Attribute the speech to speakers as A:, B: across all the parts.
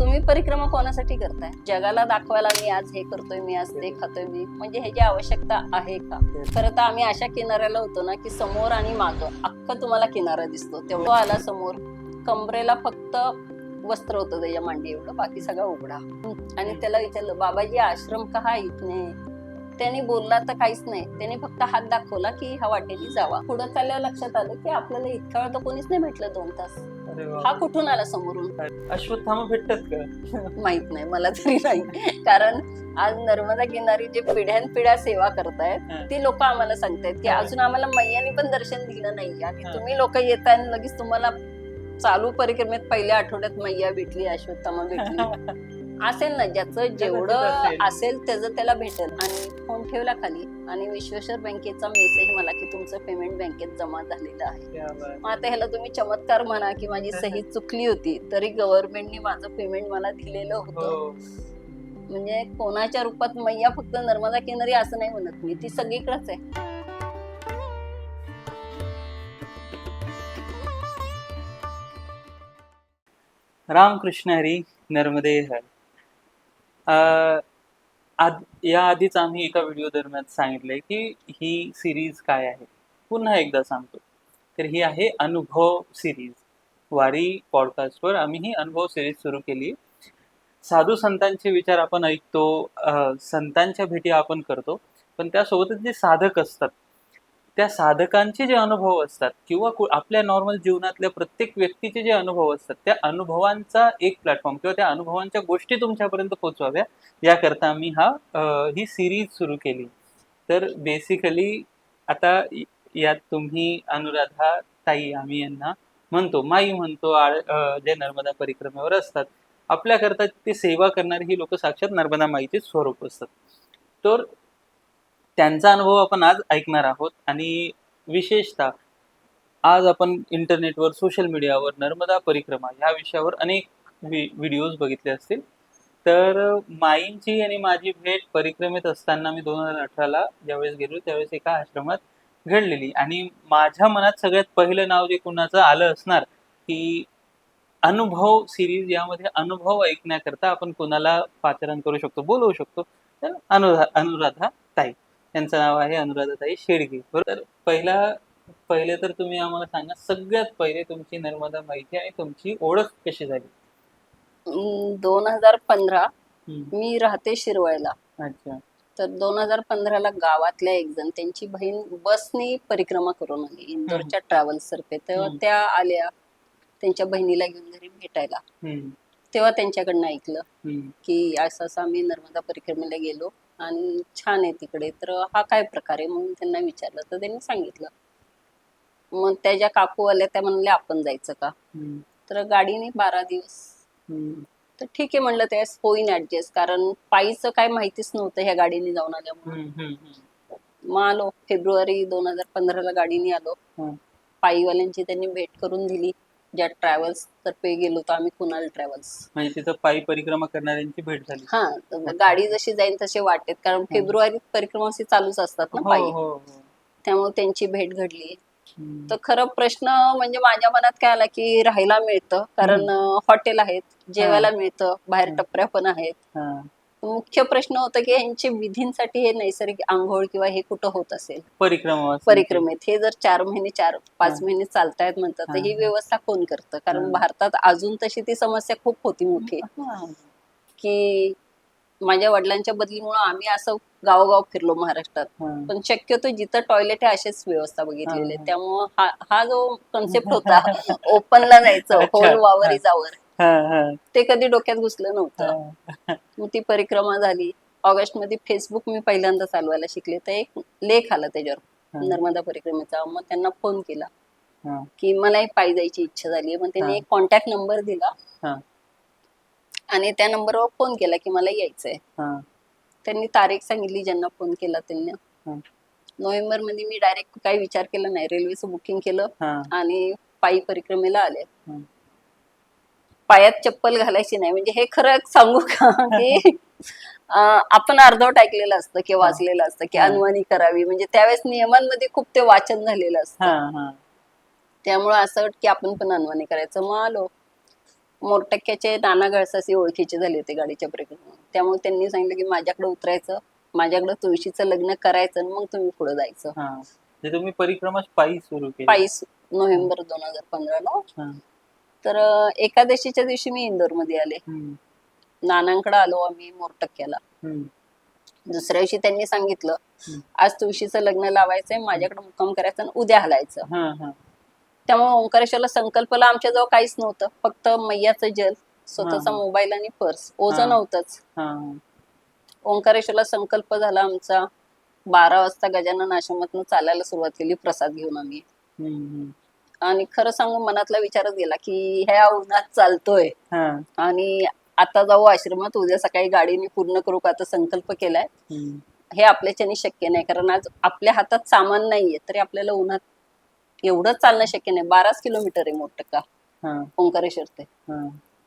A: तुम्ही परिक्रमा कोणासाठी करताय? जगाला दाखवायला मी आज हे करतोय, मी आज ते खातोय, मी म्हणजे ह्याची आवश्यकता आहे का? खरं तर आम्ही अशा किनाऱ्याला होतो ना की समोर आणि मागं अख्खा तुम्हाला किनारा दिसतो. तेवढं आला समोर, कमरेला फक्त वस्त्र होतं त्याच्या मांडी एवढं, बाकी सगळा उघडा. आणि त्याला विचारलं, बाबाजी आश्रम कहा इथने? त्याने बोलला तर काहीच नाही, त्याने फक्त हात दाखवला की ह्या वाटेने जावा. पुढे चालल्यावर लक्षात आलं की आपल्याला इतका वेळ तर कोणीच नाही भेटलं, 2 तास. हा कुठून आला समोरून?
B: अश्वत्थामा भेटतात का?
A: माहित नाही मला तरी नाही, कारण आज नर्मदा किनारी जे पिढ्यानपिढ्या सेवा करतायत ती लोक आम्हाला सांगतायत की अजून आम्हाला मैयाने पण दर्शन दिलं नाही, आणि तुम्ही लोक येताय आणि लगेच तुम्हाला चालू परिक्रमेत पहिल्या आठवड्यात मैया भेटली, अश्वत्थामा भेटली. असेल ना, ज्याचं जेवढं असेल त्याचं त्याला भेटेल. आणि फोन ठेवला खाली आणि विश्वेश्वर बँकेचा मेसेज मला की तुमचं पेमेंट बँकेत जमा झालेलं आहे. मग आता ह्याला तुम्ही चमत्कार म्हणा की माझी सही चुकली होती, तरी गव्हर्नमेंटने माझं पेमेंट मला दिलेलं होतं. म्हणजे कोणाच्या रूपात मैया फक्त नर्मदा किनारी असं नाही म्हणत मी, ती सगळीकडेच आहे.
B: रामकृष्ण हरी, नर्मदे हर. या आधीच आम्ही एका व्हिडिओ दरम्यान सांगितलंय की ही सिरीज काय आहे. पुन्हा एकदा सांगतो, तर ही आहे अनुभव सिरीज. वारी पॉडकास्टवर आम्ही ही अनुभव सिरीज सुरू केली. साधू संतांचे विचार आपण ऐकतो, संतांच्या भेटी आपण करतो, पण त्यासोबतच जे साधक असतात त्या साधकांचे जे अनुभव असतात किंवा आपल्या नॉर्मल जीवनातल्या प्रत्येक व्यक्तीचे जे अनुभव असतात त्या अनुभवांचा एक प्लॅटफॉर्म किंवा त्या अनुभवांच्या गोष्टी तुमच्यापर्यंत पोहोचवाव्या याकरता आम्ही ही सिरीज सुरू केली. तर बेसिकली आता यात तुम्ही अनुराधा ताई, आम्ही यांना म्हणतो माई म्हणतो, जे नर्मदा परिक्रमेवर असतात, आपल्याकरता ते सेवा करणारी ही लोक साक्षात नर्मदा माईचे स्वरूप असतात. तर त्यांचा अनुभव आपण आज ऐकणार आहोत. आणि विशेषतः आज आपण इंटरनेटवर, सोशल मीडियावर नर्मदा परिक्रमा ह्या विषयावर अनेक व्हिडिओज बघितले असतील. तर माईंची आणि माझी भेट परिक्रमेत असताना मी 2018ला ज्यावेळेस गेलो त्यावेळेस एका आश्रमात घडलेली. आणि माझ्या मनात सगळ्यात पहिलं नाव जे कुणाचं आलं असणार की अनुभव सिरीज, यामध्ये अनुभव ऐकण्याकरता आपण कोणाला पाचारण करू शकतो, बोलवू शकतो, तर अनुराधा ताई. त्यांचं नाव आहे अनुराधाताई शेडगे. बरोबर. पहिले तर तुम्ही आम्हाला सांगा, सगळ्यात पहिले तुमची नर्मदा माहिती आणि तुमची ओळख कशी झाली?
A: 2015 मी राहते शिरवळला.
B: अच्छा.
A: तर 2015ला गावातल्या एक जण, त्यांची बहीण बसनी परिक्रमा करून आली इंदोरच्या ट्रॅव्हल्स तर्फे. तेव्हा त्या आल्या त्यांच्या बहिणीला घेऊन घरी भेटायला. तेव्हा त्यांच्याकडनं ऐकलं की असं असं आम्ही नर्मदा परिक्रमेला गेलो आणि छान आहे तिकडे, तर हा काय प्रकार आहे म्हणून त्यांना विचारलं, तर त्यांनी सांगितलं. मग त्या ज्या काकू आल्या त्या म्हणल्या आपण जायचं का? तर गाडीने 12 दिवस. तर ठीक आहे म्हणलं, त्यावेळेस होईन ऍडजस्ट, कारण पायीचं काय माहितीच नव्हतं ह्या गाडीने जाऊन आल्यामुळे. मग आलो, फेब्रुवारी 2015ला गाडीने आलो. पायीवाल्यांची त्यांनी भेट करून दिली, ज्या ट्रॅव्हल्स तर्फे गेलो तर आम्ही, कुणाल ट्रॅव्हल्स.
B: म्हणजे तिथं पायी परिक्रमा करणाऱ्यांची भेट झाली.
A: हा, गाडी जशी जाईल तसे वाटेत, कारण फेब्रुवारीत परिक्रमा चालूच असतात ना पायी. त्यामुळे त्यांची भेट घडली. तर खरं प्रश्न म्हणजे माझ्या मनात काय आला की राहायला मिळतं, कारण हॉटेल आहेत, जेवायला मिळतं, बाहेर टपऱ्या पण आहेत. मुख्य प्रश्न होता की यांच्या विधींसाठी हे नैसर्गिक आंघोळ किंवा हे कुठं होत असेल परिक्रमेत. हे जर 4 महिने 4-5 महिने चालतायत म्हणतात, तर ही व्यवस्था कोण करतं? कारण भारतात अजून तशी ती समस्या खूप होती मोठी, की माझ्या वडिलांच्या बदलीमुळे आम्ही असं गावोगाव फिरलो महाराष्ट्रात, पण शक्यतो जिथं टॉयलेट आहे असेच व्यवस्था बघितलेली. त्यामुळं हा जो कन्सेप्ट होता ओपनला जायचं, होल वावर इजावर, ते कधी डोक्यात घुसलं नव्हतं. मग ती परिक्रमा झाली. ऑगस्ट मध्ये फेसबुक मी पहिल्यांदा चालवायला शिकले, तर एक लेख आला त्याच्यावर नर्मदा परिक्रमेचा. मग त्यांना फोन केला की मला एक पायी जायची इच्छा झाली. मग त्यांनी एक कॉन्टॅक्ट नंबर दिला आणि त्या नंबरवर फोन केला की मला यायचंय. त्यांनी तारीख सांगितली ज्यांना फोन केला त्यांनी. नोव्हेंबर मध्ये मी डायरेक्ट काही विचार केला नाही, रेल्वेचं बुकिंग केलं आणि पायी परिक्रमेला आले. पायात चप्पल घालायची नाही, म्हणजे हे खरं सांगू का की आपण अर्धवट ऐकलेलं असतं किंवा वाचलेलं असतं की अनवाणी करावी, म्हणजे त्यावेळेस नियमांमध्ये खूप ते वाचन झालेलं असतं. त्यामुळं असं वाटतं की आपण पण अनवाणी करायचं. मग आलो. मोरटक्क्याचे नाना गळसासी ओळखीचे झाले होते गाडीच्या परिक्रमेत. त्यामुळे त्यांनी सांगितलं की माझ्याकडे उतरायचं, माझ्याकडे तुळशीचं लग्न करायचं आणि मग तुम्ही पुढे जायचं.
B: हा म्हणजे तुम्ही परिक्रमा पायी सुरू केली?
A: पायी नोव्हेंबर 2015 ला. तर एकादशीच्या दिवशी मी इंदोरमध्ये आले. नानांकडे आलो आम्ही मोरटक्क्याला. दुसऱ्या दिवशी त्यांनी सांगितलं आज तुळशीचं लग्न लावायचंय, माझ्याकडे मुक्काम करायचं आणि उद्या हलायचं. त्यामुळे ओंकारेश्वरला संकल्पला आमच्याजवळ काहीच नव्हतं, फक्त मैयाचं जल, स्वतःचा मोबाईल आणि पर्स. ओझं नव्हतंच. ओंकारेश्वरला संकल्प झाला आमचा. 12 वाजता गजानन आश्रमातून चालायला सुरुवात केली प्रसाद घेऊन आम्ही. आणि खरं सांगू मनातला विचारच गेला की ह्या उन्हात चालतोय आणि आता जाऊ आश्रमात, उद्या सकाळी गाडीने पूर्ण करू का, आता संकल्प केलाय. हे आपल्याच्याने शक्य नाही, कारण आज आपल्या हातात सामान नाहीये तरी आपल्याला उन्हात एवढं चालणं शक्य नाही. 12 किलोमीटर आहे मोठं ओंकारेश्वर ते.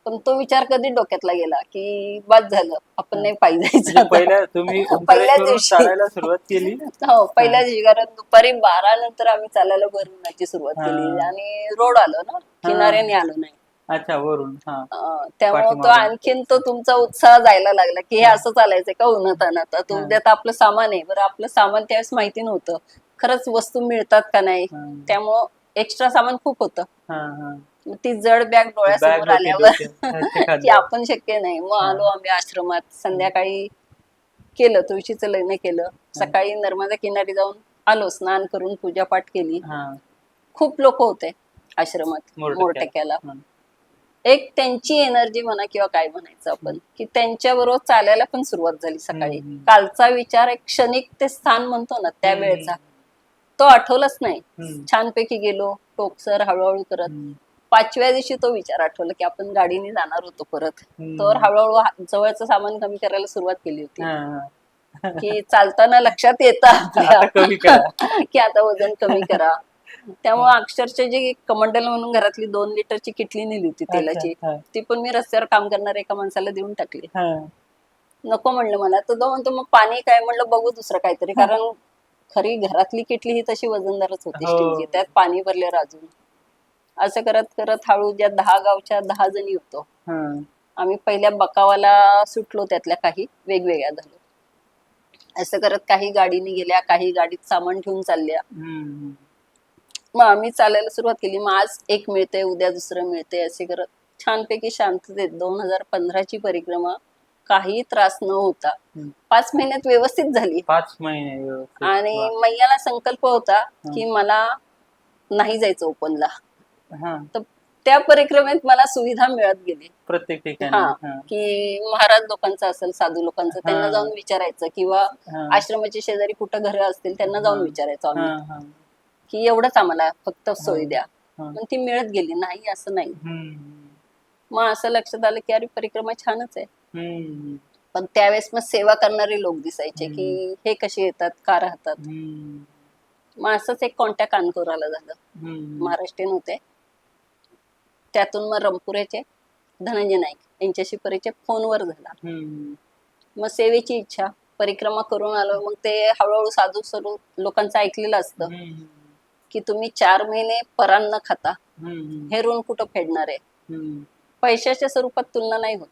A: पण तो विचार कधी डोक्यातला गेला की बस झालं, आपण नाही पायी जायचं. पहिल्या दिवशी
B: सुरुवात केली.
A: हो, पहिल्या दिवशी, कारण दुपारी 12 नंतर आम्ही चालायला भरूनाची सुरुवात केली आणि रोड आलो ना, किनाऱ्याने आलो नाही.
B: अच्छा, वरून.
A: त्यामुळे तो आणखीन तो तुमचा उत्साह जायला लागला की हे असं चालायचंय का उन्हात आणत. आता उद्या तर आपलं सामान आहे. बरं, आपलं सामान त्यावेळेस माहिती नव्हतं खरंच वस्तू मिळतात का नाही, त्यामुळं एक्स्ट्रा सामान खूप होतं. ती जड बॅग डोळ्यासमोर आल्यावर की आपण शक्य नाही. मग आलो आम्ही आश्रमात. संध्याकाळी केलं तुळशीचं लग्न केलं. सकाळी नर्मदा किनारी जाऊन आलो, स्नान करून पूजापाठ केली. खूप लोक होते आश्रमात मोरटक्क्याला. एक त्यांची एनर्जी म्हणा किंवा काय म्हणायचं आपण, की त्यांच्या बरोबर चालायला पण सुरुवात झाली सकाळी. कालचा विचार, एक क्षणिक ते स्थान म्हणतो ना त्यावेळेचा, तो आठवलाच नाही. छानपैकी गेलो टोकसर हळूहळू करत. 5व्या दिवशी तो विचार आठवला की आपण गाडीने जाणार होतो परत. तर हळूहळू जवळचं सामान कमी करायला सुरुवात केली होती. की चालताना लक्षात येतं की आता वजन कमी करा. त्यामुळे अक्षरशः जी कमंडल म्हणून घरातली 2 लिटरची किटली नेली होती तेलाची, ती पण मी रस्त्यावर काम करणाऱ्या एका माणसाला देऊन टाकली. नको म्हणलं मला. तर तो म्हणतो मग पाणी काय, म्हणलं बघू दुसरं काहीतरी, कारण खरी घरातली किटली ही तशी वजनदारच होती स्टीलची, त्यात पाणी भरले अजून. असं करत करत हळू ज्या 10 गावच्या 10 जणी होतो आम्ही, पहिल्या बकावाला सुटलो, त्यातल्या काही वेगवेगळ्या झालो. असं करत काही गाडीने गेल्या, काही गाडीत सामान ठेवून चालल्या. मग आम्ही चालायला सुरुवात केली. मग आज एक मिळतंय, उद्या दुसरं मिळतंय, असे करत छानपैकी शांततेत 2015ची परिक्रमा काही त्रास न होता 5 महिन्यात व्यवस्थित झाली.
B: 5 महिने.
A: आणि मैयाला संकल्प होता की मला नाही जायचं ओपनला. तर त्या परिक्रमेत मला सुविधा मिळत गेली
B: प्रत्येक ठिकाणी.
A: की महाराज लोकांचं असेल, साधू लोकांचं, त्यांना जाऊन विचारायचं, किंवा आश्रमाच्या शेजारी कुठं घरं असतील त्यांना जाऊन विचारायचं आम्ही की एवढंच आम्हाला फक्त सोयी द्या. पण ती मिळत गेली. नाही असं नाही. मग असं लक्षात आलं की अरे परिक्रमा छानच आहे. पण त्यावेळेस मग सेवा करणारे लोक दिसायचे की हे कसे येतात, का राहतात. मग असंच एक कॉन्टॅक्ट कानकोराला झालं. महाराष्ट्रीयन होते. त्यातून मग रंपुऱ्याचे धनंजय नाईक यांच्याशी परिचय फोनवर झाला. मग सेवेची इच्छा, परिक्रमा करून आलो. मग ते हळूहळू साधू स्वरूप लोकांचं ऐकलेलं असतं की तुम्ही 4 महिने परान न खाता हे ऋण कुठं फेडणार आहे. पैशाच्या स्वरूपात तुलना नाही होत.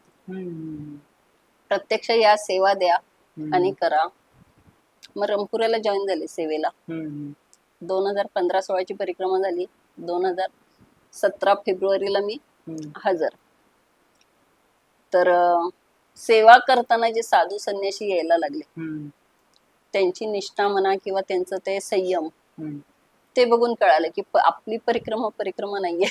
A: प्रत्यक्ष या सेवा द्या आणि करा. मग रंपुऱ्याला जॉईन झाले सेवेला. 2015-16ची परिक्रमा झाली. 2017 फेब्रुवारीला मी हजर. तर सेवा करताना जे साधू संन्यासी यायला लागले, त्यांची निष्ठा म्हणा किंवा त्यांचं ते संयम, ते बघून कळालं की आपली परिक्रमा नाहीये.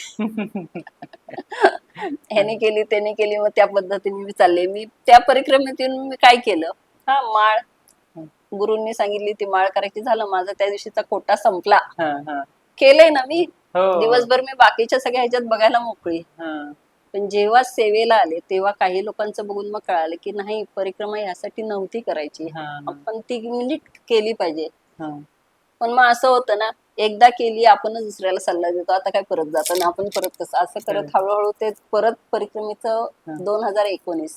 A: ह्याने केली त्याने केली, मग त्या पद्धतीने मी चालले. मी त्या परिक्रमेतून मी काय केलं, माळ गुरूंनी सांगितली ती माळ करायची, झालं माझा त्या दिवशीचा कोटा संपला. केलंय ना मी. दिवसभर मी बाकीच्या सगळ्या ह्याच्यात बघायला मोकळी. पण जेव्हा सेवेला आले तेव्हा काही लोकांचं बघून मग कळालं की नाही, परिक्रमा यासाठी नव्हती करायची, आपण ती नीट केली पाहिजे. पण मग असं होतं ना, एकदा केली आपणच दुसऱ्याला सल्ला देतो, आता काय परत जातो ना आपण परत कसं, असं करत हळूहळू ते परत परिक्रमेचं 2019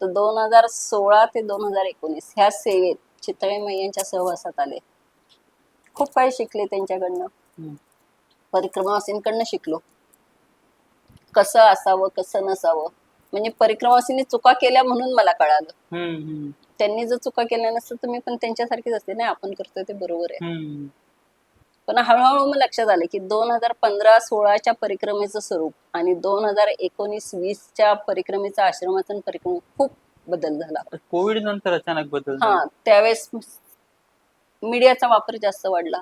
A: तर 2016 ते 2019 ह्या सेवेत चितळे मैयांच्या सहवासात आले. खूप काही शिकले त्यांच्याकडनं, परिक्रमावासींकडनं शिकलो. कसं असावं कसं नसावं. म्हणजे परिक्रमावासींनी चुका केल्या म्हणून मला कळालं. त्यांनी जर चुका केल्या नसतं तर मी पण त्यांच्यासारखीच असते. नाही, आपण करतोय ते बरोबर आहे. पण हळूहळू मग लक्षात आलं की 2015-16च्या परिक्रमेचं स्वरूप आणि 2019-20च्या परिक्रमेचं आश्रमाचं परिक्रम खूप बदल झाला.
B: कोविड नंतर अचानक बदल
A: हा, त्यावेळेस मीडियाचा वापर जास्त वाढला.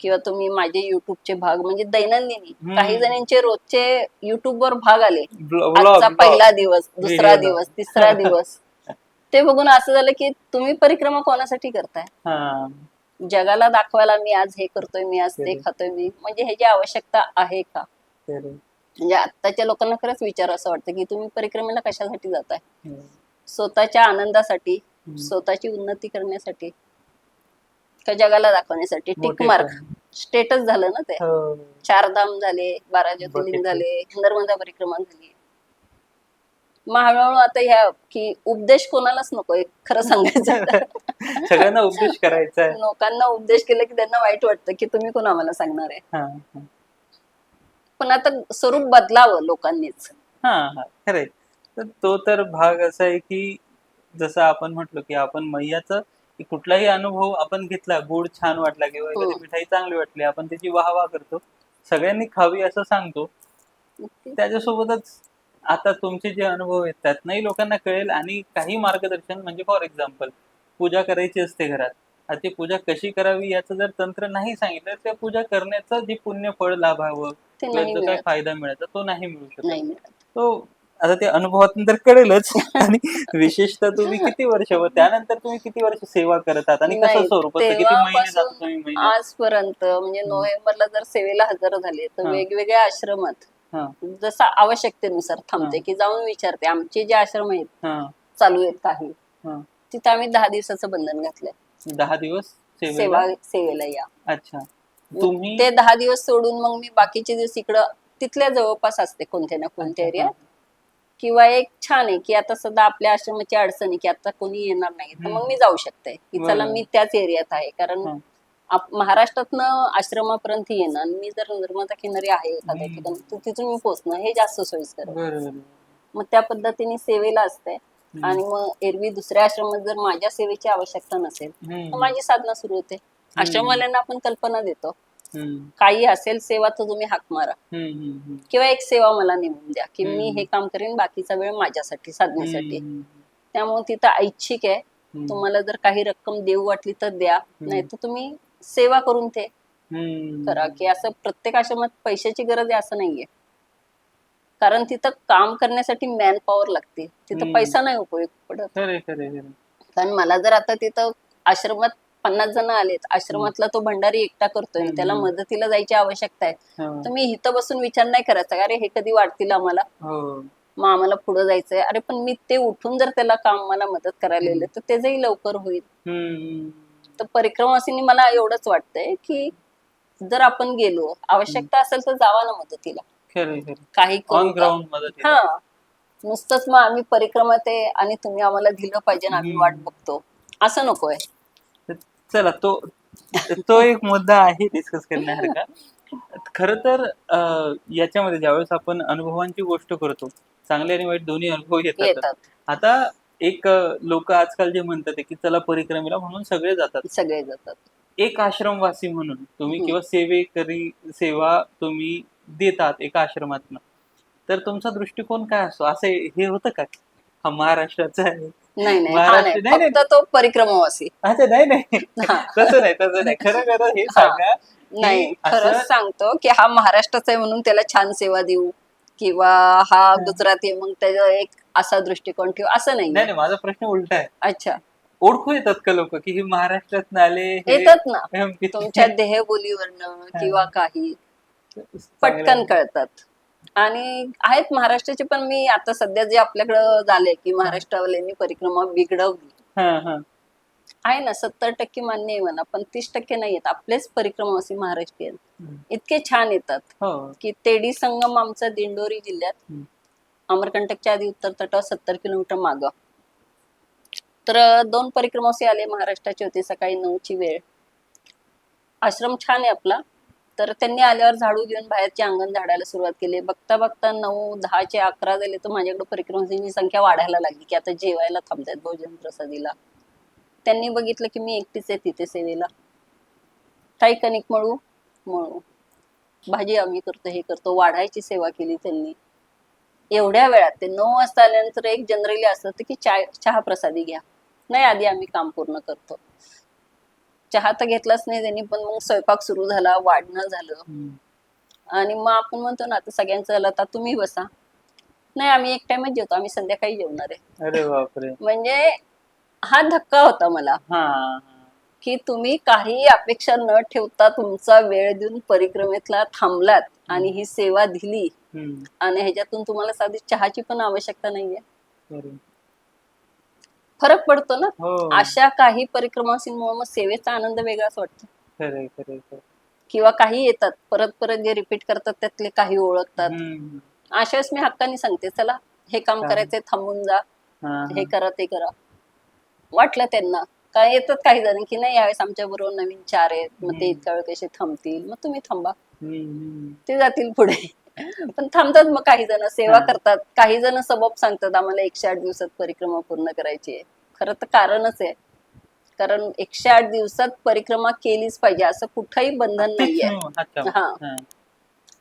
A: किंवा तुम्ही माझे युट्यूबचे भाग म्हणजे दैनंदिनी काही जणांचे रोजचे युट्यूबवर भाग आले. आजचा पहिला दिवस, दुसरा दिवस, तिसरा दिवस. ते बघून असं झालं की तुम्ही परिक्रमा कोणासाठी करताय? जगाला दाखवायला मी आज हे करतोय, मी आज ते खातोय, मी म्हणजे ह्याची आवश्यकता आहे का? म्हणजे आत्ताच्या लोकांना खरंच विचार असं वाटतं की तुम्ही परिक्रमेला कशासाठी जाताय? स्वतःच्या आनंदासाठी, स्वतःची उन्नती करण्यासाठी, का जगाला दाखवण्यासाठी? टिक मार्क, स्टेटस झालं ना ते. 4 धाम झाले, 12 ज्योतिर्लिंग झाले, नर्मदा परिक्रमा झाली. मग हळूहळू आता ह्या की उपदेश कोणालाच नकोय खरं सांगायचं.
B: सगळ्यांना उपदेश करायचा आहे.
A: लोकांना उपदेश केला की त्यांना वाईट वाटतं की तुम्ही कोण आम्हाला सांगणार आहे. पण आता स्वरूप बदलावं लोकांनीच.
B: खरंय. तर तो तर भाग असा आहे की जसं आपण म्हटलो की आपण मैयाचं कुठलाही अनुभव आपण घेतला, गोड छान वाटला किंवा एखादी मिठाई चांगली वाटली, आपण त्याची वाहवा करतो, सगळ्यांनी खावी असं सांगतो. त्याच्यासोबतच आता तुमचे जे अनुभव आहेत त्यातनंही लोकांना कळेल आणि काही मार्गदर्शन म्हणजे फॉर एक्झाम्पल पूजा करायची असते घरात, ती पूजा कशी करावी याचं जर तंत्र नाही सांगितलं, त्या पूजा करण्याचं जे पुण्य फळ लाभावं किंवा जो काही फायदा मिळायचा तो नाही मिळू शकत. तो आता ते अनुभवातून तर कळेलच. आणि विशेषतः तुम्ही किती वर्ष व त्यानंतर तुम्ही किती वर्ष सेवा करतात आणि कसं स्वरूप असतं, किती महिने जातो तुम्ही महिन्यात?
A: आजपर्यंत म्हणजे नोव्हेंबरला जर सेवेला हजर झाले तर वेगवेगळ्या आश्रमात जसं आवश्यकतेनुसार थांबते की जाऊन विचारते. आमचे जे आश्रम आहेत चालू आहेत काही, तिथं आम्ही 10 दिवसाचं बंधन घातलंय.
B: 10 दिवस
A: सेवेला या.
B: अच्छा. तुम्ही
A: ते 10 दिवस सोडून मग मी बाकीचे दिवस इकडं तिथल्या जवळपास असते कोणत्या ना कोणत्या एरियात. किंवा एक छान आहे की आता सध्या आपल्या आश्रमाची अडचण आहे की आता कोणी येणार नाही तर मग मी जाऊ शकते की चला मी त्याच एरियात आहे. कारण महाराष्ट्रातनं आश्रमापर्यंत येणं आणि मी जर नर्मदा किनारी आहे एखाद्या ठिकाणी तर तिथून मी पोहोचणं हे जास्त सोयीस्कर आहे. मग त्या पद्धतीने सेवेला असते. आणि मग एरवी दुसऱ्या आश्रमात जर माझ्या सेवेची आवश्यकता नसेल तर माझी साधना सुरू होते. आश्रमवाल्यांना आपण कल्पना देतो, काही असेल सेवा तर तुम्ही हाक मारा किंवा एक सेवा मला नेमून द्या की मी हे काम करेन, बाकीचा वेळ माझ्यासाठी साधण्यासाठी. त्यामुळे तिथं ऐच्छिक आहे. तुम्हाला जर काही रक्कम देऊ वाटली तर द्या, नाही तर तुम्ही सेवा करून ते करा. की असं प्रत्येक आश्रमात पैशाची गरज आहे असं नाहीये. कारण तिथं काम करण्यासाठी मॅन पॉवर लागते, तिथं पैसा नाही उपयोग पडत. कारण मला जर आता तिथं आश्रमात 50 जण आलेत, आश्रमातला तो भंडारी एकटा करतोय, त्याला मदतीला जायची आवश्यकता आहे, तर मी इथं बसून विचार नाही करायचा अरे हे कधी वाढतील आम्हाला, मग आम्हाला पुढे जायचंय. अरे पण मी ते उठून जर त्याला काम मला मदत करायला गेलं तर त्याचंही लवकर होईल. तर परिक्रमावासींनी मला एवढंच वाटतंय की जर आपण गेलो, आवश्यकता असेल तर जावा ना मदतीला. काही नुसतंच मग आम्ही परिक्रमात आहे आणि तुम्ही आम्हाला दिलं पाहिजे आणि आम्ही वाट बघतो असं नकोय.
B: चला तो एक मुद्दा आहे डिस्कस करण्यासारखा. खर तर याच्यामध्ये ज्यावेळेस आपण अनुभवांची गोष्ट करतो, चांगले आणि वाईट दोन्ही अनुभव येतात. आता एक लोक आजकाल जे म्हणतात की चला परिक्रमेला म्हणून सगळे जातात. एक आश्रमवासी म्हणून तुम्ही किंवा सेवा तुम्ही देतात एका आश्रमातनं, तर तुमचा दृष्टिकोन काय असतो? असं हे होतं का हा महाराष्ट्राचा आहे?
A: नाही, तो परिक्रमावासी.
B: अच्छा, नाही तसं नाही. खरं हे सांगा.
A: नाही, खरंच सांगतो की हा महाराष्ट्राचा आहे म्हणून त्याला छान सेवा देऊ किंवा हा गुजराती आहे मग त्याचा एक असा दृष्टिकोन ठेवू असं नाही.
B: माझा प्रश्न उलटा आहे.
A: अच्छा,
B: ओळखू येतात का लोक की हे महाराष्ट्रात आले?
A: येतात ना, तुमच्या देहबोलीवरनं किंवा काही पटकन कळतात. आणि आहेत महाराष्ट्राचे पण, मी आता सध्या जे आपल्याकडं झालंय की महाराष्ट्रावाल्यांनी परिक्रमा बिघडवली आहे ना, 70% मान्य आहे म्हणा, पण 30% नाही येत. आपलेच परिक्रमावासी महाराष्ट्रीयन इतके छान येतात की तेडी संगम आमचा दिंडोरी जिल्ह्यात अमरकंटकच्या आधी उत्तर तटावर 70 किलोमीटर मागं. तर 2 परिक्रमावासी आले, महाराष्ट्राचे होते, सकाळी 9ची वेळ. आश्रम छान आहे आपला, तर त्यांनी आल्यावर झाडू घेऊन बाहेरचे अंगण झाडायला सुरुवात केली. बघता बघता 9, 10चे 11 झाले तर माझ्याकडे परिक्रमांची संख्या वाढायला लागली की आता जेवायला थांबतायत भोजन प्रसादीला. त्यांनी बघितलं की मी एकटीच आहे तिथे सेवेला. काही कणिक मळू मळू, भाजी आम्ही करतो, हे करतो, वाढायची सेवा केली त्यांनी. एवढ्या वेळात ते 9 वाजता आल्यानंतर एक जनरली असं होतं की चहा प्रसादी घ्या. नाही, आधी आम्ही काम पूर्ण करतो. चहा तर घेतलाच नाही त्यांनी, पण मग स्वयंपाक सुरू झाला, वाढणं झालं. आणि मग आपण म्हणतो ना आता सगळ्यांचं झालं, आता तुम्ही बसा. नाही, आम्ही एक टाइमच जेवतो, आम्ही संध्याकाळी जेवणार आहे.
B: अरे बापरे.
A: म्हणजे हा धक्का होता मला की तुम्ही काही अपेक्षा न ठेवता तुमचा वेळ देऊन परिक्रमेतला थांबलात आणि ही सेवा दिली आणि ह्याच्यातून तुम्हाला साधी चहाची पण आवश्यकता नाहीये. फरक पडतो ना. अशा काही परिक्रमांमुळे मग सेवेचा आनंद वेगळाच वाटतो. किंवा काही येतात परत परत जे रिपीट करतात त्यातले काही ओळखतात. अशा वेळेस मी हक्काने सांगते, चला हे काम करायचंय, थांबून जा, हे करा ते करा. वाटलं त्यांना काय येतात काही जण की नाही यावेळेस आमच्या बरोबर नवीन 4 आहेत, मग ते इतका वेळ कसे थांबतील, मग तुम्ही थांबा, ते जातील पुढे. पण थांबतात मग काही जण सेवा करतात, काही जण सबब सांगतात आम्हाला 108 दिवसात परिक्रमा पूर्ण करायची आहे. खरं तर कारणच आहे, कारण 108 दिवसात परिक्रमा केलीच पाहिजे असं कुठंही बंधन नाहीये.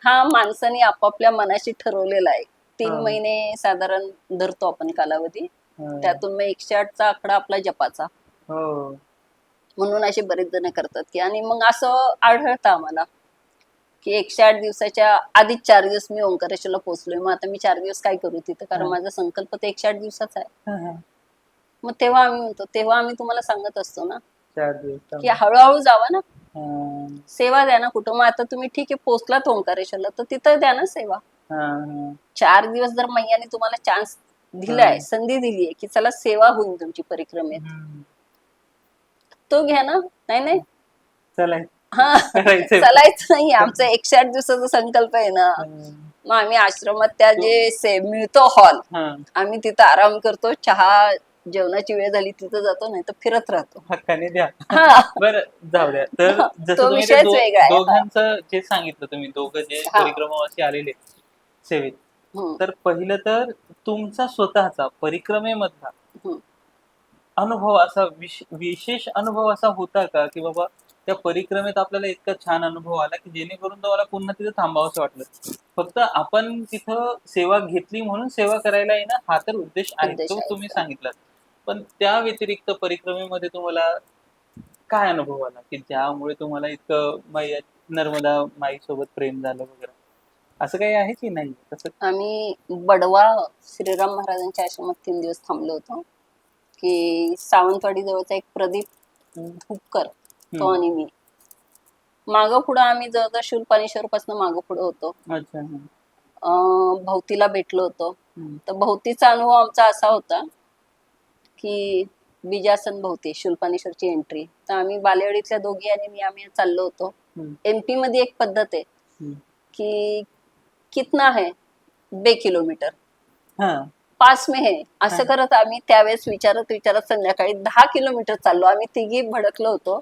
A: हा माणसाने आपापल्या मनाशी ठरवलेला आहे. 3 महिने साधारण धरतो आपण कालावधी, त्यातून मग 108चा आकडा आपला जपाचा. म्हणून असे बरेच जण करतात की, आणि मग असं आढळतं आम्हाला की 108 दिवसाच्या आधीच 4 दिवस मी ओंकारेश्वरला पोहोचलोय, मग आता मी 4 दिवस काय करू तिथं, कारण माझा संकल्प तर 108 दिवसाचा आहे. मग तेव्हा आम्ही म्हणतो, तेव्हा आम्ही तुम्हाला सांगत असतो ना
B: 4 दिवस
A: की हळूहळू जावा ना, सेवा द्या ना कुठं. मग आता तुम्ही ठीक आहे पोहोचलात ओंकारेश्वरला तर तिथं द्या ना सेवा. 4 दिवस जर मैयाने तुम्हाला चान्स दिलाय, संधी दिलीये की चला सेवा होईल तुमची परिक्रमेत, तो घ्या ना. नाही चालायचं नाही, आमचा 108 दिवसाचा संकल्प आहे ना. मग आम्ही आश्रमात त्या जे मिळतो हॉल, आम्ही तिथं आराम करतो, चहा जेवणाची वेळ झाली तिथं जातो, नाही तर फिरत राहतो.
B: हक्काने द्या. बरं जाऊ द्या. तर जसं तुम्ही दोघांचं जे सांगितलं, तुम्ही दोघं जे परिक्रमावासी आलेले सेवेत, तर पहिलं तर तुमचा स्वतःचा परिक्रमेमधला अनुभव असा विशेष अनुभव असा होता का की बाबा त्या परिक्रमेत आपल्याला इतका छान अनुभव आला की जेणेकरून तुम्हाला पुन्हा तिथं थांबावंसं वाटलं? फक्त आपण तिथं सेवा घेतली म्हणून सेवा करायला येणं हा तर उद्देश आहे, तो तुम्ही सांगितलात. पण त्या व्यतिरिक्त परिक्रमेमध्ये तुम्हाला काय अनुभव आला की ज्यामुळे तुम्हाला इतकं नर्मदा माई सोबत प्रेम झालं वगैरे, असं काही आहे की नाही?
A: आम्ही बडवा श्रीराम महाराजांच्या आश्रमात 3 दिवस थांबलो होतो की सावंतवाडी जवळचा एक प्रदीप भुपकर, तो आणि मी. मागं पुढं आम्ही जवळजवळ शूलपाणेश्वर पासून मागं पुढं होतो. भवतीला भेटलो होतो. तर भवतीचा अनुभव आमचा असा होता की बीजासन भवती शूलपाणेश्वरची एंट्री, तर आम्ही बालेवाडीतल्या दोघी आणि आम्ही चाललो होतो. MP मध्ये एक पद्धत आहे की कितना है 2 किलोमीटर, 5 में है, असं करत आम्ही त्यावेळेस विचारत संध्याकाळी 10 किलोमीटर चाललो. आम्ही तिघी भडकलो होतो.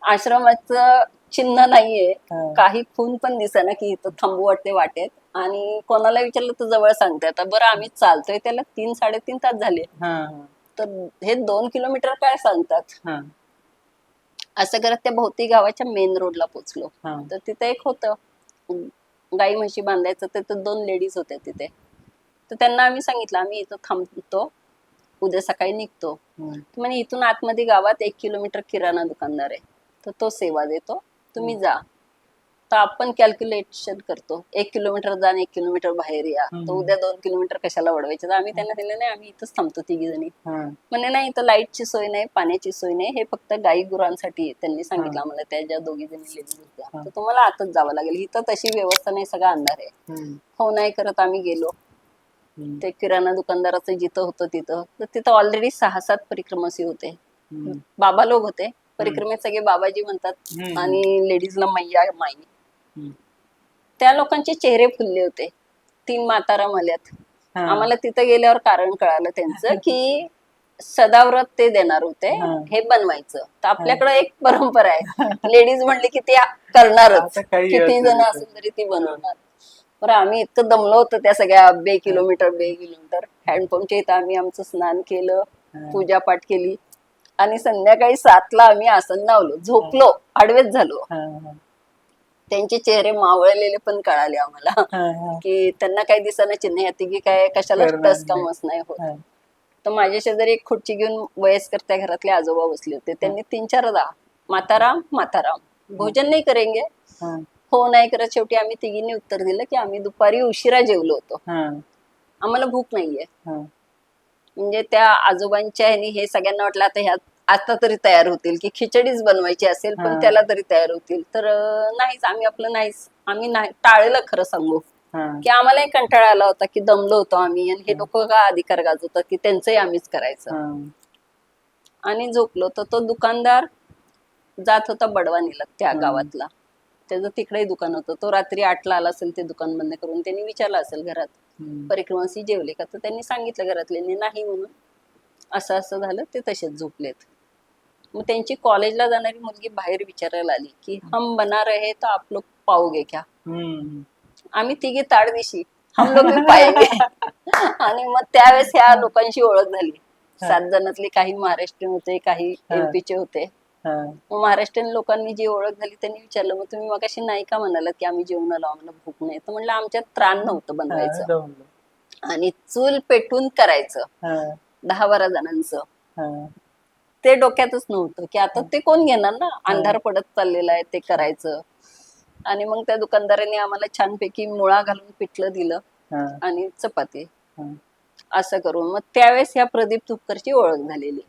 A: आश्रमाचं चिन्ह नाहीये, काही खून पण दिसेना की इथं थांबू वाटते वाटेत, आणि कोणाला विचारलं तर जवळ सांगते. आता बरं आम्ही चालतोय त्याला 3-3.5 तास झाले, तर हे 2 किलोमीटर काय सांगतात. असं करत त्या भोवती गावाच्या मेन रोडला पोहोचलो. तर तिथे एक होतं गाई म्हशी बांधायचं, तर 2 लेडीज होत्या तिथे. तर त्यांना आम्ही सांगितलं आम्ही इथं थांबतो, उद्या सकाळी निघतो. म्हणजे इथून आतमध्ये गावात 1 किलोमीटर किराणा दुकानदार आहे, तर तो सेवा देतो, तुम्ही जा. तर आपण कॅल्क्युलेशन करतो, 1 किलोमीटर जा आणि 1 किलोमीटर बाहेर या, तर उद्या 2 किलोमीटर कशाला वाढवायचे. तर आम्ही त्यांना दिलं नाही, आम्ही इथंच थांबतो 3 जणी. म्हणजे नाही इथं लाईटची सोय नाही, पाण्याची सोय नाही, हे फक्त गाई गुरांसाठी. त्यांनी सांगितलं आम्हाला, त्या ज्या 2 जणी लेडीज होत्या, तर तुम्हाला आतच जावं लागेल, इथं तशी व्यवस्था नाही, सगळं अंधार आहे. हो नाही करत आम्ही गेलो. ते किराणा दुकानदाराचं जिथं होतं तिथं ऑलरेडी 6-7 परिक्रमासी होते. बाबा लोक होते परिक्रमेत, सगळे बाबाजी म्हणतात, आणि लेडीजला मैया माई. त्या लोकांचे चेहरे फुलले होते. 3 म्हातारा आल्यात. आम्हाला तिथं गेल्यावर कारण कळालं त्यांचं की सदाव्रत ते देणार होते,
B: हा.
A: हे बनवायचं. तर आपल्याकडे एक परंपरा आहे, लेडीज म्हणली की ते करणारच,
B: आता काही
A: किती
B: असेल
A: जण
B: तर.
A: असेल तरी ती बनवणार. बरं आम्ही इतकं दमलो होतो त्या सगळ्या बे किलोमीटर हँडपंपच्या इथं आम्ही आमचं स्नान केलं, पूजापाठ केली आणि संध्याकाळी 7ला आम्ही आसन लावलो, झोपलो, आडवेच झालो. त्यांचे चेहरे मावळलेले पण कळाले आम्हाला की त्यांना काही दिसना चिन्ह, या तिघी काय कशाला टस कामच नाही होत. तर माझ्या शेजारी एक खुर्ची घेऊन वयस्कर त्या घरातले आजोबा बसले होते. त्यांनी 3-4दा माताराम माताराम, भोजन नाही करेंगे, हो नाही करत. शेवटी आम्ही तिघींनी उत्तर दिलं की आम्ही दुपारी उशिरा जेवलो होतो, आम्हाला भूक नाहीये. म्हणजे त्या आजोबांच्या ह्यानी हे सगळ्यांना वाटलं आता ह्या आता तरी तयार होतील की खिचडीच बनवायची असेल पण त्याला तरी तयार होतील. तर नाहीच, आम्ही आपलं नाहीच, आम्ही नाही टाळलं खरं सांगू की आम्हालाही कंटाळा आला होता की दमलो होतो आम्ही, आणि हे लोक का अधिकार गाजवतात की त्यांचंही आम्हीच करायचं. आणि झोपलो. तर तो दुकानदार जात होता बडवानीला, त्या गावातला, त्याचं तिकडेही दुकान होतं. तो रात्री 8ला आला असेल ते दुकान बंद करून. त्यांनी विचारलं असेल घरात परिक्रमासी जेवले का, तर त्यांनी सांगितलं घरातल्यांनी नाही म्हणून. असं असं झालं, ते तसेच झोपलेत. मग त्यांची कॉलेजला जाणारी मुलगी बाहेर विचारायला आली की हम बना रहे तो आप लोग पाओगे क्या. आम्ही तिघे ताडदिशी हम लोग भी पाएंगे. आणि मग त्यावेळेस ह्या लोकांशी ओळख झाली. 7 जणातले काही महाराष्ट्रीयन होते, काही एमपीचे होते. मग महाराष्ट्रीयन लोकांनी जी ओळख झाली त्यांनी विचारलं, मग तुम्ही मगाशी नाही का म्हणालात की आम्ही जेवण आलो, आम्हाला भूक नाही. तर म्हणलं आमच्यात त्राण नव्हतं बनवायचं आणि चूल पेटून करायचं 10-12 जणांचं, ते डोक्यातच नव्हतं की आता ते कोण घेणार ना, अंधार पडत चाललेला आहे, ते करायचं. आणि मग त्या दुकानदाराने आम्हाला छानपैकी मुळा घालून पिठलं दिलं आणि चपाती, असं करून. मग त्यावेळेस ह्या प्रदीप तुपकरची ओळख झालेली.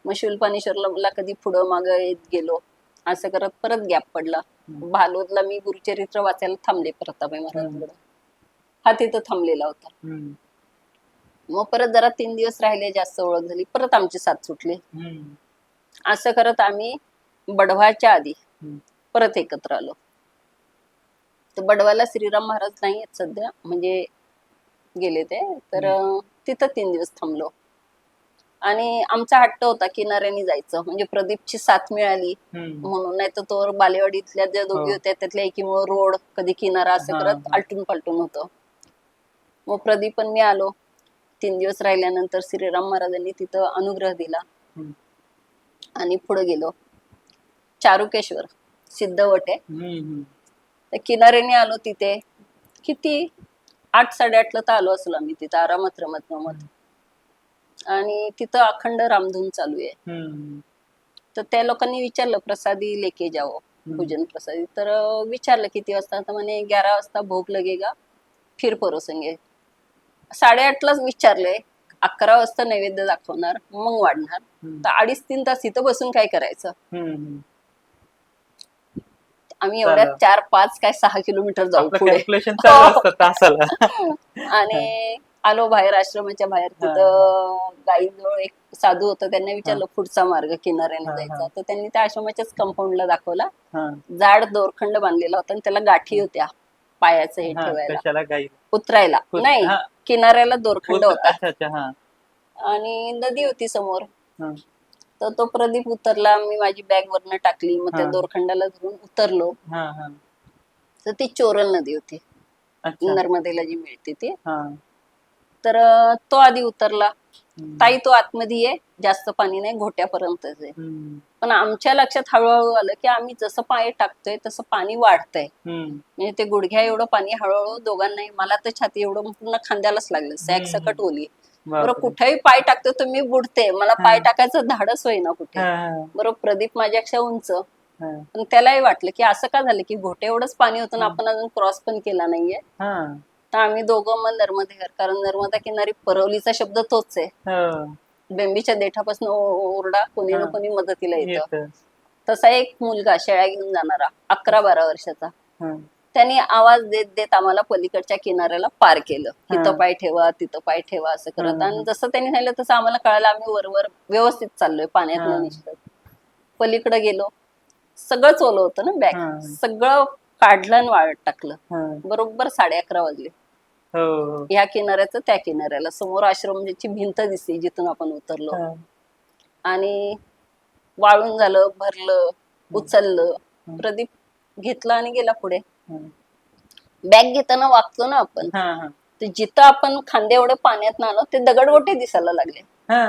A: मग शूलपाणेश्वरला कधी पुढं मागं येत गेलो, असं करत परत गॅप पडला. भालोदला मी गुरुचरित्र वाचायला थांबले प्रतापबाई महाराजांकडे, हा तिथं थांबलेला होता. मग परत जरा 3 दिवस राहिले, जास्त ओळख झाली, परत आमची साथ सुटली. असं करत आम्ही बडवाच्या आधी परत एकत्र आलो. तर बडवाला श्रीराम महाराज नाही आहेत सध्या, म्हणजे गेले ते. तर तिथं 3 दिवस थांबलो. आणि आमचा हट्ट होता किनाऱ्याने जायचं, म्हणजे प्रदीपची साथ मिळाली म्हणून. नाही तर तो बालेवाडीतल्या ज्या दोघी होत्या त्यातल्या एकीमुळे रोड कधी किनारा असं करत आलटून पालटून होतं. मग प्रदीप आणि मी आलो. 3 दिवस राहिल्यानंतर श्रीराम महाराजांनी तिथं अनुग्रह दिला आणि पुढे गेलो. चारुकेश्वर सिद्धवट आहे, त्या किनाऱ्याने आलो. तिथे किती 8-8:30ला तर आलो असेल आम्ही तिथं, आरामात रमत. आणि तिथं अखंड रामधून चालू आहे. तर त्या लोकांनी विचारलं प्रसादी लेके जाओ, भोजन प्रसादी. तर विचारलं किती वाजता, तर म्हणे 11 वाजता भोग लगेगा फिर परोसेंगे. 8:30लाच विचारले, 11 वाजता नैवेद्य दाखवणार मग वाढणार, तर 2.5-3 तास इथं बसून काय करायचं. आम्ही एवढ्यात 4-5 काय 6 किलोमीटर जाऊ पुढे आणि आलो बाहेर, आश्रमाच्या बाहेर. तिथं गाईजवळ एक साधू होता, त्यांना विचारलं पुढचा मार्ग किनाऱ्याने जायचा. तर त्यांनी त्या आश्रमाच्याच कंपाऊंडला दाखवला. जाड दोरखंड बांधलेला होता आणि त्याला गाठी होत्या पायाचं हे ठेवायला, उतरायला नाही, किनाऱ्याला दोरखंड होता आणि नदी होती समोर. तर तो प्रदीप उतरला, मी माझी बॅग वरनं टाकली, मग त्या दोरखंडाला धरून उतरलो. तर ती चोरल नदी होती, नर्मदेला जी मिळते ती. तर तो आधी उतरला. ताई तो आतमध्ये आहे, जास्त पाणी नाही, घोट्यापर्यंतच आहे. पण आमच्या लक्षात हळूहळू आलं की आम्ही जसं पाय टाकतोय तसं पाणी वाढतंय. म्हणजे ते गुडघ्या एवढं पाणी हळूहळू दोघांनाही, मला तर छाती एवढं पूर्ण खांद्यालाच लागलं, सॅक सकट ओली. बरं कुठेही पाय टाकतो तर मी बुडते, मला पाय टाकायचं धाडस होईना कुठे. बरोबर प्रदीप माझ्यापेक्षा उंच, पण त्यालाही वाटलं की असं का झालं की घोटे एवढंच पाणी होतं ना, आपण अजून क्रॉस पण केला नाहीये. तर आम्ही दोघं मग नर्मदेहर, कारण नर्मदा किनारी परवलीचा शब्द तोच आहे. बेंबीच्या देठापासून ओरडा कोणी ना कोणी मदतीला येतं. तसा एक मुलगा शेळ्या घेऊन जाणारा 11-12 वर्षाचा, त्यांनी आवाज देत देत आम्हाला पलीकडच्या किनाऱ्याला पार केलं. तिथं पाय ठेवा, तिथं पाय ठेवा असं करत. आणि जसं त्यांनी सांगितलं तसं आम्हाला कळालं, आम्ही वरवर व्यवस्थित चाललोय, पाण्यात न निघत. पलीकडे गेलो, सगळंच ओलं होतं ना, बॅग सगळं काढलं आणि वाळत टाकलं. बरोबर 11:30 वाजले.
B: हो.
A: ह्या किनाऱ्याचं त्या किनाऱ्याला समोर आश्रमाची भिंत दिसते जिथून आपण उतरलो.
B: हा.
A: आणि वाळून झालं, भरलं, उचललं.
B: हम्म.
A: प्रदीप घेतला आणि गेला पुढे.
B: हा.
A: बॅग घेताना वागतो ना आपण,
B: हा. हा.
A: तर जिथं आपण खांदे एवढे पाण्यात आलो ते दगडगोटे दिसायला लागले.
B: हा.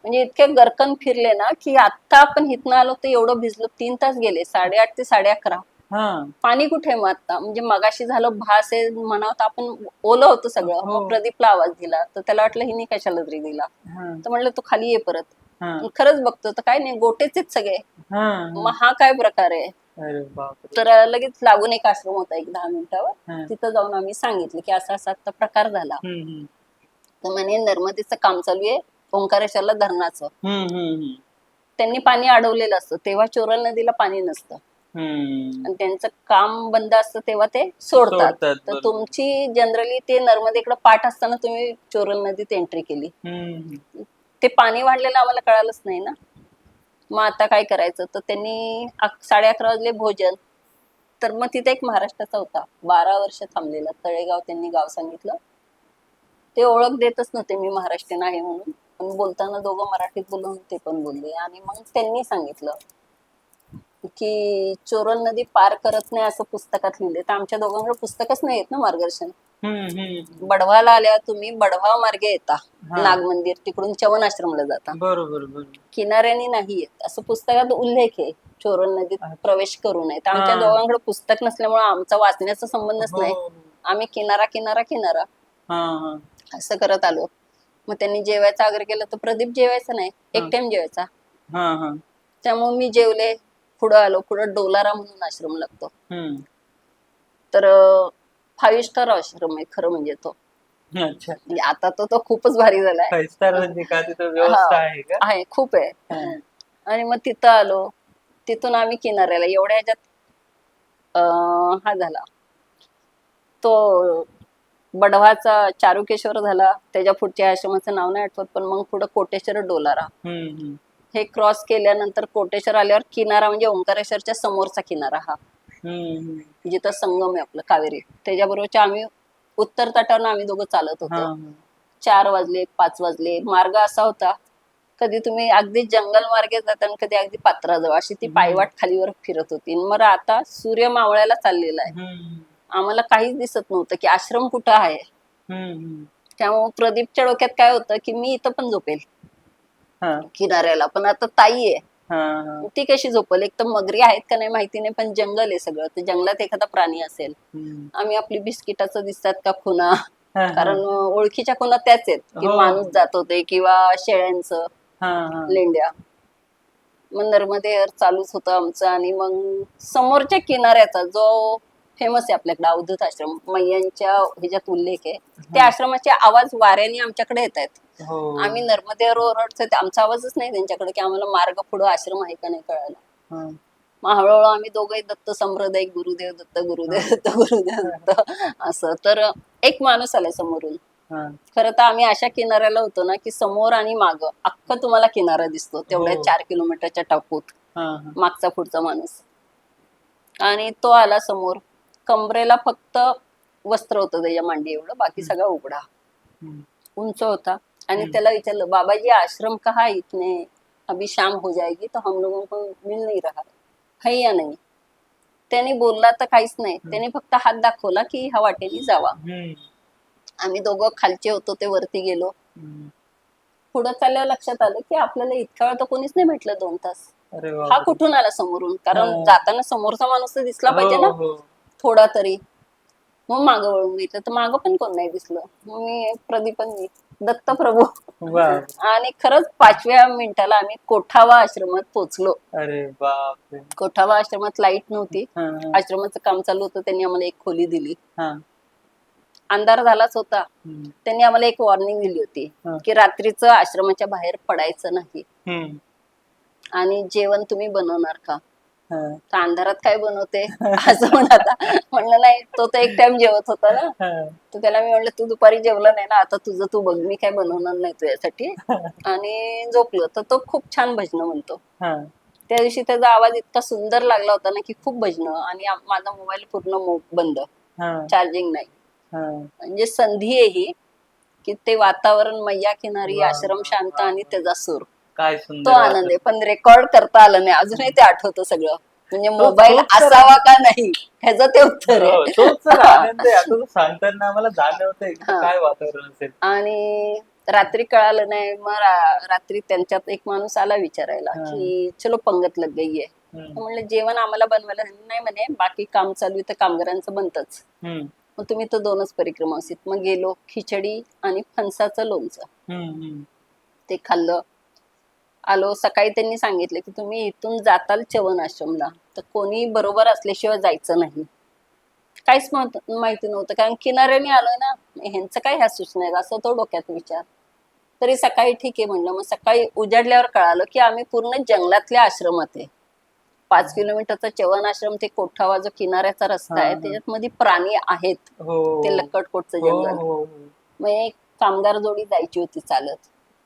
A: म्हणजे इतके गरकन फिरले ना की आता आपण इथनं आलो तर एवढं भिजलो. 3 तास गेले, 8:30 ते 11:30.
B: हा.
A: पाणी कुठे मग आता, म्हणजे मगाशी झालं भास आहे म्हणावं तर आपण ओलं होतं सगळं.
B: हो.
A: मग प्रदीपला आवाज दिला तर त्याला वाटलं हिने कशाला तरी दिला,
B: हा.
A: तर म्हणलं तू खाली ये परत.
B: हा.
A: खरंच बघतो तर काय नाही, गोटेच आहेत सगळे.
B: हा.
A: मग हा काय प्रकार आहे.
B: अरे बापरे.
A: तर लगेच लागून एक आश्रम होता एक 10 मिनिटावर,
B: हा.
A: तिथं जाऊन आम्ही सांगितलं की असा असा आता प्रकार झाला.
B: हम्म.
A: तर म्हणे नर्मदेचं काम चालू आहे ओंकारेश्वरला धरणाचं.
B: हम्म.
A: त्यांनी पाणी अडवलेलं असतं तेव्हा चोरल नदीला पाणी नसतं
B: हम्म.
A: आणि त्यांचं काम बंद असतं तेव्हा ते सोडतात.
B: सोडतात,
A: तर
B: बरोबर.
A: तुमची जनरली ते नर्मदेकडे पाठ असताना तुम्ही चोरल नदीत एंट्री केली.
B: हम्म.
A: ते पाणी वाढलेलं आम्हाला कळालंच नाही ना. मग आता काय करायचं, तर त्यांनी 11:30 वाजले भोजन. तर मग तिथे एक महाराष्ट्राचा होता 12 वर्ष थांबलेला, तळेगाव त्यांनी गाव सांगितलं. ते ओळख देतच नव्हते मी महाराष्ट्रीयन आहे म्हणून, पण बोलताना दोघं मराठीत बोलून ते पण बोलले. आणि मग त्यांनी सांगितलं की चोरल नदी पार करत नाही असं पुस्तकात लिहिले. तर आमच्या दोघांकडे पुस्तकच नाही येत ना मार्गदर्शन.
B: हम्म.
A: बडवाला आल्या तुम्ही, बडवा मार्गे येता
B: हा.
A: नाग मंदिर तिकडून चवन आश्रमला जाता,
B: बरोबर.
A: किनाऱ्याने नाही येत असं पुस्तकात उल्लेख आहे चोरल नदीत प्रवेश करू नये. तर आमच्या
B: हा.
A: दोघांकडे पुस्तक नसल्यामुळे आमचा वाचण्याचा संबंधच नाही.
B: हो.
A: आम्ही किनारा किनारा किनारा
B: हा.
A: असं करत आलो. मग त्यांनी जेवायचा आग्रह केला तर प्रदीप जेवायचा नाही, एक
B: हा.
A: टाइम जेवायचा.
B: हा.
A: त्यामुळे मी जेवले, पुढं आलो. पुढं डोलारा म्हणून आश्रम लागतो.
B: हम्म.
A: तर 5 स्टार आश्रम आहे खरं म्हणजे तो.
B: अच्छा.
A: म्हणजे आता तो खूपच भारी झालाय.
B: 5 स्टार म्हणजे का, तिथं
A: हा
B: व्यवस्था आहे का?
A: आहे, खूप आहे.
B: हा.
A: आणि मग तिथं आलो. तिथून आम्ही किनाऱ्याला एवढ्या ह्याच्यात हा झाला तो बडवाचा चारुकेश्वर झाला. त्याच्या पुढच्या आश्रमाचं नाव नाही आठवत, पण मग पुढे कोटेश्वर डोलारा
B: हम्म.
A: हे क्रॉस केल्यानंतर कोटेश्वर आल्यावर किनारा म्हणजे ओंकारेश्वरच्या समोरचा किनारा हा,
B: हम्म.
A: जिथं संगम आहे आपलं कावेरी. त्याच्याबरोबरच्या आम्ही उत्तर तटावर आम्ही दोघं चालत
B: हा.
A: होतो. 4 वाजले, 5 वाजले. मार्ग असा होता, कधी तुम्ही अगदी जंगल मार्गे जाता आणि कधी अगदी पात्राजवळ, अशी ती पायवाट खालीवर फिरत होती. मग आता सूर्य मावळ्याला चाललेला आहे.
B: हम्म.
A: आम्हाला काहीच दिसत नव्हतं की आश्रम कुठं आहे.
B: हम्म.
A: त्यामुळे प्रदीपच्या डोक्यात काय होतं की मी इथं पण झोपेल
B: हा.
A: किनाऱ्याला, पण आता ताई आहे
B: हा.
A: ती कशी झोपल. एक तर मगरी आहेत का नाही माहिती नाही, पण जंगल आहे सगळं, तर जंगलात एखादा प्राणी असेल.
B: हम्म.
A: आम्ही आपली बिस्किटाचं दिसतात का खुना,
B: हा.
A: कारण ओळखीच्या खुना त्याच आहेत की
B: हो.
A: माणूस जात होते किंवा शेळ्यांचं
B: हा.
A: लेंड्या. मग नर्मदे चालूच होतं आमचं. आणि मग समोरच्या किनाऱ्याचा जो फेमस आहे आपल्याकडे अवधूत आश्रम, मैयांच्या ह्याच्यात उल्लेख आहे, त्या आश्रमाचे आवाज वाऱ्याने आमच्याकडे येत आहेत.
B: हो.
A: आम्ही नर्मदेवर ओरडतो, आमचा आवाजच नाही त्यांच्याकडे की आम्हाला मार्ग पुढं आश्रम आहे का नाही कळायला.
B: हा.
A: मग हळूहळू आम्ही दोघंही दत्त संप्रदाय, गुरुदेव दत्त, गुरुदेव दत्त, गुरुदेव दत्त असं. तर एक माणूस आलाय समोरून.
B: हा.
A: खरं तर आम्ही अशा किनाऱ्याला होतो ना की समोर आणि मागं अख्खं तुम्हाला किनारा दिसतो तेवढ्या
B: हो.
A: 4 किलोमीटरच्या टापूत,
B: हा.
A: मागचा पुढचा माणूस. आणि तो आला समोर. कमरेला फक्त वस्त्र होतं त्याच्या मांडी एवढं, बाकी सगळा उघडा.
B: हम्म.
A: उंच होता. आणि त्याला विचारलं, बाबाजी आश्रम कहा इतने, अभी शाम हो जाएगी तो हम लोगों को मिल नहीं रहा है या नाही. त्याने बोलला तर काहीच नाही, त्याने फक्त हात दाखवला की ह्या वाटेने जावा.
B: हम्म.
A: आम्ही दोघं खालचे होतो ते वरती गेलो.
B: हम्म.
A: पुढे चालल्यावर लक्षात आलं की आपल्याला इतका वेळ तर कोणीच नाही भेटलं, 2 तास.
B: अरे
A: हा
B: बापरे.
A: कुठून आला समोरून, कारण
B: हा.
A: जाताना समोरचा माणूस तर दिसला पाहिजे ना
B: हो.
A: थोडा तरी. मग मागं वळून बघितलं तर मागं पण कोण नाही दिसलं. मग मी प्रदीपनी दत्त प्रभू.
B: वा.
A: आणि खरंच 5व्या मिनिटाला आम्ही कोठावा आश्रमात पोहोचलो.
B: अरे बापरे.
A: कोठावा आश्रमात लाईट नव्हती.
B: हा.
A: आश्रमाचं काम चालू होतं, त्यांनी आम्हाला एक खोली दिली.
B: हा.
A: अंधार झालाच होता.
B: हम्म.
A: त्यांनी आम्हाला एक वॉर्निंग दिली होती
B: हा.
A: की रात्रीचं आश्रमाच्या बाहेर पडायचं नाही.
B: हम्म.
A: आणि जेवण तुम्ही बनवणार का.
B: हा.
A: तर अंधारात काय बनवते असं म्हणलं नाही, तो तर एक टाइम जेवत होता ना.
B: हा.
A: तर त्याला मी म्हणलं, तू दुपारी जेवला नाही ना, आता तुझं तू बघ, मी काय बनवणार नाही तुझ्यासाठी. आणि झोपलो. तर तो खूप छान भजनं म्हणतो.
B: हा.
A: त्या दिवशी त्याचा आवाज इतका सुंदर लागला होता ना की खूप भजनं. आणि माझा मोबाईल पूर्ण बंद,
B: हा.
A: चार्जिंग नाही. म्हणजे संधी आहे ही, की ते वातावरण, मैया किनारी,
B: वा,
A: आश्रम
B: वा,
A: शांत
B: वा,
A: आणि
B: वा.
A: त्याचा सूर,
B: काय
A: तो
B: सुंदर
A: आनंद आहे.
B: वाटत.
A: पण रेकॉर्ड करता आलं नाही अजूनही, ते आठवतं सगळं. म्हणजे मोबाईल
B: तोच तर
A: असावा का नाही ह्याचं ते उत्तर
B: हो,
A: आहे.
B: तोच तर आनंद आहे. आता तो सांगताना आम्हाला जाणवतंय की
A: हा.
B: काय वातावरण असेल.
A: आणि रात्री कळालं नाही, मग रात्री त्यांच्यात एक माणूस आला विचारायला की चलो पंगत लग गई आहे. म्हणलं जेवण आम्हाला बनवायला नाही, म्हणे बाकी काम चालू आहे तर कामगारांचं बनतच. मग तुम्ही तर 2च परिक्रमा असतील. मग गेलो, खिचडी आणि फणसाचं लोणचं ते खाल्लं. आलो, सकाळी त्यांनी सांगितलं की तुम्ही इथून जाताल च्यवन आश्रमला तर कोणी बरोबर असल्याशिवाय जायचं नाही. काहीच माहिती नव्हतं, कारण किनाऱ्याने आलोय ना, ह्यांचं काय ह्या सूचना आहेत असं तो डोक्यात विचार. तरी सकाळी ठीक आहे म्हणलं. मग सकाळी उजाडल्यावर कळालं की आम्ही पूर्ण जंगलातल्या आश्रमात आहे. 5 किलोमीटरचा च्यवन आश्रम, ते कोठावा जो किनाऱ्याचा रस्ता आहे त्याच्यात मध्ये प्राणी आहेत. ते लक्कडकोटचं जंगल. मग एक कामगार जोडी जायची होती चालत.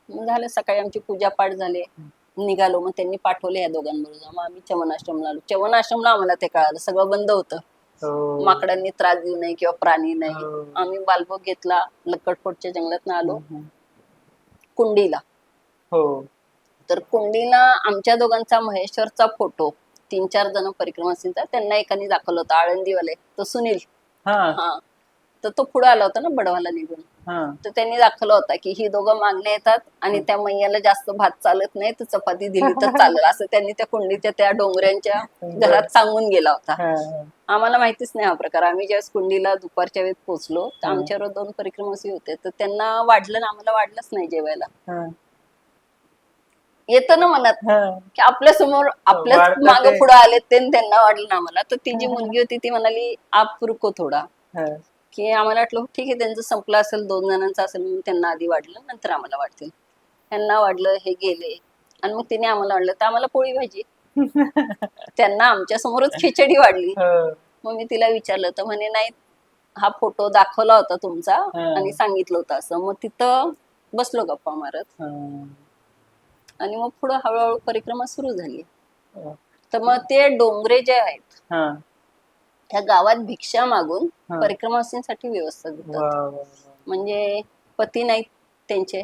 A: मग झालं, सकाळी आमची पूजापाठ झाले, निघालो. मग त्यांनी पाठवले या दोघांबरोबर. मग आम्ही च्यवन आश्रमला आलो. च्यवन आश्रमला आम्हाला ते कळालं सगळं बंद होतं. माकडांनी त्रास देऊ नये किंवा प्राणी नाही. आम्ही बालभोग घेतला, लक्कडकोटच्या जंगलात आलो कुंडीला. तर कुंडीला आमच्या दोघांचा महेश्वरचा फोटो 3-4 जण परिक्रमासींचा त्यांना एकाने दाखवलं होतं, आळंदीवाले, तो सुनील. हा, तर तो पुढे आला होता ना बडवाला निघून. तर त्यांनी दाखवलं होता की ही दोघं मागणे येतात आणि त्या मैयाला जास्त भात चालत नाही, तर चपाती दिली तर चालेल, असं त्यांनी त्या कुंडीच्या त्या डोंगऱ्यांच्या घरात सांगून गेला होता. आम्हाला माहितीच नाही हा प्रकार. आम्ही ज्यावेळेस कुंडीला दुपारच्या वेळेत पोहोचलो तर आमच्यावर 2 परिक्रमासी होते, तर त्यांना वाढलं ना, आम्हाला वाढलंच नाही जेवायला. येतं ना मनात की आपल्या समोर आपल्याच मागं पुढे आलेत ते, त्यांना वाढलं ना आम्हाला. तर ती जी मुलगी होती ती म्हणाली आप रुको थोडा, की आम्हाला वाटलं ठीक आहे त्यांचं संपलं असेल, 2 जणांचं असेल म्हणून त्यांना आधी वाढलं, नंतर आम्हाला वाढतील. त्यांना वाढलं, हे गेले आणि मग तिने आम्हाला वाढलं, तर आम्हाला पोळी भाजी. त्यांना आमच्या समोरच खिचडी वाढली. मग मी तिला विचारलं तर म्हणे नाही, हा फोटो दाखवला होता तुमचा आणि सांगितलं होतं असं. मग तिथं बसलो गप्पा मारत आणि मग पुढे हळूहळू परिक्रमा सुरू झाली. तर मग ते डोंगरे जे आहेत त्या गावात भिक्षा मागून परिक्रमासींसाठी व्यवस्था देतात. म्हणजे पती नाहीत त्यांचे,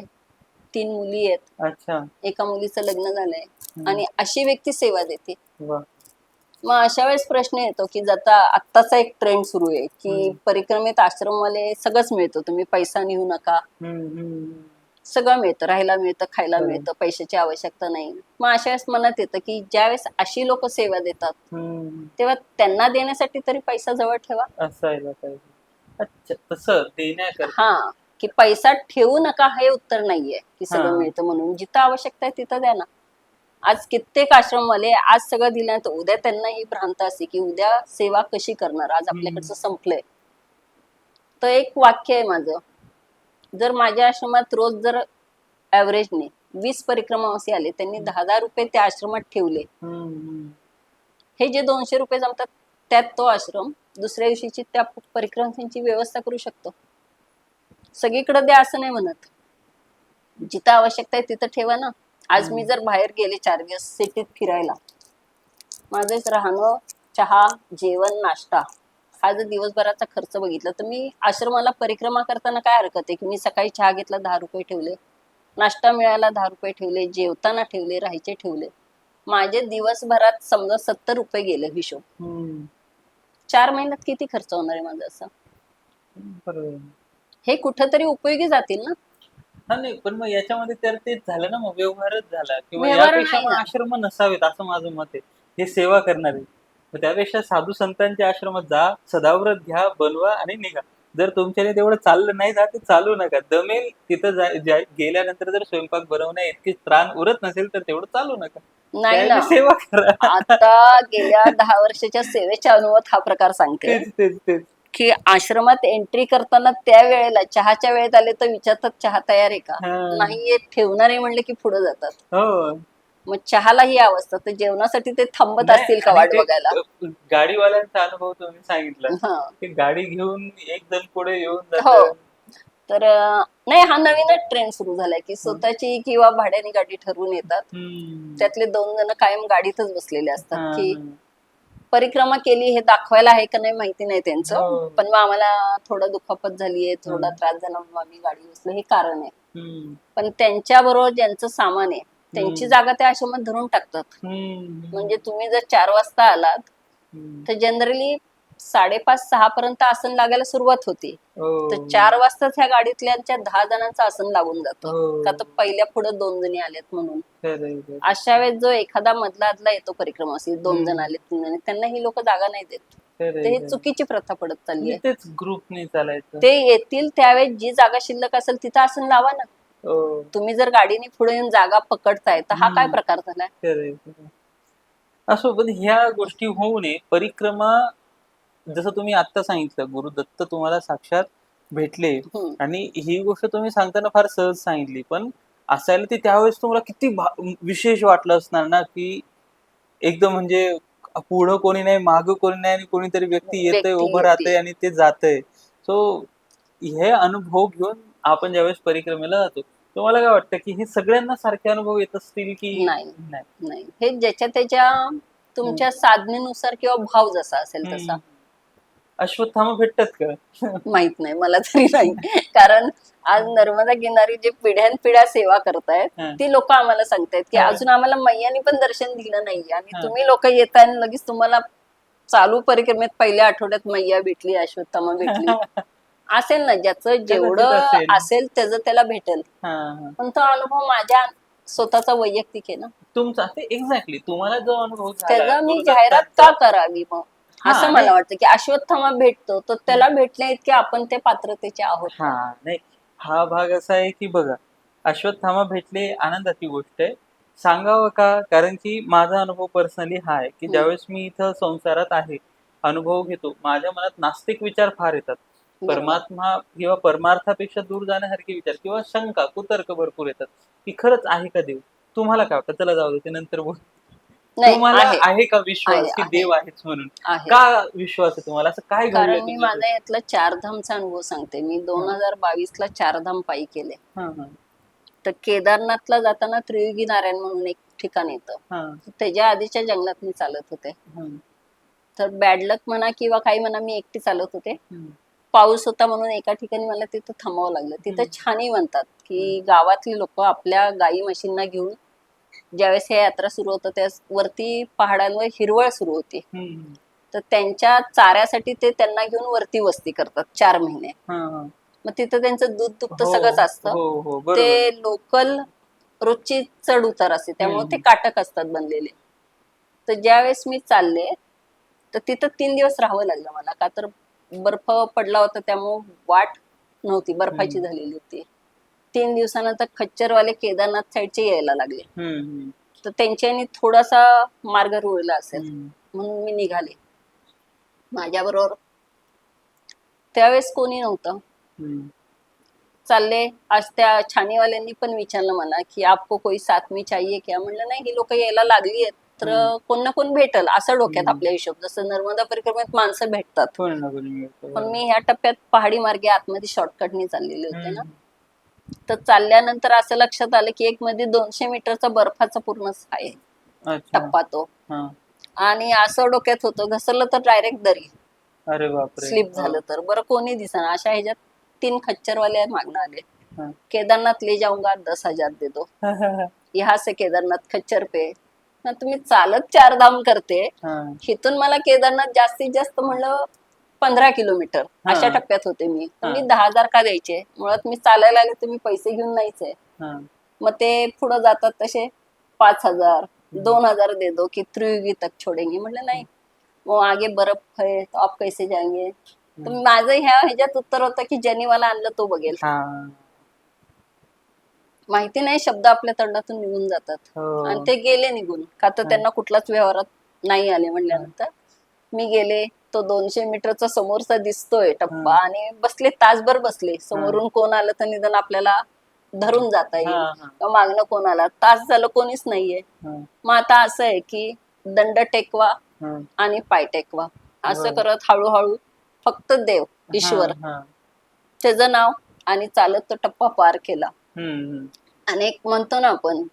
A: 3 मुली आहेत, एका मुलीचं लग्न झालंय आणि अशी व्यक्ती सेवा देते. मग अशा वेळेस प्रश्न येतो की जाता आत्ताचा एक ट्रेंड सुरू आहे की परिक्रमेत आश्रमवाले सगळंच मिळतं, तुम्ही पैसा नेऊ नका, सगळं मिळतं, राहायला मिळतं, खायला मिळतं, पैशाची आवश्यकता नाही. मग अशा वेळेस मनात येतं की ज्यावेळेस अशी लोक सेवा देतात तेव्हा त्यांना देण्यासाठी तरी पैसा जवळ ठेवा.
B: असायला पाहिजे. अच्छा, तसं देण्याकरता.
A: हा, की पैसा ठेवू नका हे उत्तर नाहीये की सगळं मिळतं म्हणून. जिथं आवश्यकता आहे तिथं द्या ना. आज कित्येक आश्रमवाले आज सगळं दिलं तर उद्या त्यांना ही भ्रांत असते की उद्या सेवा कशी करणार, आज आपल्याकडचं संपलंय. तर एक वाक्य आहे माझं, जर माझ्या आश्रमात रोज जर ऍव्हरेजने 20 परिक्रमावासी आले, त्यांनी 10,000 रुपये त्या आश्रमात ठेवले, हे जे 200 रुपये जमतात त्यात तो आश्रम दुसऱ्या दिवशीची त्या परिक्रमांची व्यवस्था करू शकतो. सगळीकडे द्या असं नाही म्हणत, जिथं आवश्यकता आहे तिथं ठेवा ना. आज मी जर बाहेर गेले 4 दिवस सिटीत फिरायला, माझंच राहणं, चहा, जेवण, नाश्ता, हा जर दिवसभराचा खर्च बघितला तर मी आश्रमाला परिक्रमा करताना काय हरकत आहे की मी सकाळी चहा घेतला 10 रुपये ठेवले, नाश्ता मिळाला 10 रुपये ठेवले, जेवताना ठेवले, राहायचे ठेवले, माझे दिवसभरात समजा 70 रुपये गेले हिशोब. 4 महिन्यात किती खर्च होणार आहे माझा असं? हे कुठंतरी उपयोगी जातील ना.
B: नाही, पण मग याच्यामध्ये तर तेच झालं ना, मग व्यवहारच झाला किंवा यापेक्षा मग आश्रम नसावेत असं माझं मत आहे. हे सेवा करणारे, त्यापेक्षा साधू संतांच्या आश्रमात जा, सदाव्रत घ्या, बनवा आणि निघा. जर तुमच्याने तेवढं चाललं नाही जात, चालू नका. दमेल तिथं गेल्यानंतर जर स्वयंपाक बनवण्या इतकी त्राण उरत नसेल तर तेवढं चालू नका.
A: नाही ना,
B: सेवा करा.
A: आता गेल्या 10 वर्षाच्या सेवेच्या अनुभवात हा प्रकार सांगते
B: तेच
A: की आश्रमात एंट्री करताना त्या वेळेला चहाच्या वेळेत आले तर विचारतात चहा तयार आहे का, नाही ठेवणारे म्हणले की पुढे जातात. मग चहाला ही अवस्था, तर जेवणासाठी ते थांबत असतील का वाट बघायला?
B: गाडीवाल्यांचा अनुभव तुम्ही सांगितला, की गाडी घेऊन एक जण पुढे येऊन जात.
A: हो, तर नाही, हा नवीनच ट्रेंड सुरू झालाय की स्वतःची किंवा भाड्याने गाडी ठरवून येतात, त्यातले 2 जण कायम गाडीतच बसलेले असतात की परिक्रमा केली हे दाखवायला आहे का नाही माहिती नाही त्यांचं,
B: हो.
A: पण मग आम्हाला थोडं दुखापत झालीये, थोडा त्रास झाला म्हणून आम्ही गाडी उचलली, हे कारण आहे. पण त्यांच्या बरोबर ज्यांचं सामान आहे त्यांची जागा त्या आश्रमात धरून टाकतात. म्हणजे तुम्ही जर 4 वाजता आलात तर जनरली 5:30-6 पर्यंत आसन लागायला सुरुवात होती, तर 4 वाजताच ह्या गाडीतल्यांच्या 10 जणांचं आसन लागून जातं, का तर पहिल्या पुढे 2 जणी आल्यात म्हणून. अशा वेळेस जो एखादा मधला अदला येतो परिक्रमासी, 2 जण आले, 3 जण, त्यांना ही लोक जागा नाही देत. तर ही चुकीची प्रथा पडत चालली आहे.
B: तेच ग्रुपने चालायचं.
A: ते येतील त्यावेळेस जी जागा शिल्लक असेल तिथं आसन लावा ना. तुम्ही जर गाडीने पुढे येऊन जागा पकडताय तर हा काय प्रकार झालाय?
B: असो, पण ह्या गोष्टी होऊ नये. परिक्रमा जसं तुम्ही आता सांगितलं, गुरुदत्त तुम्हाला साक्षात भेटले आणि ही गोष्ट तुम्ही सांगताना फार सहज सांगितली, पण असायला ते त्यावेळेस तुम्हाला किती विशेष वाटलं असणार ना, की एकदम म्हणजे पुढं कोणी नाही, मागं कोणी नाही आणि कोणीतरी व्यक्ती येतंय, उभं राहतंय आणि ते जातंय. सो हे अनुभव घेऊन आपण ज्यावेळेस परिक्रमेला जातो, तुम्हाला काय वाटतं की हे सगळ्यांना सारखे अनुभव येत असतील की
A: नाही? हे ज्याच्या त्याच्या तुमच्या साधनेनुसार किंवा भाव जसा असेल तसा.
B: अश्वत्थामा भेटतात का?
A: माहित नाही मला तरी नाही, कारण आज नर्मदा किनारी जे पिढ्यानपिढ्या सेवा करतायत ती लोक आम्हाला सांगतायत की अजून आम्हाला मैयानी पण दर्शन दिलं नाहीये, आणि तुम्ही लोक येताय आणि लगेच तुम्हाला चालू परिक्रमेत पहिल्या आठवड्यात मैया भेटली, अश्वत्थामा भेटली. असेल ना, ज्याचं जेवढं असेल त्याचं त्याला भेटेल, पण तो अनुभव माझ्या स्वतःचा वैयक्तिक आहे ना.
B: तुमचा एक्झॅक्टली तुम्हाला जो अनुभव
A: त्याचा मी जाहिरात का करावी मग, असं मला वाटतं की अश्वत्थामा भेटतो तर त्याला भेटल्या इतके आपण ते पात्रतेचे आहोत.
B: नाही, हा भाग असा आहे की बघा, अश्वत्थामा भेटले आनंदाची गोष्ट आहे. सांगावं का? कारण की माझा अनुभव पर्सनली हा आहे की ज्यावेळेस मी इथं संसारात आहे, अनुभव घेतो, माझ्या मनात नास्तिक विचार फार येतात. परमात्मा किंवा परमार्थापेक्षा दूर जाण्यासारखे विचार किंवा शंका, कुतर्क भरपूर येतात की खरंच आहे का देव? तुम्हाला काय वाटतं? चला जाऊ दे, ते नंतर बोल. तुम्हाला आहे का विश्वास की देव आहेच म्हणून? का विश्वास आहे तुम्हाला? असं काय घडलं?
A: कारण मी माझा यातला 4 धामचा अनुभव सांगते. मी 2022 ला 4 धाम पायी केले. तर केदारनाथला जाताना त्रियुगी नारायण म्हणून एक ठिकाण येतं, त्याच्या आधीच्या जंगलात मी चालत होते. तर बॅड लक म्हणा किंवा काही म्हणा, मी एकटी चालत होते. पाऊस होता म्हणून एका ठिकाणी मला तिथं थांबावं लागलं. तिथं छानी म्हणतात की गावातली लोक आपल्या गाई म्हशींना घेऊन ज्यावेळेस हे यात्रा सुरू होतं त्यावेळेस वरती पहाडांवर हिरवळ सुरू होती, तर त्यांच्या चाऱ्यासाठी ते त्यांना घेऊन वरती वस्ती करतात 4 महिने. मग तिथं त्यांचं दूध दुभतं सगळंच असतं. ते लोकल रोजची चढ उतार असते, त्यामुळे ते काटक असतात बनलेले. तर ज्यावेळेस मी चालले तर तिथं 3 दिवस राहावं लागलं मला, का तर बर्फ पडला होता, त्यामुळे वाट नव्हती, बर्फाची झालेली होती. 3 दिवसानंतर खच्चरवाले केदारनाथ साईडचे यायला लागले, तर त्यांच्यानी थोडासा मार्ग रुळला असेल म्हणून मी निघाले. माझ्या बरोबर त्यावेळेस कोणी नव्हतं. चालले. आज त्या छानीवाल्यांनी पण विचारलं मला की आपको कोई साथ में चाहिए क्या? म्हणलं नाही, ही लोक यायला लागली आहेत तर कोण ना कोण भेटल असं डोक्यात आपल्या हिशोब. जसं नर्मदा परिक्रमेत माणसं भेटतात, पण मी ह्या टप्प्यात पहाडी मार्गे आतमध्ये शॉर्टकटनी चाललेले होते ना. तर चालल्यानंतर असं लक्षात आलं की एक मध्ये 200 मीटरचा बर्फाचा पूर्ण आहे टप्पा तो, आणि असं डोक्यात होतं घसरलं तर डायरेक्ट दरी.
B: अरे बापरे,
A: स्लिप झालं तर बरं कोणी दिसणार. अशा ह्याच्यात 3 खच्चरवाले मागणं आले, केदारनाथ ले जाऊंगा 10,000 दे दो, यहाँ से केदारनाथ खच्चर पे. तुम्ही चालत 4 धाम करते, इथून मला केदारनाथ जास्तीत जास्त म्हणलं 15 किलोमीटर अशा टप्प्यात होते मी. तुम्ही 10,000 का द्यायचे? मुळात मी चालायला आले तुम्ही पैसे घेऊन नाहीच आहे. मग ते पुढे जातात तसे 5,000 2,000 दे दो की त्रियुगी तक छोडेंगे. म्हटलं नाही, वो आगे बर्फ है तो आप कैसे जाएंगे? तर माझं ह्याच्यात उत्तर होतं की ज्यांनी मला आणलं तो बघेल. माहिती नाही, शब्द आपल्या तोंडातून निघून जातात आणि ते गेले निघून, का तर त्यांना कुठलाच व्यवहारात नाही आले. म्हणल्यानंतर मी गेले. तो 200 मीटरचा समोरचा दिसतोय टप्पा, आणि बसले, तासभर बसले. समोरून कोण आलं तर निदान आपल्याला धरून जाता येईल, मागणं कोण आला. तास झालं कोणीच नाहीये. मग आता असं आहे की दंड टेकवा आणि पाय टेकवा, असं करत हळूहळू फक्त देव ईश्वर त्याचं नाव आणि चालत तो टप्पा पार केला. आणि एक म्हणतो ना आपण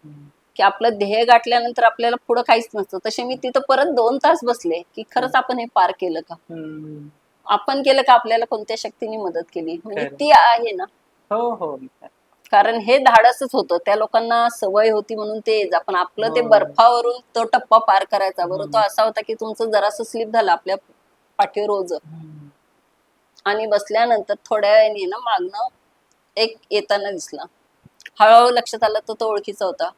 A: की आपलं ध्येय गाठल्यानंतर आपल्याला पुढं काहीच नसतं. तसे मी तिथं परत 2 तास बसले की खरंच आपण हे पार केलं का, आपण केलं का, आपल्याला कोणत्या शक्तीने मदत केली, म्हणजे
B: खरं.
A: ती आहे ना.
B: हो हो
A: कारण हे धाडसच होतं, त्या लोकांना सवय होती म्हणून ते आपण आपलं ते
B: हो.
A: बर्फावरून तो टप्पा पार करायचा. बरं, तो
B: हम्म.
A: असा होता की तुमचं जरासं स्लिप झालं आपल्या पाठीवर ओझ, आणि बसल्यानंतर थोड्या वेळाने ना मागणं एक येताना दिसला. हळूहळू लक्षात आलं तर तो ओळखीचा होता.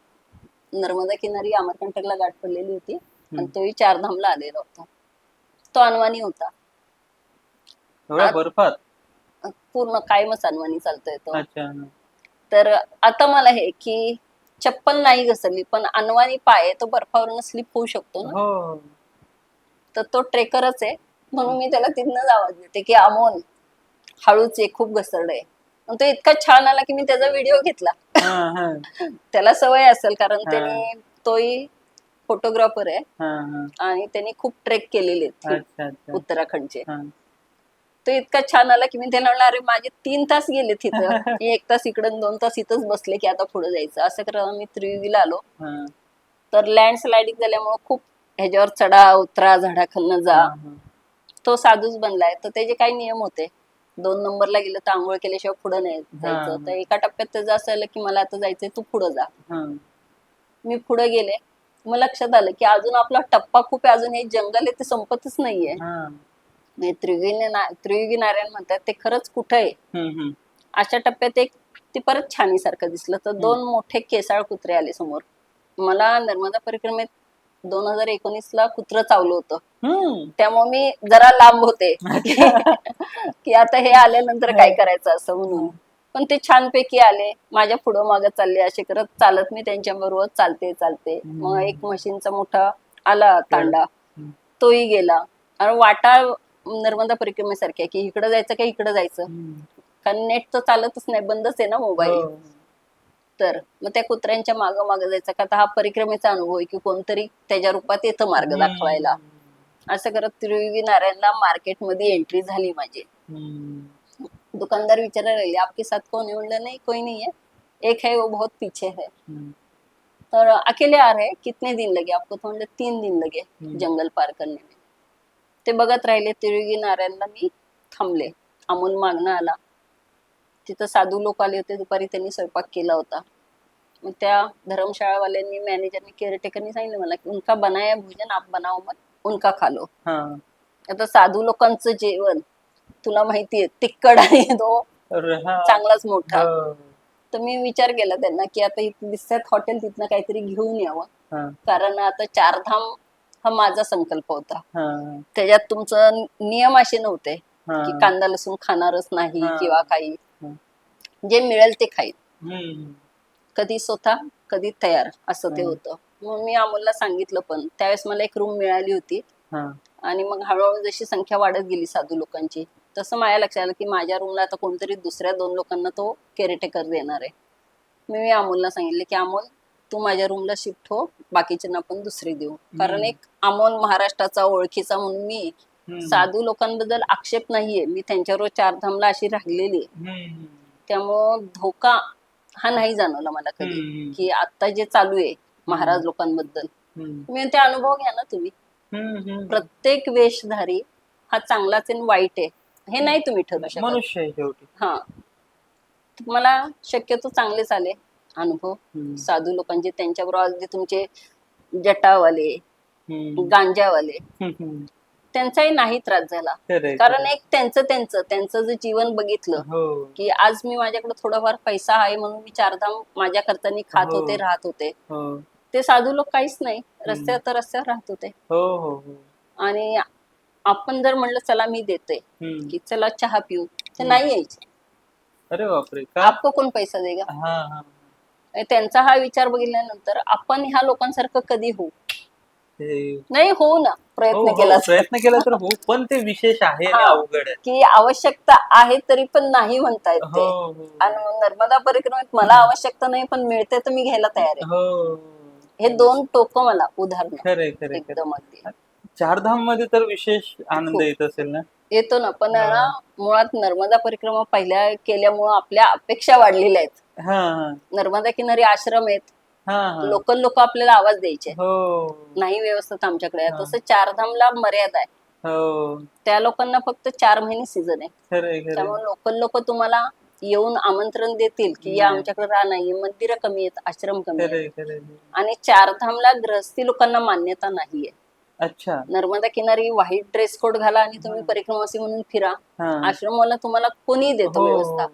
A: नर्मदा किनारी अमरकंटकला गाठ पडलेली होती आणि तोही चारधामला आलेला होता. तो अनवाणी होता.
B: एवढ्या बर्फात?
A: पूर्ण कायमच अनवाणी चालतोय तो.
B: अच्छा.
A: तर आता मला हे की चप्पल नाही घसरली पण अनवाणी पाय तो बर्फावरून स्लिप होऊ शकतो ना.
B: हो.
A: तर तो ट्रेकरच आहे म्हणून मी त्याला तिथनंच आवाज देते की अमोल हळूच ये, खूप घसरडय. तो इतका छान आला की मी त्याचा व्हिडिओ घेतला. त्याला सवय असेल कारण त्याने तोही फोटोग्राफर आहे आणि त्यांनी खूप ट्रेक केलेले आहेत उत्तराखंडचे. तो इतका छान आला की मी त्याला म्हणलं अरे माझे 3 तास गेले तिथं. मी 1 तास इकडं 2 तास इथंच बसले की आता पुढे जायचं. असं करत मी त्रिवेणीला आलो. तर लँडस्लायडिंग झाल्यामुळे खूप ह्याच्यावर चढा उतरा, झाडाखालनं जा. तो साधूच बनलाय. तर त्याचे काही नियम होते. 2 नंबरला गेलं तर आंघोळ केल्याशिवाय पुढे नाही जायचं. तर एका टप्प्यात त्याचं असं आलं की मला आता जायचंय, तू पुढे जा. मी पुढे गेले. मग लक्षात आलं की अजून आपला टप्पा खूप आहे, अजून हे जंगल आहे ते संपतच नाहीये. त्रियुगी नारायण म्हणतात ते खरंच कुठं आहे. अशा टप्प्यात एक ती परत छानीसारखं दिसलं. तर 2 मोठे केसाळ कुत्रे आले समोर. मला नर्मदा परिक्रमेत 2019ला कुत्रं चावलं होतं. त्यामुळे मी जरा लांब होते की आता हे आल्यानंतर काय करायचं असं म्हणून. पण ते छानपैकी आले, माझ्या पुढं मागं चालले, असे करत चालत मी त्यांच्या बरोबर चालते. मग एक म्हशींचा मोठा आला तांडा, तोही गेला. आणि वाटा नर्मदा परिक्रमेसारखी आहे की इकडं जायचं का इकडं जायचं, कारण नेट तर चालतच नाही, बंदच आहे ना मोबाईल. तर मग त्या कुत्र्यांच्या मागं जायचं का, आता हा परिक्रमेचा अनुभव आहे की कोणतरी त्याच्या रूपात येतं मार्ग दाखवायला. असं करत त्रिवेणी नारायणला मार्केटमध्ये एंट्री झाली माझी. दुकानदार विचारायला लागले आपके साथ कौन है, म्हणलं नाही कोई नहीं है, एक है वो बहुत पीछे है. तर अकेले आ रहे कितने दिन लगे आपको, तो म्हणलं 3 दिन लगे जंगल पार करने में. ते बघत राहिले. त्रिवेणी नारायणला मी थांबले. अमोल मागणं आला. तिथं साधू लोक आले होते, दुपारी त्यांनी स्वयंपाक केला होता. मग त्या धर्मशाळावाल्यांनी, मॅनेजरनी, केअरटेकरनी सांगितलं मला की उनका बनाया भोजन आप बनाओ मत, उनका खा लो. आता साधू लोकांचं जेवण तुला माहितीये तिखट आणि तो चांगलाच मोठा. तर मी विचार केला त्यांना की आता इथे दिसतात हॉटेल, तिथनं काहीतरी घेऊन यावं. कारण आता 4 धाम हा माझा संकल्प होता. त्याच्यात तुमचं नियम असे नव्हते की कांदा लसूण खाणारच नाही किंवा काही, जे मिळेल ते खाईल. कधी स्वतः कधी तयार असं ते होतं. मग मी अमोलला सांगितलं, पण त्यावेळेस मला एक रूम मिळाली होती. आणि मग हळूहळू जशी संख्या वाढत गेली साधू लोकांची, तसं माझ्या लक्षात आलं की माझ्या रूमला आता कोणतरी दुसऱ्या 2 लोकांना तो केअरटेकर देणार आहे. मी अमोलला सांगितले की अमोल तू माझ्या रूमला शिफ्ट हो, बाकीच्यांना पण दुसरी देऊ. कारण एक अमोल महाराष्ट्राचा ओळखीचा म्हणून मी साधू लोकांबद्दल आक्षेप नाहीये, मी त्यांच्याबरोबर 4 धामला अशी राहिलेली आहे. त्यामुळं धोका हा नाही जाणवला मला कधी की आता जे चालू आहे महाराज लोकांबद्दल. तुम्ही ते अनुभव घ्या ना तुम्ही. प्रत्येक वेशधारी हा चांगलाच आणि वाईट आहे हे नाही तुम्ही ठरवू शकत.
B: मनुष्य आहे शेवटी.
A: मला शक्यतो चांगलेच आले अनुभव साधू लोकांचे. त्यांच्याबरोबर अगदी तुमचे जटावाले, गांजावाले, त्यांचाही नाही त्रास झाला. कारण एक त्यांचं जे जीवन बघितलं की आज मी माझ्याकडे थोडाफार पैसा आहे म्हणून मी 4 धाम माझ्या खर्चानी खात होते, राहत होते. ते साधू लोक काहीच नाही, रस्त्यावर राहत होते. आणि आपण जर म्हणलं चला मी देते की चला चहा पिऊ, तर नाही यायचे.
B: अरे बापरे,
A: आपको कोण पैसा देगा. त्यांचा हा विचार बघितल्यानंतर आपण ह्या लोकांसारखं कधी होऊ नाही, होऊ ना, प्रयत्न केला तर
B: हो, पण ते विशेष आहे आणि अवघड आहे
A: की आवश्यकता आहे तरी पण नाही म्हणतायत ते. आणि नर्मदा परिक्रमेत मला आवश्यकता नाही पण मिळते तर मी घ्यायला तयार आहे. हे 2 टोक मला उदाहरण एकदम अगदी.
B: 4 धाम मध्ये तर विशेष आनंद येत असेल ना.
A: येतो ना, पण मुळात नर्मदा परिक्रमा पहिल्या केल्यामुळे आपल्या अपेक्षा वाढलेल्या आहेत. नर्मदा किनारी आश्रम आहेत,
B: हा
A: लोकल लोक आपल्याला आवाज द्यायचे,
B: हो
A: नाही व्यवस्थित आमच्याकडे आहे.
B: हा.
A: तसं चारधामला मर्यादा आहे,
B: हो
A: त्या लोकांना फक्त 4 महिने सीझन आहे.
B: खरंय खरंय.
A: त्यामुळे लोकल लोक तुम्हाला येऊन आमंत्रण देतील की या
B: नाही.
A: आमच्याकडे राहा, नाही मंदिरं कमी आहेत, आश्रम कमी आहेत.
B: खरंय खरंय.
A: आणि चारधामला गृहस्थी लोकांना मान्यता नाहीये.
B: अच्छा
A: नर्मदा किनारी व्हाईट ड्रेस कोड घाला आणि तुम्ही
B: हा.
A: परिक्रमावासी म्हणून फिरा,
B: हा
A: आश्रमवाला तुम्हाला कोणी देतो
B: हो
A: व्यवस्था.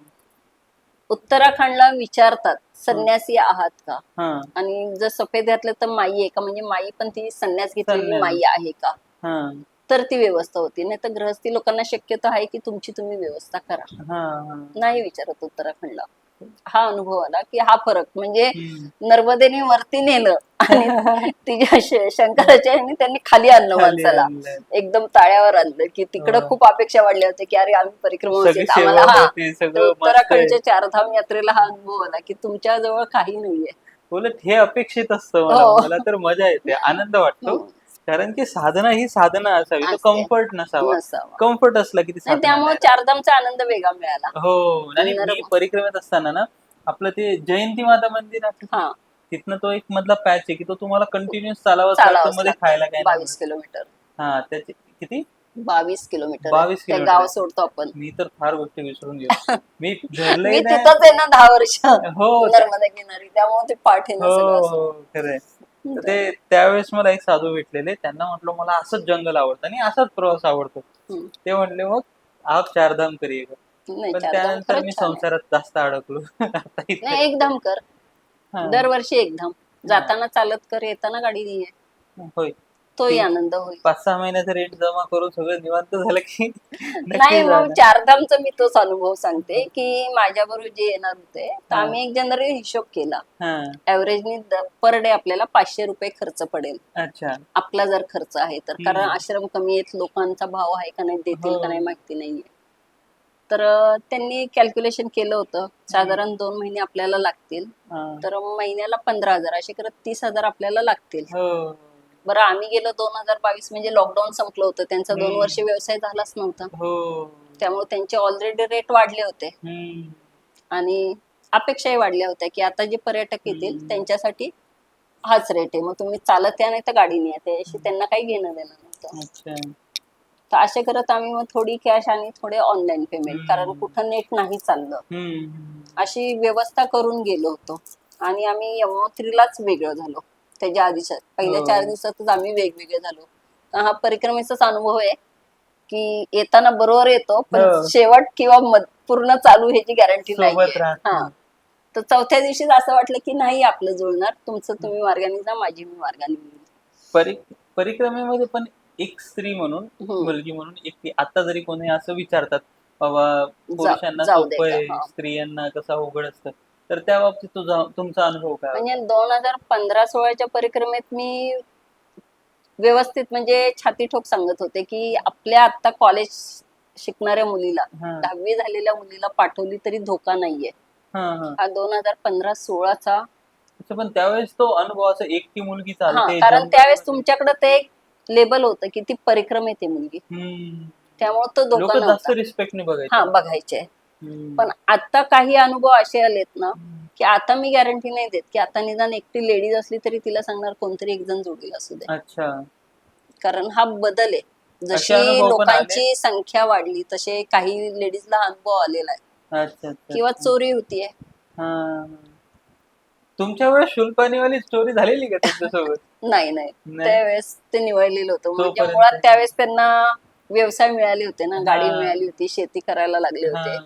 A: उत्तराखंडला विचारतात संन्यासी आहात का,
B: हा
A: आणि जर सफेद घातलं तर माई आहे का, म्हणजे माई पण ती संन्यास घेतलेली
B: संन्यास.
A: माई आहे का,
B: हा
A: तर ती व्यवस्था होती. नाही तर गृहस्थी लोकांना शक्यतो आहे की तुमची तुम्ही व्यवस्था करा,
B: हा हा.
A: नाही विचारत उत्तराखंडला. हा अनुभव आला की हा फरक म्हणजे
B: हम्म.
A: नर्मदेने वरती नेलं आणि तिच्या शंकराच्या ह्याने त्यांनी खाली आणलं
B: खाली
A: माणसाला,
B: आणलंय.
A: एकदम ताळ्यावर आणलं. की तिकडं
B: हो.
A: खूप अपेक्षा वाढल्या होत्या की अरे आम्ही परिक्रमावासी
B: सगळी
A: आहेत, आम्हाला
B: सेवा
A: हा.
B: होती,
A: तर
B: सगळं मस्त आहे.
A: उत्तराखंडच्या चारधाम यात्रेला हा अनुभव आला की तुमच्या जवळ काही नाहीये.
B: उलट हे अपेक्षित असतं मला.
A: हो.
B: मला तर मजा येते, आनंद वाटतो.
A: हम्म.
B: कारण की साधना ही साधना असावी, तो
A: असते.
B: कम्फर्ट नसावा.
A: नसावा.
B: कम्फर्ट असला की ती
A: नाही,
B: साधना
A: त्यामुळे
B: नाही.
A: चारधामचा आनंद वेगळा मिळाला.
B: हो आणि मी परिक्रमेत असताना ना, आपलं ते जयंती माता मंदिर आहे,
A: हा,
B: तिथनं तो एक मधला पॅच आहे की तो तुम्हाला कंटिन्युअस चालावाच लागतो,
A: चालावंच
B: मध्ये खायला
A: लागतं.
B: काय
A: 22 किलोमीटर.
B: हा त्याचे किती
A: 22 किलोमीटर
B: 22
A: त्या
B: किलोमीटर
A: गाव
B: आहे.
A: सोडतो आपण.
B: मी तर फार गोष्टी विसरून गेलो. मी
A: मी
B: धरलंय नाही.
A: तिथंच आहे ना 10 वर्ष
B: हो
A: नर्मदा किनारी, त्यामुळे ते पाठ आहे ना
B: हो
A: सगळं असं.
B: हो खरंय. तर ते त्यावेळेस मला एक साधू भेटलेले, त्यांना म्हटलं मला असंच जंगल आवडतं आणि असाच प्रवास आवडतो.
A: हम्म.
B: ते म्हटले मग आप चारधाम करिएगा.
A: नाही,
B: पण
A: चारधाम
B: त्यानंतर
A: खरंच
B: मी
A: छान आहे.
B: संसारात जास्त अडकलो. आता इथे
A: नाही, एक धाम कर,
B: हा.
A: दरवर्षी एक धाम. जाताना चालत कर, येताना गाडी नाहीये,
B: होय
A: तोही आनंद होईल.
B: 5-6 महिन्याचं रेंट जमा करून सगळं निवांत झालं की
A: नाही,
B: नक्की
A: मग
B: जाणार.
A: चारधामचा मी तोच अनुभव सांगते की माझ्या बरोबर जे येणार होते तर
B: हा.
A: आम्ही एक जनरली हिशोब केला.
B: हा
A: ऍव्हरेजनी पर डे आपल्याला 500 रुपये खर्च पडेल,
B: अच्छा
A: आपला जर खर्च आहे तर. कारण
B: हम्म.
A: आश्रम कमी आहेत, लोकांचा भाव आहे का नाही, देतील का नाही
B: हो.
A: माहिती नाहीये. तर त्यांनी कॅल्क्युलेशन केलं होतं, साधारण 2 महिने आपल्याला लागतील,
B: हा.
A: तर महिन्याला 15,000 असे करत 30,000 आपल्याला लागतील.
B: हो
A: बरं, आम्ही गेलो 2022 म्हणजे लॉकडाऊन संपलं होतं, त्यांचा 2 वर्ष
B: हम्म.
A: व्यवसाय झालाच नव्हता.
B: हो
A: त्यामुळे त्यांचे ऑलरेडी रेट वाढले होते
B: हम्म.
A: आणि अपेक्षाही वाढल्या होत्या की आता जे पर्यटक येतील
B: हम्म.
A: त्यांच्यासाठी हाच रेट आहे, मग तुम्ही चालत या नाही तर गाडीने या, त्याशी त्यांना काही घेणं देणं नव्हतं.
B: अच्छा
A: तर असे करत आम्ही मग थोडी कॅश आणि थोडे ऑनलाईन पेमेंट, कारण
B: हम्म.
A: कुठं नेट नाही चाललं,
B: हम्म.
A: अशी व्यवस्था करून गेलो होतो. आणि आम्ही यमुनोत्रीलाच वेगळं झालो. त्याच्या आधीच्या पहिल्या
B: हो.
A: 4 दिवसातच आम्ही वेगवेगळे झालो. हा परिक्रमेचाच अनुभव आहे की येताना बरोबर येतो, पण
B: हो.
A: शेवट किंवा पूर्ण चालू ह्याची गॅरंटी
B: सोबत
A: नाहीये.
B: राहत
A: हा,
B: नाही.
A: तर चौथ्या दिवशीच असं वाटलं की नाही आपलं जुळणार, तुमचं तुम्ही मार्गाने जा, माझी मी मार्गाने येईल.
B: परिक्रमेमध्ये पण एक स्त्री म्हणून,
A: हम्म.
B: मुलगी म्हणून एक, आता जरी कोणी असं विचारतात बाबा पुरुषांना
A: जाऊ दे
B: सोपं
A: का?
B: आहे,
A: हा.
B: स्त्रियांना कसं अवघड असतं, तर त्या बाबतीत तुमचा अनुभव काय होता?
A: म्हणजे 2015-16च्या परिक्रमेत मी व्यवस्थित म्हणजे छाती ठोक सांगत होते की आपल्या आता कॉलेज शिकणाऱ्या मुलीला,
B: हा
A: 10वी झालेल्या मुलीला पाठवली तरी धोका नाहीये.
B: हा हा.
A: हा 2015-16चा.
B: अच्छा, पण त्यावेळेस तो अनुभव असं एकटी मुलगी
A: हा,
B: चालते
A: कारण त्यावेळेस
B: जंगलामध्ये.
A: तुमच्याकडे ते लेबल होतं की ती परिक्रमेत आहे मुलगी,
B: हम्म.
A: त्यामुळे तो
B: लोक
A: धोका
B: जास्त
A: नव्हता.
B: रिस्पेक्टने
A: हा,
B: बघायचे.
A: बघायचे.
B: हम्म.
A: पण आता काही अनुभव असे आलेत ना
B: हम्म.
A: की आता मी गॅरंटी नाही देत की आता निदान एकटी लेडीज असली तरी तिला सांगणार कोणतरी एक जण जोडील असू दे,
B: अच्छा,
A: कारण हा बदल आहे.
B: असे
A: जशी
B: अनुभव पण आले.
A: लोकांची संख्या वाढली तसे काही लेडीजला अनुभव आलेला आहे.
B: अच्छा अच्छा
A: किंवा
B: अच्छा.
A: चोरी होतीये.
B: हा. तुमच्या वेळेस शुल्पानीवाली स्टोरी झालेली का तुमच्यासोबत?
A: नाही,
B: नाही
A: त्यावेळेस ते निवडलेलं होतं. म्हणजे
B: तोपर्यंत.
A: मुळात त्यावेळेस त्यांना व्यवसाय मिळाले होते ना, गाडी
B: हा
A: मिळाली होती, शेती करायला लागले
B: हा
A: होते.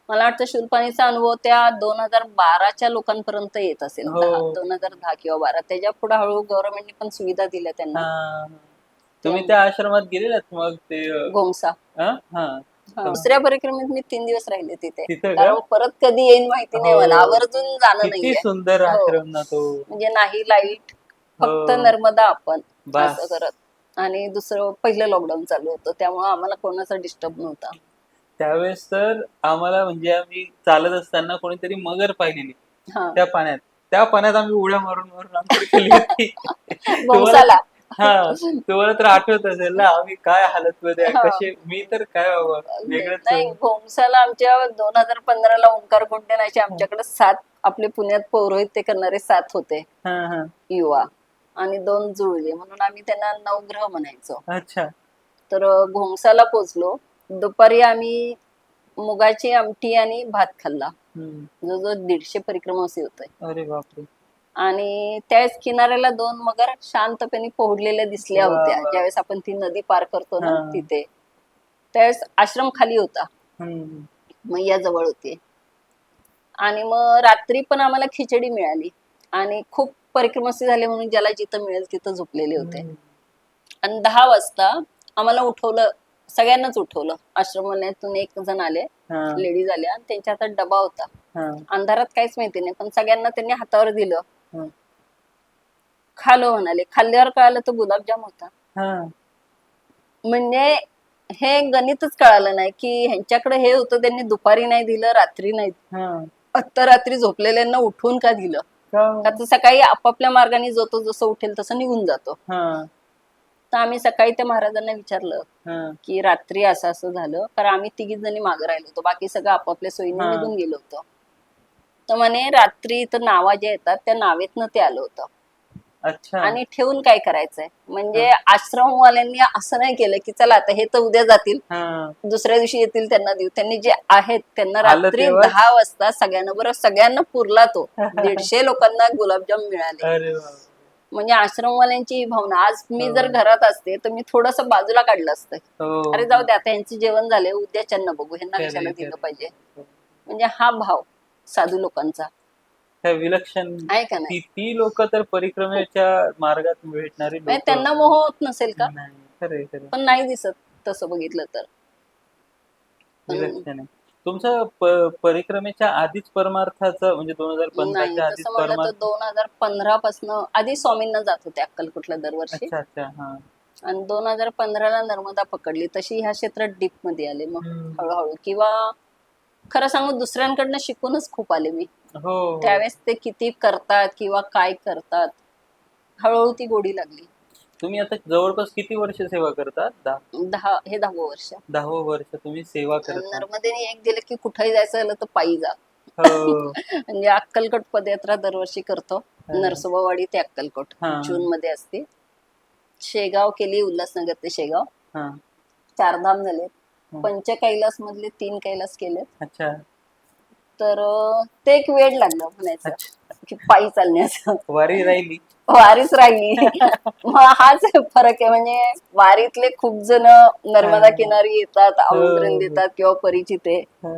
A: मला वाटतं शुल्पानीचा अनुभव त्या 2012च्या लोकांपर्यंत येत असेल,
B: हो
A: 2010 किंवा 12. त्याच्या पुढे हळूहळू गव्हर्नमेंटने पण सुविधा दिल्या त्यांना.
B: हा. तुम्ही त्या आश्रमात गेलेलात मग ते
A: गोमसा.
B: हा हा.
A: दुसऱ्या परिक्रमेत मी 3 दिवस राहिले तिथे,
B: तिथं का?
A: कारण परत कधी येईन माहिती नाही मला,
B: हो
A: आवर्जून जाणं
B: किती
A: नाहीये.
B: सुंदर
A: हो,
B: आश्रम ना तो.
A: म्हणजे नाही लाईट, फक्त
B: हो
A: नर्मदा आपण
B: बस.
A: असं करत. आणि दुसरं पहिलं लॉकडाऊन चालू होतं, त्यामुळे आम्हाला कोणाचा डिस्टर्ब नव्हता.
B: त्यावेळेस तर आम्हाला म्हणजे आम्ही चालत असताना कोणीतरी मगर पाहिलेली
A: हा.
B: त्या पाण्यात आम्ही उड्या मारून मारून आंघोळ केली होती. तुम्हाला
A: गोमसाला.
B: हा तुम्हाला तर आठवत असेल ना आम्ही काय हालत मध्ये आहे,
A: हा.
B: कसे मी तर काय बाबा वेगळंच.
A: नाही, भोंगसाला आमच्या 2015ला ओंकार गुंडेनाचे आमच्याकडे 7 आपले पुण्यात पौरोहित ते करणारे 7 होते
B: हा हा
A: युवा, आणि 2 जुळले, म्हणून आम्ही त्यांना नवग्रह म्हणायचो.
B: अच्छा.
A: तर घोंगसाला पोचलो. दुपारी आम्ही मुगाची आमटी आणि भात खाल्ला.
B: हम्म.
A: जवळजवळ 150 परिक्रमावासी होते.
B: अरे बापरे.
A: आणि त्याच किनाऱ्याला 2 मगर शांतपणे पोहडलेल्या दिसल्या
B: वा
A: होत्या,
B: वा.
A: ज्यावेळेस आपण ती नदी पार करतो ना
B: हा.
A: तिथे. त्यावेळेस आश्रम खाली होता,
B: हम्म.
A: मैया जवळ होती. आणि मग रात्री पण आम्हाला खिचडी मिळाली, आणि खूप परिक्रमासी झाले म्हणून ज्याला जिथं मिळेल तिथं झोपलेले होते.
B: हम्म.
A: आणि 10 वाजता आम्हाला उठवलं, सगळ्यांनाच उठवलं. आश्रमातून एक जण आले,
B: हा
A: लेडीज आल्या, आणि त्यांच्या हातात डबा होता.
B: हा
A: अंधारात काहीच माहिती नाही, पण सगळ्यांना त्यांनी हातावर दिलं.
B: हा
A: खालो म्हणाले. खाल्ल्यावर कळालं तो गुलाबजाम होता.
B: हा
A: म्हणजे हे गणितच कळालं नाही की ह्यांच्याकडे हे होतं, त्यांनी दुपारी नाही दिलं, रात्री नाही,
B: हा
A: आत्ता रात्री झोपलेल्यांना उठवून का दिलं? का तर सकाळी आपापल्या मार्गाने जो तो जसं उठेल तसं निघून जातो.
B: हा
A: तर आम्ही सकाळी त्या महाराजांना विचारलं
B: हा
A: की रात्री असं असं झालं, कारण आम्ही 3 जणी मागे राहिलो होतो, बाकी सगळं आपापल्या सोयीने
B: हा.
A: निघून गेलो होतो. तर म्हणे रात्री तर नावा ज्या येतात त्या नावेतनं ते आलं होतं,
B: अच्छा.
A: आणि ठेवून काय करायचंय. म्हणजे
B: हा.
A: आश्रमवाल्यांनी असं नाही केलं की चला आता हे तर उद्या जातील,
B: हा
A: दुसऱ्या दिवशी येतील त्यांना देऊ. त्यांनी जे आहेत त्यांना
B: आलं
A: रात्री
B: तेव्हाच.
A: 10 वाजता सगळ्यांना, बरं सगळ्यांना पुरला तो. 150 लोकांना गुलाबजाम मिळाले.
B: अरे बापरे.
A: म्हणजे आश्रमवाल्यांची ही भावना. आज मी जर
B: हो
A: घरात असते तर मी थोडस बाजूला काढलं असतं. अरे जाऊ
B: हो.
A: दे, आता यांचे जेवण झाले, उद्याच्यांना बघू, ह्यांना कशाला
B: खरे
A: दिलं
B: खरे.
A: पाहिजे. म्हणजे हा भाव साधू लोकांचा
B: काय विलक्षण.
A: आहे का नाही.
B: ती लोक तर
A: खूप.
B: परिक्रमेच्या मार्गात भेटणारी
A: म्हणजे
B: लोक.
A: त्यांना मोह होत नसेल का,
B: नाही खरे खरे.
A: पण नाही दिसत तसं बघितलं तर. पण
B: विलक्षण आहे. तुमचं परिक्रमेच्या आधीच परमार्थाचं म्हणजे
A: नाही,
B: 2015च्या आधीच
A: तसं म्हणलं तर
B: परमार्थ.
A: 2015 पासन आधी स्वामींना जात होते अक्कलकोटला दरवर्षी.
B: अच्छा अच्छा. हा.
A: आणि 2015ला नर्मदा पकडली, तशी ह्या क्षेत्रात डीप मध्ये आले मग
B: हम्म.
A: हळूहळू. किंवा खरं सांगू, दुसऱ्यांकडनं शिकूनच खूप आले मी.
B: हो हो.
A: त्यावेळेस ते किती करतात किंवा काय करतात, हळूहळू ती गोडी लागली.
B: तुम्ही आता जवळपास किती वर्ष सेवा करतात?
A: 10वं वर्ष.
B: 10 वर्ष तुम्ही सेवा
A: आणि
B: करता.
A: नर्मदेने एक दिलं की कुठेही जायचं झालं तर पायी जा.
B: हो.
A: म्हणजे अक्कलकोट पदयात्रा दरवर्षी करतो. नरसोबावाडी ते अक्कलकोट
B: हा
A: जून मध्ये असते. शेगाव केली, उल्हासनगर ते शेगाव.
B: हा.
A: 4 धाम झाले.
B: हा.
A: कैलास मधले 3 कैलास केले.
B: अच्छा
A: तर ते एक वेळ लागलं म्हणायचं
B: अच्छा.
A: की पायी चालण्याचं.
B: वारी राहिली.
A: वारीच राहिली. मग हाच फरक आहे. म्हणजे वारीतले खूप जण नर्मदा किनारी येतात, आमंत्रण
B: हो
A: देतात किंवा परिचित आहे.
B: हो.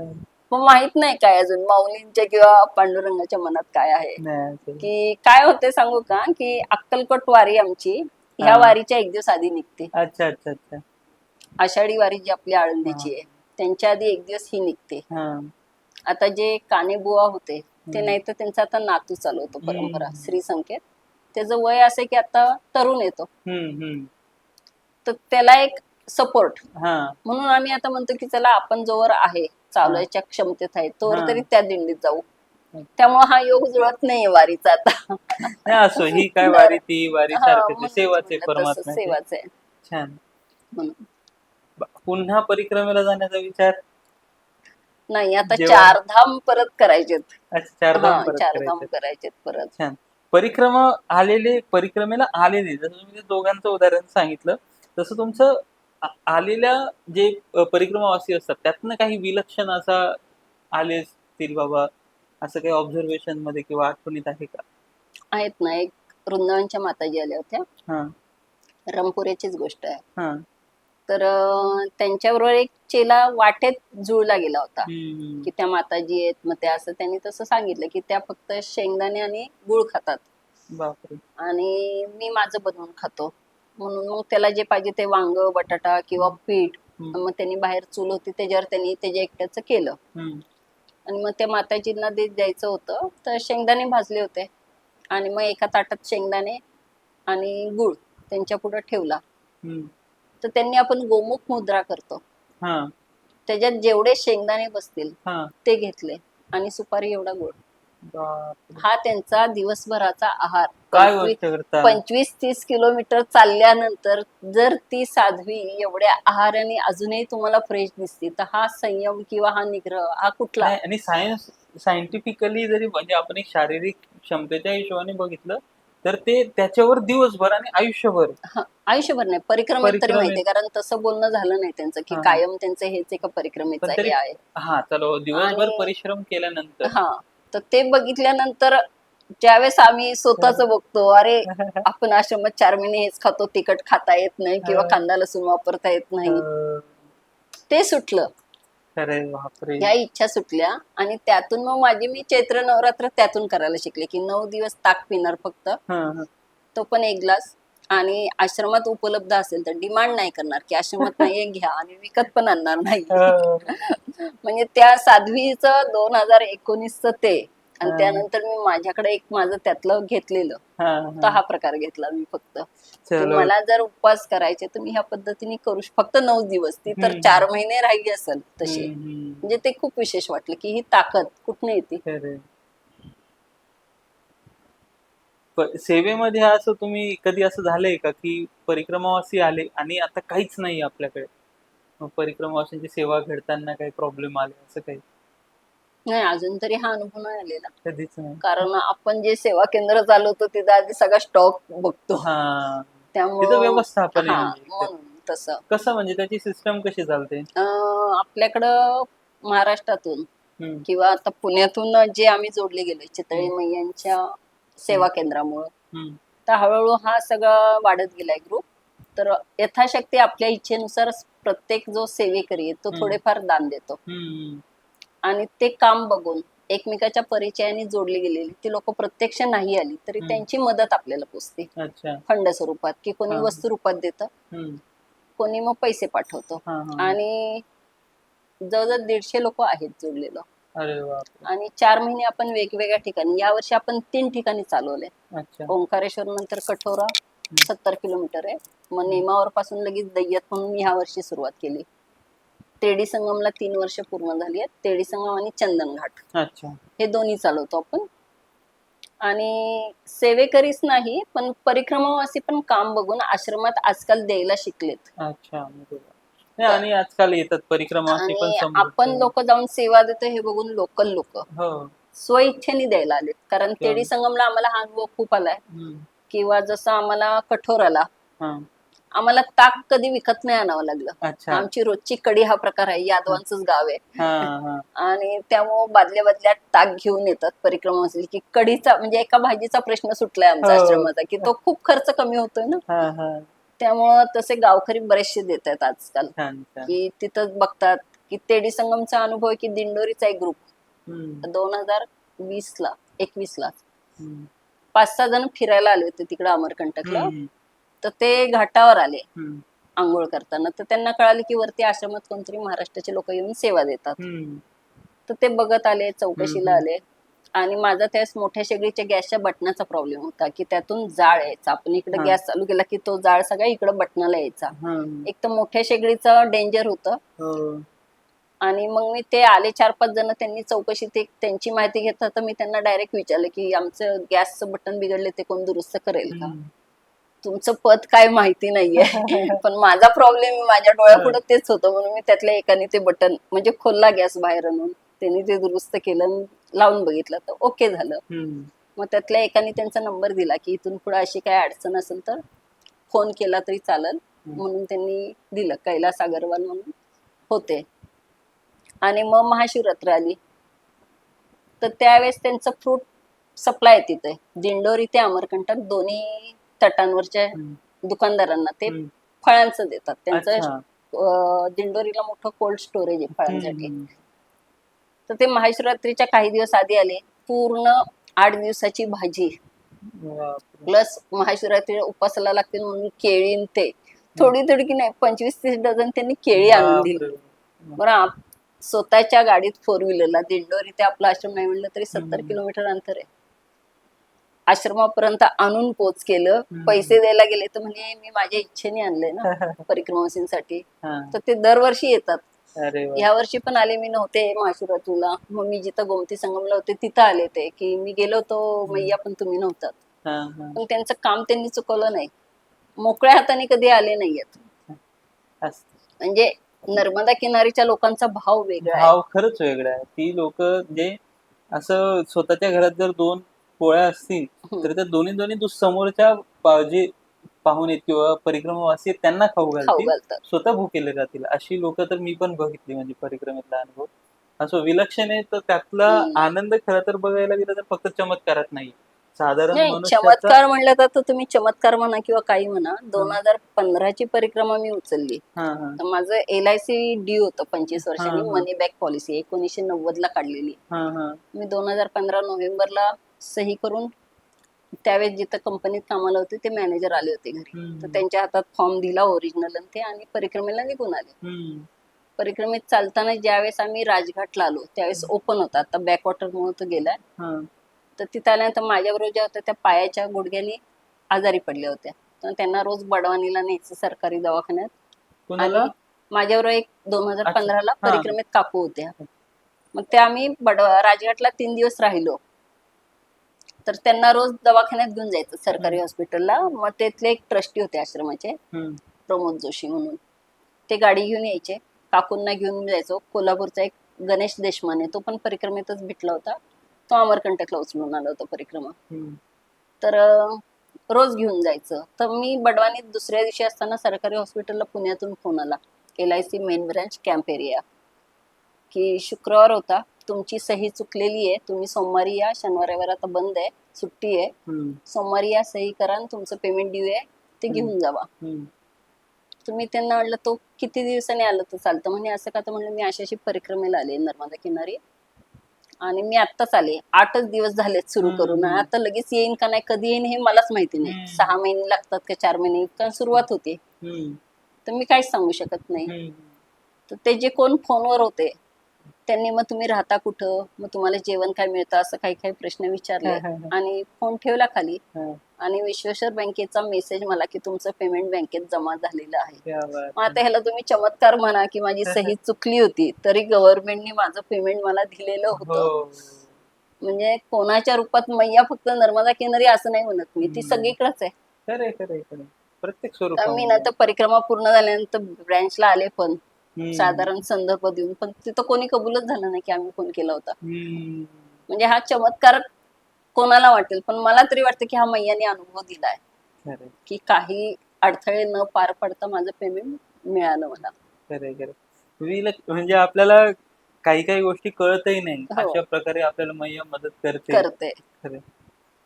A: मग माहित नाही काय अजून माऊलींच्या किंवा पांडुरंगाच्या मनात काय आहे.
B: नाही असं.
A: की काय होते सांगू का, की अक्कलकोट वारी आमची ह्या
B: हा.
A: वारीच्या 1 दिवस आधी निघते.
B: अच्छा अच्छा अच्छा.
A: आषाढी वारी जी आपली
B: हा
A: आळंदीची आहे त्यांच्या आधी 1 दिवस ही निघते.
B: हा.
A: आता जे कानेबुवा होते ते
B: हम्म.
A: नाही तर त्यांचा आता नातू चालवतो परंपरा,
B: हम्म.
A: श्री संकेत. त्याचं वय असं की आता तरुण येतो,
B: हम्म.
A: तर त्याला एक सपोर्ट
B: हा
A: म्हणून आम्ही आता म्हणतो की चला आपण जोवर आहे, चालवायच्या क्षमतेत आहे, तोवर
B: हा.
A: तरी त्या दिंडीत जाऊ. त्यामुळे हा योग जुळत नाहीये वारीचा आता.
B: नाही असो, ही काय
A: तर
B: वारी ती वारी
A: हा,
B: सारखीच आहे.
A: म्हणूनच
B: सेवाचे
A: म्हटलं तसं
B: परमात्म्याचे.
A: सेवाच आहे
B: छान.
A: म्हणून.
B: पुन्हा परिक्रमेला जाण्याचा विचार
A: नाही, आता
B: जेव्हा.
A: 4 धाम परत करायचेत.
B: अच्छा, 4
A: हा,
B: धाम परत
A: 4 धाम
B: करायचे.
A: करायचेत परत.
B: छान. परिक्रमेला आलेले जसं तुम्ही ते दोघांचं उदाहरण सांगितलं, तसं तुमचं आलेल्या जे परिक्रमावासी असतात त्यातनं काही विलक्षण असा आले असतील बाबा, असं काही ऑब्झर्वेशन मध्ये किंवा आठवणीत आहे का?
A: आहेत ना, एक वृंदावनच्या माताजी आल्या होत्या.
B: हा
A: रंगपुऱ्याचीच गोष्ट आहे.
B: हा.
A: तर त्यांच्याबरोबर एक चेला वाटेत जुळला गेला होता
B: हम्म.
A: की त्या माताजी आहेत. मग त्या असं त्यांनी तसं सांगितलं की त्या फक्त शेंगदाणे आणि गुळ खातात,
B: बापरे.
A: आणि मी माझं बनवून खातो. म्हणून मग त्याला जे पाहिजे ते वांग, बटाटा किंवा पीठ,
B: हम्म.
A: मग त्यांनी बाहेर चूल होती त्याच्यावर त्यांनी त्याच्या एकट्याचं केलं.
B: हम्म.
A: आणि मग त्या माताजींना द्यायचं होतं, तर शेंगदाणे भाजले होते, आणि मग एका ताटात शेंगदाणे आणि गुळ त्यांच्या पुढे ठेवला.
B: हम्म.
A: तर त्यांनी आपण गोमुख मुद्रा करतो,
B: हा
A: त्याच्यात जेवढे शेंगदाणे बसतील
B: हा.
A: ते घेतले, आणि सुपारी एवढा गुळ.
B: बापरे.
A: हा त्यांचा दिवसभराचा आहार.
B: काय गोष्ट करता?
A: 25-30 किलोमीटर चालल्यानंतर जर ती साध्वी एवढ्या आहाराने अजूनही तुम्हाला फ्रेश दिसते, तर हा संयम किंवा हा निग्रह हा कुठला?
B: नाही, आणि सायंटिफिकली जरी म्हणजे आपण एक शारीरिक क्षमतेच्या हिशोबाने बघितलं तर ते त्याच्यावर दिवसभर आणि आयुष्यभर
A: हा, आयुष्यभर नाही, परिक्रमेत तरी माहितीये, कारण तसं बोलणं झालं नाही त्यांचं की
B: हा.
A: कायम त्यांचं हेच एका परिक्रमेचं
B: पण तरी
A: हे आहे.
B: हा चलो दिवसभर
A: आणि
B: परिश्रम केल्यानंतर
A: हा, तर ते बघितल्यानंतर ज्यावेळेस आम्ही स्वतःच बघतो, अरे आपण आश्रमात 4 महिने हेच खातो, तिखट खाता येत नाही किंवा कांदा लसूण वापरता येत नाही, ते सुटलं.
B: अरे बापरे.
A: ह्या इच्छा सुटल्या आणि त्यातून मग मी चैत्र नवरात्र त्यातून करायला शिकले की 9 दिवस ताक पिणार फक्त, तो पण 1 ग्लास. आणि आश्रमात उपलब्ध असेल तर डिमांड नाही करणार की आश्रमात नाहीये घ्या, आणि विकत पण आणणार नाही. म्हणजे त्या साध्वीचं 2019च ते, आणि त्यानंतर मी माझ्याकडे एक माझं त्यातलं घेतलेलं, तर हा प्रकार घेतला मी फक्त की मला जर उपवास करायचे तर मी ह्या पद्धतीने करू फक्त 9 दिवस, ती तर 4 महिने राहिली असेल तशी. म्हणजे ते खूप विशेष वाटलं की ही ताकद कुठून येते.
B: सेवेमध्ये असं तुम्ही कधी असं झालंय का की परिक्रमावासी आले आणि आता काहीच नाही आपल्याकडे, मग परिक्रमावासींची सेवा घडताना काही प्रॉब्लेम आले असं काही?
A: नाही, अजून तरी हा अनुभव नाही आलेला.
B: कधीच नाही.
A: कारण आपण जे सेवा केंद्र चालवतो तिथं आधी सगळा स्टॉक बघतो,
B: तिथं व्यवस्थापन आहे
A: हा,
B: म्हणजे
A: म्हणून तसं
B: कसं म्हणजे त्याची सिस्टम कशी चालते?
A: आपल्याकडं महाराष्ट्रातून किंवा आता पुण्यातून जे आम्ही जोडले गेलोय चितळे मैयांच्या सेवा केंद्रामुळं, तर हळूहळू हा सगळा वाढत गेलाय ग्रुप. तर यथाशक्ती आपल्या इच्छेनुसार प्रत्येक जो सेवेकरी आहे तो थोडेफार दान देतो, आणि ते काम बघून एकमेकाच्या परिचयाने जोडली गेलेली ती लोक प्रत्यक्ष नाही आली तरी त्यांची मदत आपल्याला पोचते फंड स्वरूपात, की कोणी वस्तू रूपात देतं, कोणी मग पैसे पाठवतो. आणि जवळजवळ 150 लोक आहेत जोडलेलं. आणि 4 महिने आपण वेगवेगळ्या ठिकाणी, यावर्षी आपण 3 ठिकाणी चालवले. ओंकारेश्वर नंतर कठोरा 70 किलोमीटर आहे, मग नेमावर पासून लगेच दैयत म्हणून ह्या वर्षी सुरुवात केली. तेडी संगमला 3 वर्ष पूर्ण झाली आहेत. तेडी संगम आणि चंदन घाट हे दोन्ही चालवतो आपण. आणि सेवेकरीच नाही पण परिक्रमावासी पण काम बघून आश्रमात आजकाल द्यायला शिकलेत.
B: आणि आजकाल येतात परिक्रमावासी पण.
A: आणि आपण लोक जाऊन सेवा देतो हे बघून लोकल लोक स्वइच्छेने द्यायला आलेत. कारण तेडी संगमला आम्हाला हा अनुभव खूप आलाय, किंवा जसं आम्हाला कठोराला आम्हाला ताक कधी विकत नाही आणावं लागलं. आमची रोजची कढी हा प्रकार आहे, यादवांचंच गाव आहे, आणि त्यामुळे बादल्या बादल्या ताक घेऊन येतात परिक्रमावासी की कढीचा म्हणजे एका भाजीचा प्रश्न सुटलाय आमच्या आश्रमाचा, की तो खूप खर्च कमी होतोय ना. त्यामुळं तसे गावकरी बरेचसे देत आहेत आजकाल, की तिथं बघतात की तेडी संगमचा अनुभव आहे की दिंडोरीचा एक ग्रुप 2020ला 21ला 5-6 जण फिरायला आले होते तिकडे अमरकंटकला. तर ते घाटावर आले आंघोळ करताना, तर त्यांना कळाले की वरती आश्रमात कोणतरी महाराष्ट्राचे लोक येऊन सेवा देतात. तर ते बघत आले, चौकशीला आले. आणि माझा त्यास मोठ्या शेगडीच्या गॅसच्या बटनाचा प्रॉब्लेम होता की त्यातून जाळ यायचा. आपण इकडे गॅस चालू केला की तो जाळ सगळा इकडे बटनाला यायचा. एक तर मोठ्या शेगडीचं डेंजर होतं. आणि मग मी ते आले 4-5 जण, त्यांनी चौकशी त्यांची माहिती घेतलं, तर मी त्यांना डायरेक्ट विचारलं की आमचं गॅसचं बटन बिघडले ते कोण दुरुस्त करेल का? तुमचं पद काय माहिती नाहीये पण माझा प्रॉब्लेम माझ्या डोळ्यापुढे तेच होतं, म्हणून मी त्यातल्या एकाने ते बटन म्हणजे खोलला गॅस बाहेर आणून, त्यांनी ते दुरुस्त केलं, लावून बघितलं तर ओके झालं. मग त्यातल्या एकाने त्यांचा नंबर दिला की इथून पुढे अशी काय अडचण असेल तर फोन केला तरी चालेल, म्हणून त्यांनी दिलं. कैलास अगरवाल म्हणून होते. आणि मग महाशिवरात्र आली तर त्यावेळेस त्यांचं फ्रूट सप्लाय आहे तिथे दिंडोरी ते अमरकंटक दोन्ही तटांवरच्या दुकानदारांना ते फळांचं देतात. त्यांचं दिंडोरीला मोठं कोल्ड स्टोरेज आहे फळांसाठी. तर ते महाशिवरात्रीच्या काही दिवस आधी आले, पूर्ण 8 दिवसाची भाजी प्लस महाशिवरात्री उपासाला लागतील म्हणून केळी, ते थोडी थोडी की नाही 25-30 डझन त्यांनी केळी आणून दिली. बरं, स्वतःच्या गाडीत 4 व्हीलरला दिंडोरी ते आपलं आश्रम नाही म्हणलं तरी 70 किलोमीटर अंतर आहे, आश्रमापर्यंत आणून पोच केलं. पैसे द्यायला गेले तर म्हणजे मी माझ्या इच्छेने आणलंय ना परिक्रमावासींसाठी, तर ते दरवर्षी येतात. ह्या वर्षी पण आले, मी नव्हते महाशिवरात्रीला, मग मी जिथं गोमती संगमला होते तिथं आले ते, की मी गेलो होतो मैया पण तुम्ही नव्हतात. पण त्यांचं काम त्यांनी चुकवलं नाही. मोकळ्या हाताने कधी आले नाहीयेत. म्हणजे नर्मदा किनारीच्या लोकांचा भाव वेगळा आहे.
B: भाव खरंच वेगळा आहे. ती लोक जे असं स्वतःच्या घरात जर 2 पोळ्या असतील तर त्या दोन्ही समोरच्या जे पाहुणे किंवा परिक्रमावासी त्यांना खाऊ घालतील, स्वतः भुकेले जातील. अशी लोक तर मी पण बघितली, म्हणजे परिक्रमेतला अनुभव असं विलक्षण आहे. तर त्यातला आनंद खरं तर बघायला गेलं तर फक्त चमत्कारात नाही, साधारण
A: चमत्कार म्हणलं तर तुम्ही चमत्कार म्हणा किंवा काही म्हणा. 2015 ची परिक्रमा मी उचलली. तर माझं LIC ड्यू होतं 25 वर्षांनी, मनी बॅक पॉलिसी 1990 ला काढलेली. मी 2015 नोव्हेंबरला सही करून, त्यावेळेस जिथं कंपनीत कामाला होते ते मॅनेजर आले होते घरी, तर त्यांच्या हातात फॉर्म दिला ओरिजिनल ते, आणि परिक्रमेला निघून आले. परिक्रमेत चालताना ज्यावेळेस आम्ही राजघाटला आलो त्यावेळेस ओपन होता, आता बॅकवॉटर म्हणून तो गेलाय. तर तिथे आल्यानंतर माझ्याबरोबर ज्या होत्या त्या पायाच्या गुडघ्यानी आजारी पडल्या होत्या, तर त्यांना रोज बडवानीला न्यायचं सरकारी दवाखान्यात. आणि माझ्याबरोबर एक 2015 ला परिक्रमेत काकू होत्या. मग त्या आम्ही राजघाटला 3 दिवस राहिलो. तर त्यांना रोज दवाखान्यात घेऊन जायचं सरकारी हॉस्पिटलला. मग तिथले एक ट्रस्टी होते आश्रमाचे, प्रमोद जोशी म्हणून, ते गाडी घेऊन यायचे, काकूंना घेऊन जायचो. कोल्हापूरचा एक गणेश देशमाने, तो पण परिक्रमेतच भेटला होता, तो अमरकंटकला उचलून आला होता परिक्रमा. तर रोज घेऊन जायचं. तर मी बडवानीत दुसऱ्या दिवशी असताना सरकारी हॉस्पिटलला पुण्यातून फोन आला, LIC main branch camp area, की शुक्रवार होता, तुमची सही चुकलेली आहे, तुम्ही सोमवारी या, शनिवार रविवार आता बंद आहे, सुट्टी आहे, सोमवारी या, सही करा, तुमचं पेमेंट ड्यू आहे, ते घेऊन जावा. तुम्ही त्यांना म्हटलं तो किती दिवसांनी आलं तर चालतं म्हणे. असं का? तर म्हणलं मी अशी परिक्रमेला आले नर्मदा किनारी, आणि मी आत्ताच आले, 8च दिवस झालेत सुरू करून, आता लगेच येईन का नाही, कधी येईन हे मलाच माहिती नाही. 6 महिने लागतात का 4 महिने, कारण सुरुवात होते, तर मी काहीच सांगू शकत नाही. तर ते जे कोण फोनवर होते त्यांनी मग तुम्ही राहता कुठं, मग तुम्हाला जेवण काय मिळतं, असं काही काही प्रश्न विचारले, आणि फोन ठेवला खाली. आणि विश्वेश्वर बँकेचा मेसेज मला की तुमचं पेमेंट बँकेत जमा झालेलं आहे. मग आता ह्याला तुम्ही चमत्कार म्हणा की माझी सही चुकली होती, तरी गव्हर्नमेंटने माझं पेमेंट मला दिलेलं होतं. म्हणजे कोणाच्या रूपात मैया फक्त नर्मदा किनारी असं नाही म्हणत मी, ती सगळीकडेच आहे.
B: प्रत्येक स्वरूपात.
A: मी नंतर परिक्रमा पूर्ण झाल्यानंतर ब्रँचला आले पण साधारण संदर्भ देऊन, पण तिथं कोणी कबूलच झालं नाही की आम्ही फोन केला होता. म्हणजे हा चमत्कार कोणाला वाटेल, पण मला तरी वाटतं की हा मैयाने अनुभव दिलाय की काही अडथळे न पार पडता माझं पेमेंट मिळालं मला.
B: म्हणजे आपल्याला काही काही गोष्टी कळतही नाही, अशा प्रकारे आपल्याला मैया मदत करते.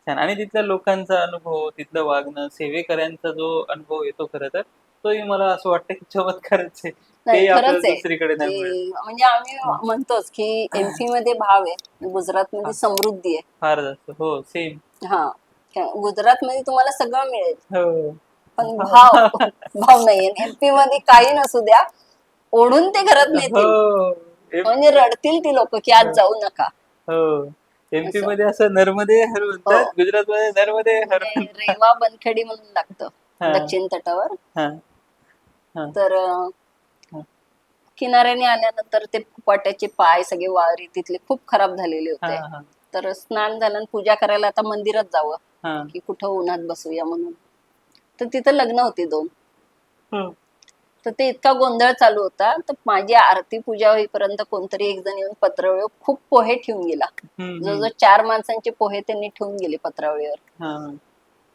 B: छान. आणि तिथल्या लोकांचा अनुभव, तिथलं वागणं, सेवेकऱ्यांचा जो अनुभव येतो खरं तर तोही मला असं वाटतं की चमत्कारच आहे. ते आपल्याला दुसरीकडे नाही मिळत.
A: म्हणजे आम्ही म्हणतोच की MP मध्ये भाव आहे, गुजरात मध्ये समृद्धी आहे
B: फार जास्त. हो, सेम.
A: गुजरात मध्ये तुम्हाला सगळं मिळेल, पण भाव नाहीये. MP मध्ये काही नसू द्या, ओढून ते घरात नेतील, म्हणजे रडतील ती लोक की आज जाऊ नका.
B: MP मध्ये असं नर्मदे हर म्हणतात, गुजरात मध्ये नर्मदे हर.
A: रेवा बनखेडी म्हणून लागतं दक्षिण तटावर. तर किनाऱ्याने आल्यानंतर ते फुपाट्याचे पाय सगळे वारी तिथले खूप खराब झालेले होते. तर स्नान झालं, पूजा करायला आता मंदिरात जावं की कुठं उन्हात बसूया म्हणून. तर तिथं लग्न होते 2. तर ते इतका गोंधळ चालू होता, तर माझी आरती पूजा होईपर्यंत कोणतरी एक जण येऊन पत्रावळीवर खूप पोहे ठेवून गेला. जवळजवळ 4 माणसांचे पोहे त्यांनी ठेवून गेले पत्रावळीवर.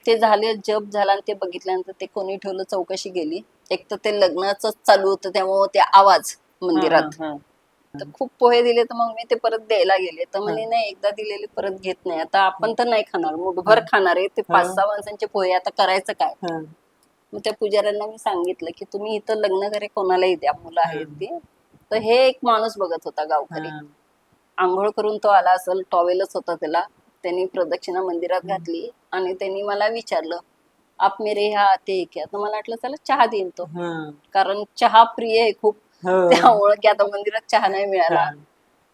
A: ते झाले, जप झाला, आणि ते बघितल्यानंतर ते कोणी ठेवलं चौकशी गेली. एक तर ते लग्नाच चालू होतं त्यामुळे ते आवाज मंदिरात, तर खूप पोहे दिले. तर मग मी ते परत द्यायला गेले, तर म्हणे नाही, एकदा दिलेले परत घेत नाही. आता आपण तर नाही खाणार, मुठभर खाणार आहे, ते 5-6 माणसांचे पोहे, आता करायचं काय. मग त्या पुजाऱ्यांना मी सांगितलं की तुम्ही इथं लग्न करे कोणालाही द्या, मुलं आहेत ती. तर हे एक माणूस बघत होता गावकरी, आंघोळ करून तो आला असेल, टॉवेलच होता त्याला. त्यांनी प्रदक्षिणा मंदिरात घातली आणि त्यांनी मला विचारलं, आप मेरे यहाँ आते हैं क्या? तर मला वाटलं चला चहा देईन तो, कारण चहा प्रिय आहे खूप, त्यामुळे की आता मंदिरात चहा नाही मिळाला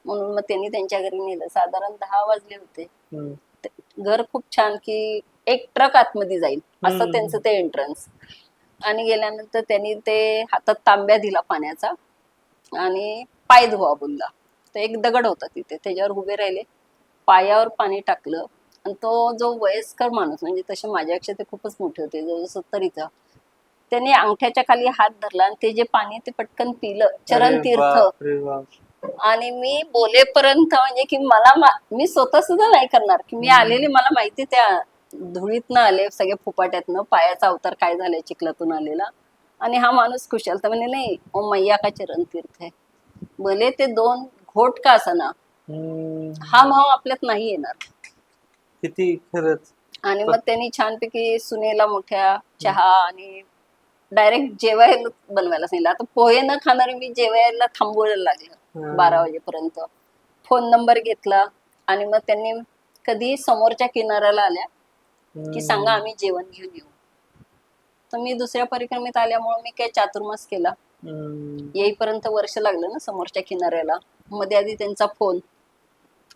A: म्हणून. मग त्यांनी त्यांच्या घरी नेलं. साधारण 10 वाजले होते. घर खूप छान, की एक ट्रक आतमध्ये जाईल असं त्यांचं ते एंट्रन्स. आणि गेल्यानंतर त्यांनी ते हातात तांब्या दिला पाण्याचा आणि पाय धुवा बोलला. तर एक दगड होता तिथे, त्याच्यावर उभे राहिले, पायावर पाणी टाकलं आणि तो जो वयस्कर माणूस, म्हणजे तसे माझ्यापेक्षा ते खूपच मोठे होते, जवळ 70चा, त्यांनी अंगठ्याच्या खाली हात धरला आणि ते जे पाणी ते पटकन पिलं, चरण
B: अरे
A: तीर्थ.
B: बापरे बाप.
A: आणि मी बोलेपर्यंत म्हणजे की मी स्वतः सुद्धा नाही करणार, की मी आलेली, मला माहिती त्या धुळीतनं आले, सगळ्या फुपाट्यातनं, पायाचा अवतार काय झालाय चिखलातून आलेला. आणि हा माणूस खुशाल तर म्हणे नाही, ओ मैया का चरण तीर्थ आहे, भले ते 2 घोट का असना, हा भाव आपल्यात नाही येणार.
B: किती खरंच.
A: आणि मग त्यांनी छानपैकी सुनेला मोठ्या चहा आणि डायरेक्ट जेवायला बनवायला सांगितलं. आता पोहे न खाणारे मी जेवायला थांबवायला लागलं 12 वाजेपर्यंत. फोन नंबर घेतला आणि मग त्यांनी कधी समोरच्या किनाऱ्याला आल्या की सांगा आम्ही जेवण घेऊन येऊ. तर मी दुसऱ्या परिक्रमेत आल्यामुळे मी काय चातुर्मास केला. येईपर्यंत वर्ष लागलं ना समोरच्या किनाऱ्याला. मध्ये आधी त्यांचा फोन,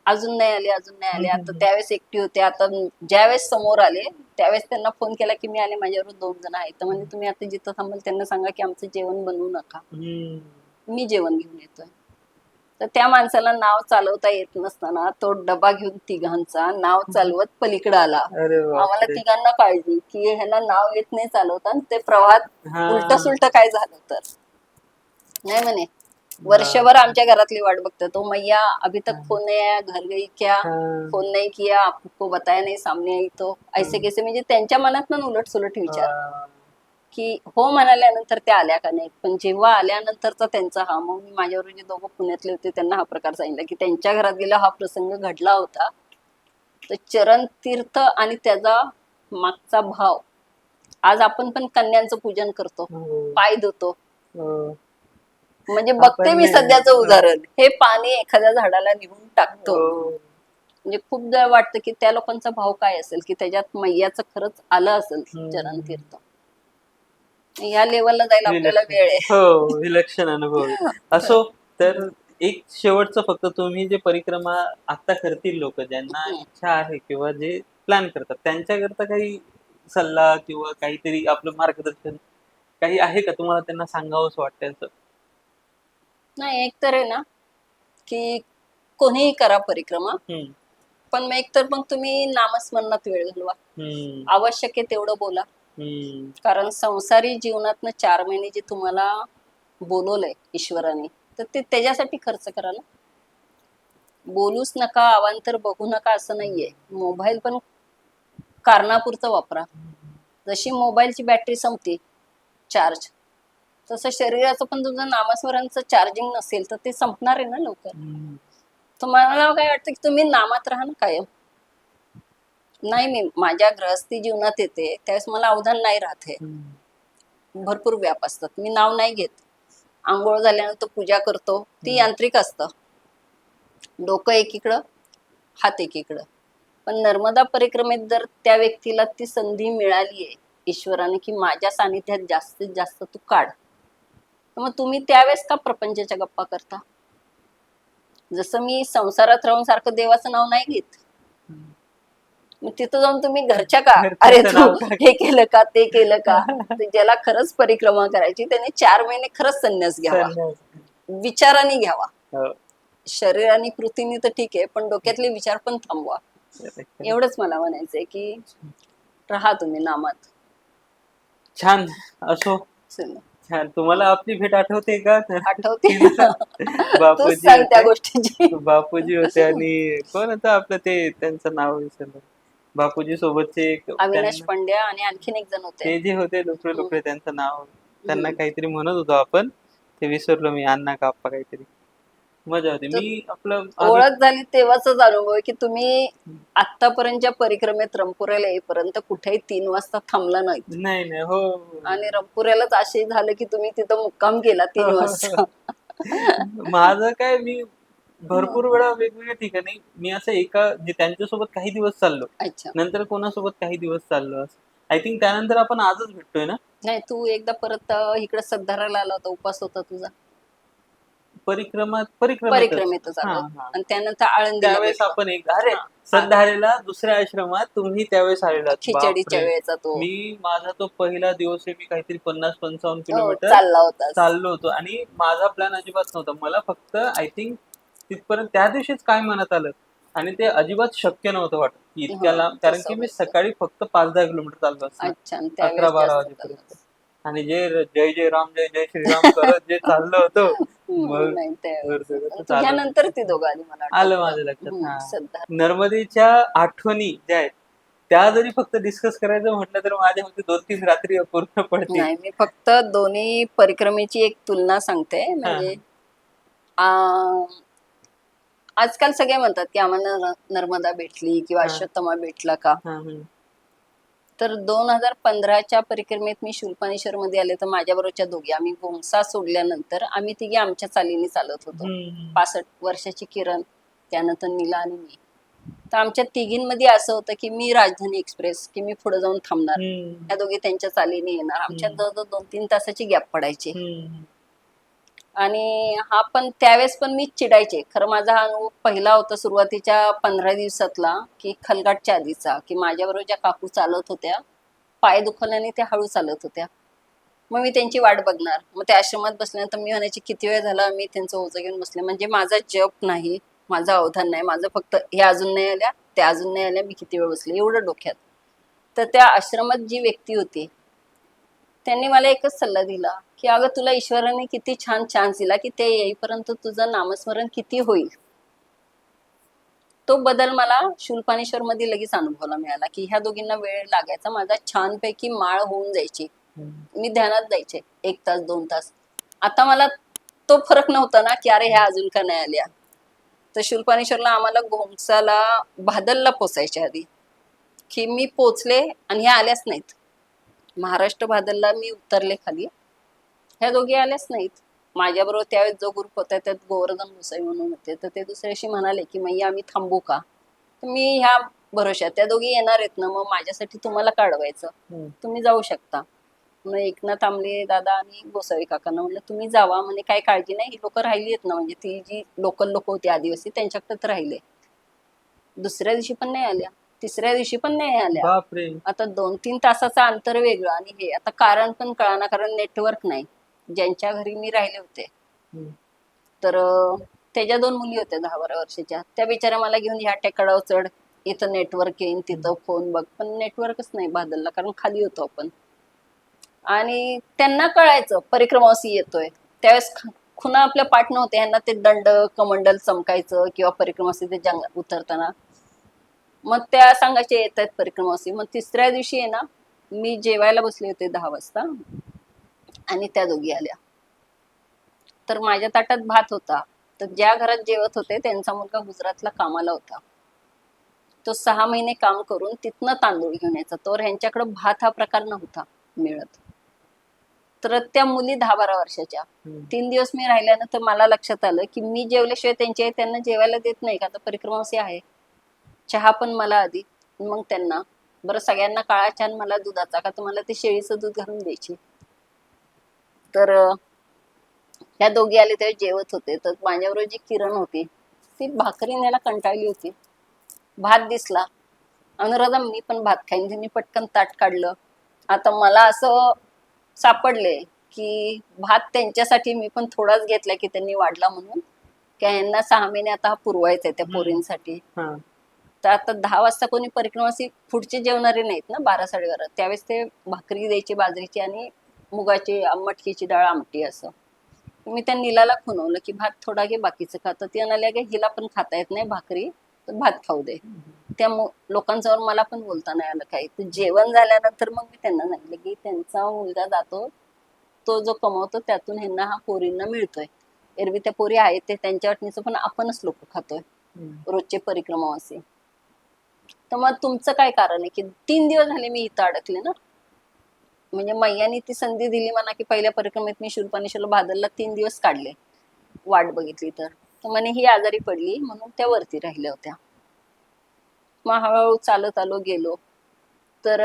A: अजून नाही आले, अजून नाही आले. आता त्यावेळेस एकटी होते, आता ज्यावेळेस समोर आले त्यावेळेस त्यांना फोन केला की मी आले, माझ्याबरोबर 2 जण आहेत. तर म्हणजे तुम्ही आता जिथं थांबाल त्यांना सांगा की आमचं जेवण बनवू नका, मी जेवण घेऊन येतोय. तर त्या माणसाला नाव चालवता येत नसताना तो डबा घेऊन तिघांचा नाव चालवत पलीकडे आला. आम्हाला तिघांना काळजी की ह्याला नाव येत नाही चालवता, ते प्रवाहात उलट सुलट काय झालं तर नाही. म्हणे वर्षभर आमच्या घरातली वाट बघते, तो मैया अभी तक फोन नहीं आया, घर गई क्या, फोन नहीं किया, आपको बताया नहीं, सामने आई तो ऐसे कैसे. म्हणजे त्यांच्या मनात पण उलट सुलट विचार की हो म्हणाल्यानंतर त्या आल्या का नाही. पण जेव्हा आल्यानंतरचा त्यांचा हा, मग मी माझ्यावर जे 2 पुण्यातले होते त्यांना हा प्रकार सांगितला की त्यांच्या घरात गेला हा प्रसंग घडला होता. तर चरण तीर्थ आणि त्याचा मागचा भाव, आज आपण पण कन्यांचं पूजन करतो, पाय धुतो. म्हणजे बघते मी सध्याचं उदाहरण, हे पाणी एखाद्या झाडाला निघून टाकतो. म्हणजे खूपदा वाटतं की त्या लोकांचा भाव काय असेल की त्याच्यात मैयाचं खरंच आलं असेल चरण तीर्थ. या लेवलला जायला आपल्याला वेळ आहे.
B: हो, विलक्षण अनुभव आहे. असो, तर एक शेवटचं फक्त, तुम्ही जे परिक्रमा आता करतील लोक, ज्यांना इच्छा आहे किंवा जे प्लॅन करतात, त्यांच्याकरता काही सल्ला किंवा काहीतरी आपलं मार्गदर्शन काही आहे का, तुम्हाला त्यांना सांगावंच वाटतं असं?
A: नाही, एक तर आहे ना की कोणीही करा परिक्रमा, पण मग एकतर मग तुम्ही नामस्मरणात वेळ घालवा. आवश्यक आहे तेवढं बोला. कारण संसारी जीवनातनं 4 महिने जे तुम्हाला बोलवलंय ईश्वराने, तर ते त्याच्यासाठी खर्च करा ना. बोलूच नका, अवांतर बघू नका असं नाहीये. मोबाईल पण कारणापुरता वापरा. जशी मोबाईलची बॅटरी संपते चार्ज, तसं शरीराचं पण तुमचं नामस्मरणचं चार्जिंग नसेल तर ते संपणार आहे ना लवकर. तर मला काय वाटतं की तुम्ही नामात राहा ना कायम. नाही, मी माझ्या गृहस्थी जीवनात येते त्यावेळेस मला अवधान नाही राहते, भरपूर व्याप असतात, मी नाव नाही घेत. आंघोळ झाल्यानंतर पूजा करतो, ती यांत्रिक असतं, डोकं एकीकडं, हात एकीकडं. पण नर्मदा परिक्रमेत जर त्या व्यक्तीला ती संधी मिळालीये ईश्वराने की माझ्या सानिध्यात जास्तीत जास्त तू काढ, तर मग तुम्ही त्यावेळेस का प्रपंचाच्या गप्पा करता. जसं मी संसारात राहून सारखं देवाचं नाव नाही घेत, मग तिथं जाऊन तुम्ही घरच्या का अरे तू हे केलं का ते केलं का. ज्याला खरंच परिक्रमा करायची त्याने 4 महिने खरंच संन्यास घ्यावा, विचाराने घ्यावा. शरीराने कृतीने तर ठीक आहे, पण डोक्यातले विचार पण थांबवा. एवढंच मला म्हणायचंय की राहा तुम्ही नामात.
B: छान. असो, छान. तुम्हाला आपली भेट आठवते का?
A: आठवते.
B: बापूजी
A: सांग त्या
B: होते,
A: गोष्टीची.
B: बापूजी होते आणि कोण होतं आपलं ते, त्यांचं नाव विसरलं, बापूजी सोबतचे एक
A: अविनाश पंड्या आणि आणखीन एक जण होते,
B: ते जे होते लुकडे, त्यांचं नाव, त्यांना काहीतरी म्हणत होतो आपण, ते विसरलो मी, अण्णा का आप्पा काहीतरी. मजा होती. मी आपलं
A: ओळख झाली तेव्हाच अनुभव आहे की तुम्ही आतापर्यंतच्या परिक्रमेत रंपुऱ्याला येईपर्यंत कुठेही 3 वाजता थांबला नाही.
B: नाही. हो.
A: आणि रंपुऱ्यालाच असे झालं की तुम्ही तिथं मुक्काम केला 3 वाजता.
B: माझं काय, मी भरपूर वेळा वेगवेगळ्या ठिकाणी मी असं त्यांच्यासोबत काही दिवस चाललो, नंतर कोणासोबत काही दिवस चाललो, असं आय थिंक त्यानंतर आपण आजच भेटतोय ना.
A: नाही, तू एकदा परत इकडे सद्धाराला आला होता, उपास होता तुझा, परिक्रमेतच आलो. आणि त्यानंतर आळंदीला
B: त्यावेळेस आपण अरे सद्धारेला दुसऱ्या आश्रमात तुम्ही त्यावेळेस आलेला,
A: खिचडीच्या वेळेचा तो.
B: मी माझा तो पहिला दिवस आहे, मी काहीतरी 50-55 किलोमीटर चाललो होतो आणि माझा प्लॅन अजिबात नव्हता. मला फक्त आय थिंक तिथपर्यंत त्या दिवशीच काय मनात आलं, आणि ते अजिबात शक्य नव्हतं वाटत की इतक्या लांब, कारण की मी सकाळी फक्त 5-10 किलोमीटर चाललो असणार,
A: अच्छा,
B: 11-12 वाजेपर्यंत. आणि जे जय जय राम जय जय श्रीराम करत जे चाललं होतं, मग
A: नाही
B: चालत
A: तुझ्यानंतर ती दोघं आली मला
B: आलं
A: वाटतं.
B: माझ्या लक्षात. हा,
A: सिद्धार्थ.
B: नर्मदेच्या आठवणी ज्या आहेत त्या जरी फक्त डिस्कस करायचं म्हटलं तर माझ्या फक्त 2-3 रात्री अपूर्ण पडतील.
A: नाही, मी फक्त दोन्ही परिक्रमेची एक तुलना सांगते.
B: हा
A: म्हणजे आजकाल सगळे म्हणतात की आम्हाला नर्मदा भेटली किंवा
B: हा
A: अश्वत्थमा भेटला का.
B: हा
A: तर 2015च्या परिक्रमेत मी शूलपाणेश्वर मध्ये आले, तर माझ्या बरोबरच्या दोघी, आम्ही गोमसा सोडल्यानंतर आम्ही तिघे आमच्या चालीने चालत होतो. 65 वर्षाची किरण, त्यानंतर नीला आणि मी. तर आमच्या तिघींमध्ये असं होतं की मी राजधानी एक्सप्रेस, की मी पुढे जाऊन थांबणार, या दोघी त्यांच्या चालीने येणार. आमच्यात जवळजवळ 2-3 तासाची गॅप पडायची. आणि हा पण त्यावेळेस पण मी चिडायचे. खरं माझा हा अनुभव पहिला होता सुरुवातीच्या 15 दिवसातला, की खलगाटच्या आधीचा, की माझ्याबरोबर ज्या काकू चालत होत्या, पाय दुखवल्याने त्या हळू चालत होत्या. मग मी त्यांची वाट बघणार. मग त्या आश्रमात बसल्यानंतर मी म्हणायची किती वेळ झाला मी त्यांचं ओझं घेऊन बसले. म्हणजे माझा जप नाही, माझं अवधान नाही, माझं फक्त हे अजून नाही आल्या, त्या अजून नाही आल्या, मी किती वेळ बसले, एवढं डोक्यात. तर त्या आश्रमात जी व्यक्ती होती त्यांनी मला एकच सल्ला दिला, की अगं तुला ईश्वराने किती छान चान्स दिला, की ते येईपर्यंत तुझं नामस्मरण किती होईल. तो बदल मला शूलपाणेश्वर मध्ये लगेच अनुभवायला मिळाला, की ह्या दोघींना वेळ लागायचा, माझा छानपैकी माळ होऊन जायची. मी ध्यानात जायचे 1 तास 2 तास. आता मला तो फरक नव्हता ना, की अरे ह्या अजून का नाही आल्या. तर शूलपाणेश्वरला आम्हाला घोमसाला भादलला पोचायच्या आधी, की मी पोचले आणि ह्या आल्याच नाहीत. महाराष्ट्र भादलला मी उतरले खाली, ह्या दोघी आल्याच नाहीत. माझ्याबरोबर त्यावेळेस जो ग्रुप होता त्यात गोवर्धन गोसाई म्हणून होते, तर ते दुसऱ्याशी म्हणाले की मैया आम्ही थांबू का. तर मी ह्या भरोशात, त्या दोघी येणार आहेत ना, मग माझ्यासाठी तुम्हाला काढवायचं, तुम्ही जाऊ शकता. मग एकनाथ आमले दादा आणि गोसावी काकांना म्हणलं तुम्ही जावा, म्हणजे काही काळजी नाही, ही लोक राहिली आहेत ना, म्हणजे ती जी लोकल लोक होती आदिवासी त्यांच्याकडे राहिले. दुसऱ्या दिवशी पण नाही आल्या, तिसऱ्या दिवशी पण नाही आल्या.
B: बापरे.
A: आता 2-3 तासाचं अंतर वेगळं, आणि हे आता कारण पण कळाना, कारण नेटवर्क नाही. ज्यांच्या घरी मी राहिले होते तर त्याच्या 2 मुली होत्या 10-12 वर्षाच्या, त्या बिचाऱ्या मला घेऊन ह्या टेकडावर चढ, इथं नेटवर्क येईन, तिथं फोन बघ, पण नेटवर्कच नाही बादलला, कारण खाली होतो आपण. आणि त्यांना कळायचं परिक्रमावासी येतोय, त्यावेळेस खुना आपल्या पाठ नव्हते, ह्यांना ते दंड कमंडल चमकायचं किंवा परिक्रमावासी ते जंगलात उतरताना. मग त्या सांगायच्या येत आहेत परिक्रमावासी. मग तिसऱ्या दिवशी आहे ना, मी जेवायला बसले होते 10 वाजता आणि त्या दोघी आल्या. तर माझ्या ताटात भात होता. तर ज्या घरात जेवत होते त्यांचा मुलगा गुजरातला कामाला होता. तो 6 महिने काम करून तिथनं तांदूळ घेऊन यायचा. तर ह्यांच्याकडे भात हा प्रकार नव्हता मिळत. तर त्या मुली 10-12 वर्षाच्या, 3 दिवस मी राहिल्यानंतर मला लक्षात आलं की मी जेवल्याशिवाय त्यांची आई त्यांना जेवायला देत नाही का, आता परिक्रमावासी आहे. चहा पण मला आधी, मग त्यांना. बरं सगळ्यांना काळा चहा, मला दुधाचा, का तुम्हाला ते शेळीचं दूध घालून द्यायची. तर ह्या दोघी आले तेव्हा जेवत होते, तर माझ्याबरोबर जी किरण होती ती भाकरी न्यायला कंटाळली होती. भात दिसला, अनुराधा मी पण भात खाईन, त्यांनी पटकन ताट काढलं. आता मला असं सापडले की भात त्यांच्यासाठी मी पण थोडाच घेतला, की त्यांनी वाढला म्हणून, की यांना 6 महिने आता पुरवायचं आहे त्या पोरींसाठी. तर आता 10 वाजता कोणी परिक्रमावासी पुढचे जेवणारे नाहीत ना, 12-12:30, त्यावेळेस ते भाकरी द्यायची बाजरीची आणि मुगाची मटकीची डाळ आमटी असं. मी त्या नीलाला खुणवलं की भात थोडा घे, बाकीचं खातं. ती म्हणाली की हिला पण खाता येत नाही भाकरी, तर भात खाऊ दे. त्या लोकांच्यावर मला पण बोलता नाही आलं काही. तर जेवण झाल्यानंतर मग मी त्यांना सांगितलं की त्यांचा मुलगा जातो, तो जो कमवतो त्यातून ह्यांना हा पोरींना मिळतोय. एरवी त्या पोरी आहेत ते त्यांच्या वाटणीचं, पण आपणच लोक खातोय रोजचे परिक्रमावासी. तर मग तुमचं काय कारण आहे की 3 दिवस झाले मी इथं अडकले ना. म्हणजे मैयानी ती संधी दिली मला की पहिल्या परिक्रमेत मी शूलपाणेश्वरला भादलला 3 दिवस काढले, वाट बघितली तर. म्हणे ही आजारी पडली म्हणून त्या वरती राहिल्या होत्या. मग हळूहळू चालत आलो, गेलो. तर